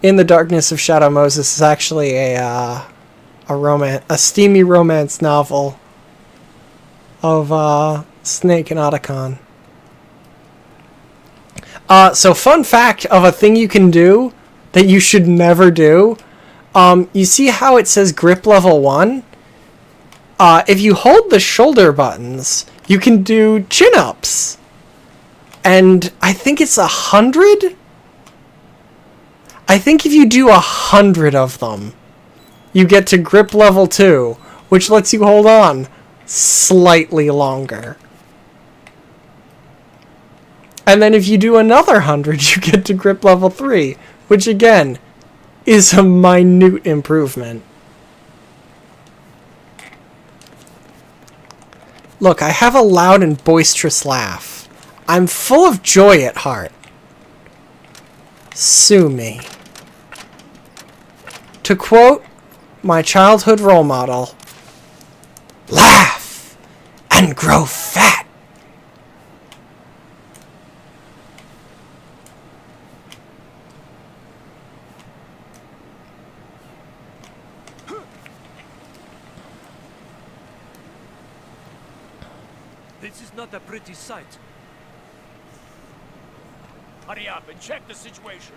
In the Darkness of Shadow Moses is actually a steamy romance novel of Snake and Otacon. So fun fact of a thing you can do that you should never do. You see how it says grip level 1? If you hold the shoulder buttons, you can do chin-ups. And I think it's 100? I think if you do 100 of them, you get to grip level 2, which lets you hold on slightly longer. And then if you do another 100, you get to grip level 3, which again is a minute improvement. Look, I have a loud and boisterous laugh. I'm full of joy at heart. Sue me. To quote my childhood role model, laugh and grow fat. This is not a pretty sight. Hurry up and check the situation.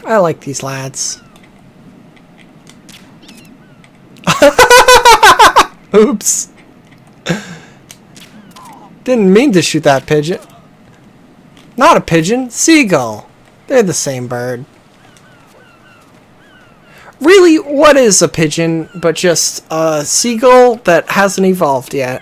I like these lads. Oops. Didn't mean to shoot that pigeon. Not a pigeon, seagull. They're the same bird. Really, what is a pigeon but just a seagull that hasn't evolved yet?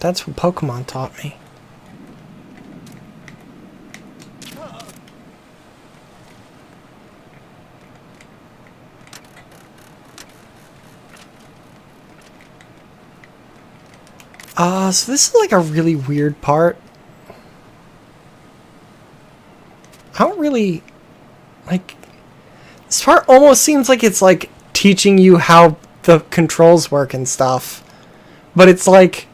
That's what Pokemon taught me. So this is like a really weird part. I don't really like this part. Almost seems like it's like teaching you how the controls work and stuff. But it's like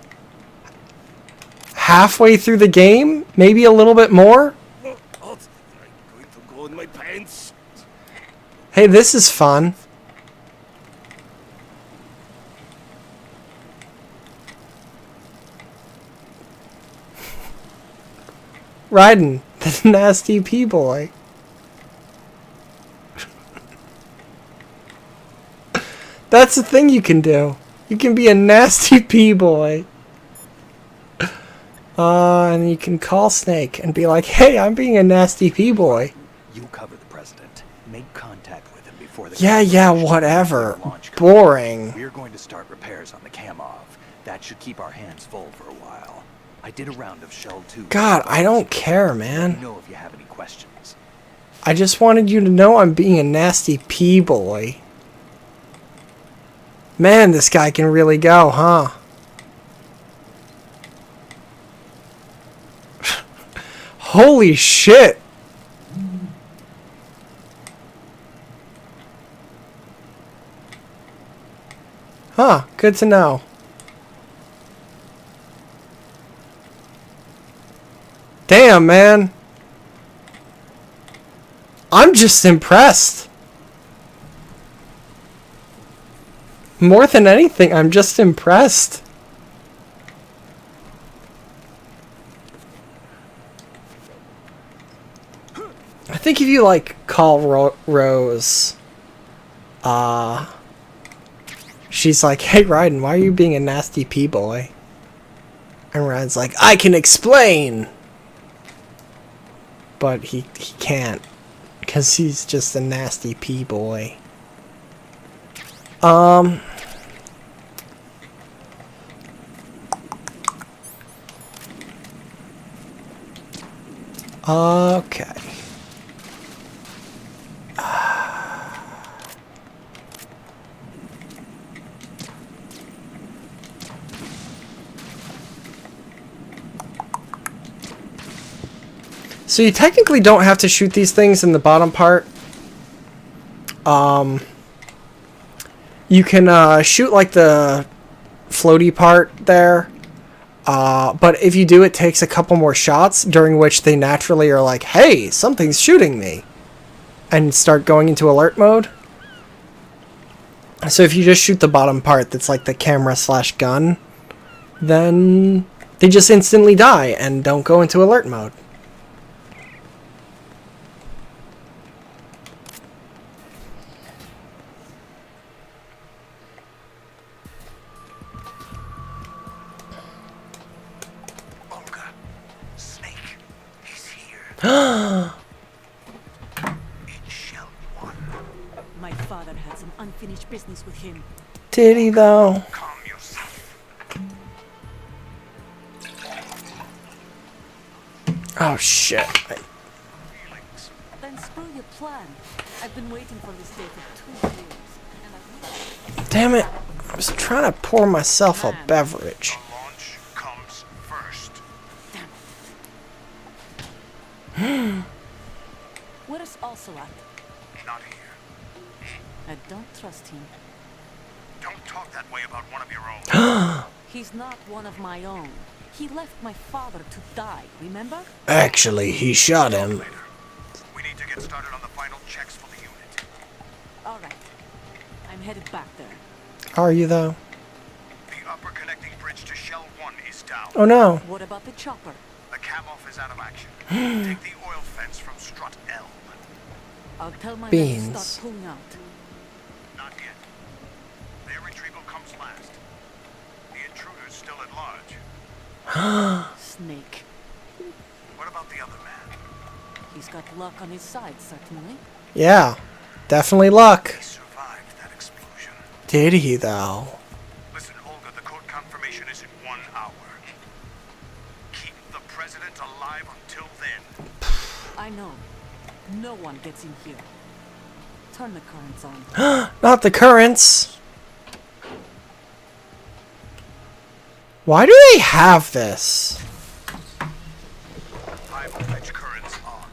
halfway through the game, maybe a little bit more. I'm going to go in my pants. Hey, this is fun. Raiden, the nasty P-boy. That's the thing you can do. You can be a nasty P-boy. And you can call Snake and be like, hey, I'm being a nasty P-boy. You cover the president. Make contact with him before the... Yeah, whatever. Boring. We're going to start repairs on the Kamov. That should keep our hands full for a while. I did a round of Shell 2. God, I don't care, man. Let me know if you have any questions. I just wanted you to know I'm being a nasty P-boy. Man, this guy can really go, huh? Holy shit! Huh, good to know. Damn, man. I'm just impressed. More than anything, I'm just impressed. I think if you, like, call Rose, she's like, hey, Raiden, why are you being a nasty P-boy? And Raiden's like, I can explain! But he can't, because he's just a nasty P-boy. Okay. So you technically don't have to shoot these things in the bottom part. You can shoot like the floaty part there. But if you do, it takes a couple more shots, during which they naturally are like, hey, something's shooting me, and start going into alert mode. So if you just shoot the bottom part that's like the camera / gun, then they just instantly die and don't go into alert mode. My father had some unfinished business with him. Did he though? Oh shit. Then screw your plan. I've been waiting for this day for 2 years. And Damn it. I was trying to pour myself a beverage. Where's Ocelot? Not here. I don't trust him. Don't talk that way about one of your own. He's not one of my own. He left my father to die, remember? Actually, he shot him. We need to get started on the final checks for the unit. All right. I'm headed back there. Are you though? The upper connecting bridge to Shell 1 is down. Oh no. What about the chopper? The Kamov is out of action. Take the oil fence from strut L. I'll tell my men Beans. to start pulling out. Not yet. Their retrieval comes last. The intruder's still at large. Snake. What about the other man? He's got luck on his side, certainly. Yeah. Definitely luck. He survived that explosion. Did he though? Listen, Olga, the code confirmation is in 1 hour. Keep the president alive until then. I know. No one gets in here. Turn the currents on. Not the currents. Why do they have this? High voltage currents on.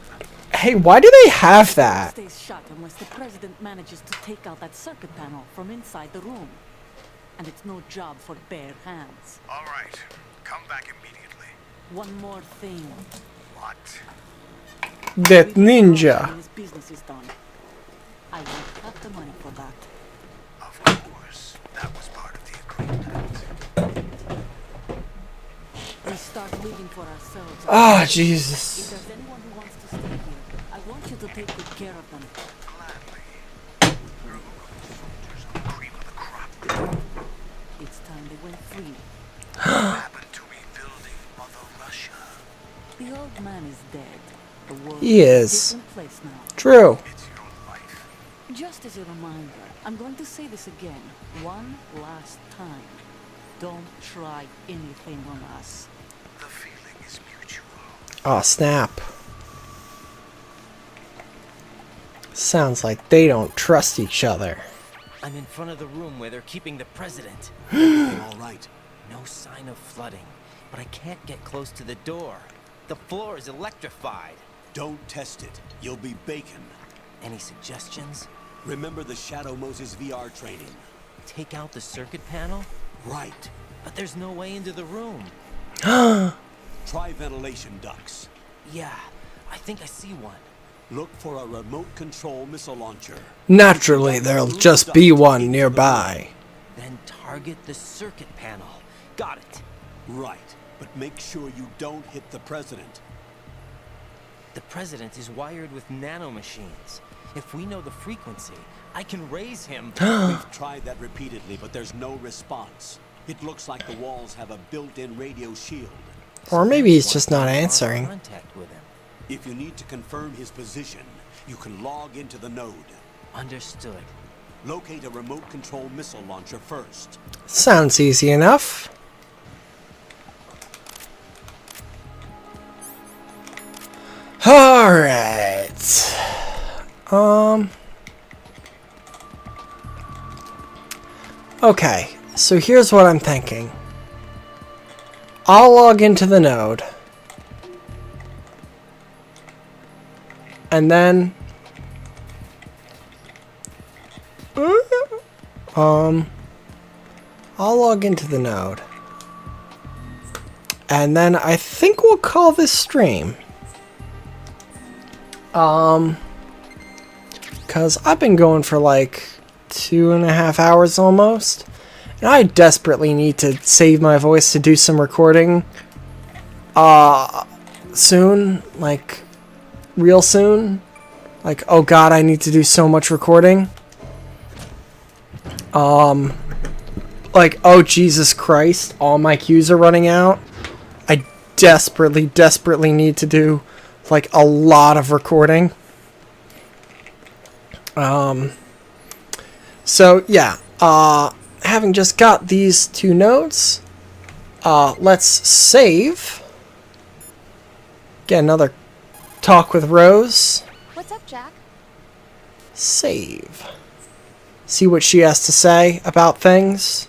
Hey, why do they have that? Stays shut unless the president manages to take out that circuit panel from inside the room. and it's no job for bare hands. All right. Come back immediately. One more thing. What? That ninja. His business is done. I want half the money for that. Of course. That was part of the agreement. We start living for ourselves. Ah, Jesus. If there's anyone who wants to stay here, I want you to take good care of them. It's time they went free. What happened to rebuilding Mother Russia? The old man is dead. The world He a is. different place now. True. Just as a reminder, I'm going to say this again, one last time. Don't try anything on us. The feeling is mutual. Oh, snap. Sounds like they don't trust each other. I'm in front of the room where they're keeping the president. All right. No sign of flooding, but I can't get close to the door. The floor is electrified. Don't test it. You'll be bacon. Any suggestions? Remember the Shadow Moses VR training. Take out the circuit panel? Right. But there's no way into the room. Try ventilation ducts. Yeah, I think I see one. Look for a remote control missile launcher. Naturally, there'll just be one nearby. Then target the circuit panel. Got it. Right. But make sure you don't hit the president. The president is wired with nanomachines. If we know the frequency, I can raise him. We've tried that repeatedly, but there's no response. It looks like the walls have a built-in radio shield. Or maybe he's just not answering. Contact with him. If you need to confirm his position, you can log into the node. Understood. Locate a remote control missile launcher first. Sounds easy enough. Alright. Okay, so here's what I'm thinking. I'll log into the node. And then I'll log into the node. And then I think we'll call this stream. Cause I've been going for like 2.5 hours almost. And I desperately need to save my voice to do some recording soon, like real soon. Like, oh god, I need to do so much recording. Like, oh Jesus Christ, all my cues are running out. I desperately need to do like a lot of recording. So yeah, having just got these two nodes, let's save. Get another talk with Rose. What's up, Jack? Save. See what she has to say about things.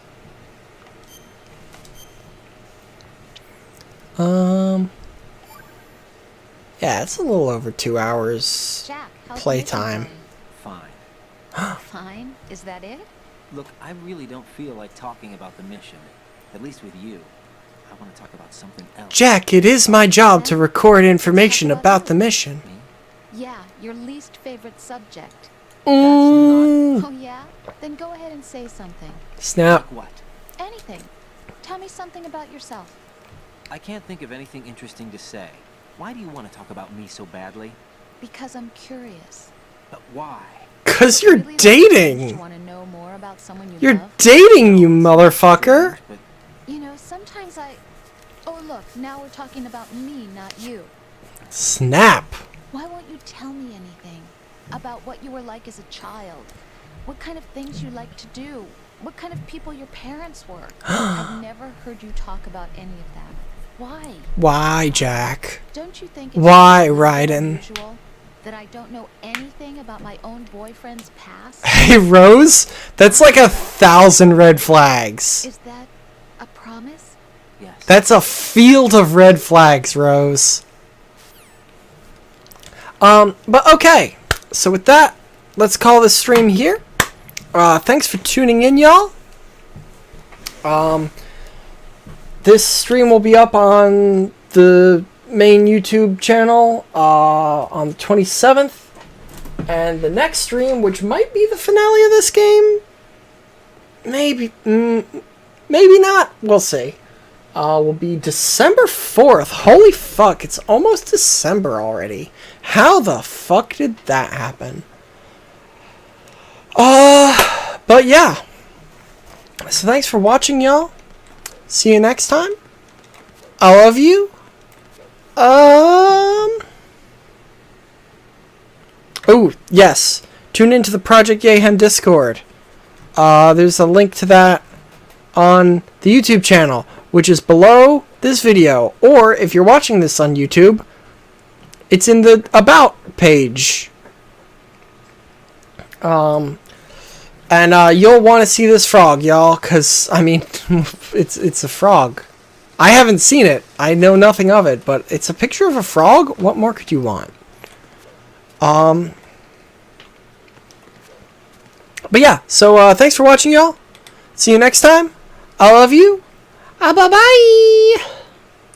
Yeah, it's a little over 2 hours Jack, how's playtime. Fine. Fine? Is that it? Look, I really don't feel like talking about the mission. At least with you. I want to talk about something else. Jack, it is my job to record information about the mission. Yeah, your least favorite subject. Mm. Oh yeah? Then go ahead and say something. Snap. What? Anything. Tell me something about yourself. I can't think of anything interesting to say. Why do you want to talk about me so badly? Because I'm curious. But why? Cause you're Really dating. You want to know more about someone you You're love? dating, you motherfucker. You know, sometimes Oh look, now we're talking about me, not you. Snap. Why won't you tell me anything? About what you were like as a child? What kind of things you like to do? What kind of people your parents were? I've never heard you talk about any of that. Why? Why, Jack? Don't you think Why, it's Raiden? unusual that I don't know anything about my own boyfriend's past? Hey, Rose? That's like 1,000 red flags. Is that a promise? Yes. That's a field of red flags, Rose. But okay. So with that, let's call this stream here. Thanks for tuning in, y'all. This stream will be up on the main YouTube channel on the 27th. And the next stream, which might be the finale of this game, maybe not, we'll see, will be December 4th. Holy fuck, it's almost December already. How the fuck did that happen? But yeah. So thanks for watching, y'all. See you next time. I love you. Oh, yes. Tune into the Project Yayhem Discord. There's a link to that on the YouTube channel, which is below this video. Or if you're watching this on YouTube, it's in the About page. And you'll want to see this frog, y'all, because, I mean, it's a frog. I haven't seen it. I know nothing of it, but it's a picture of a frog? What more could you want? But yeah, so thanks for watching, y'all. See you next time. I love you. Bye-bye.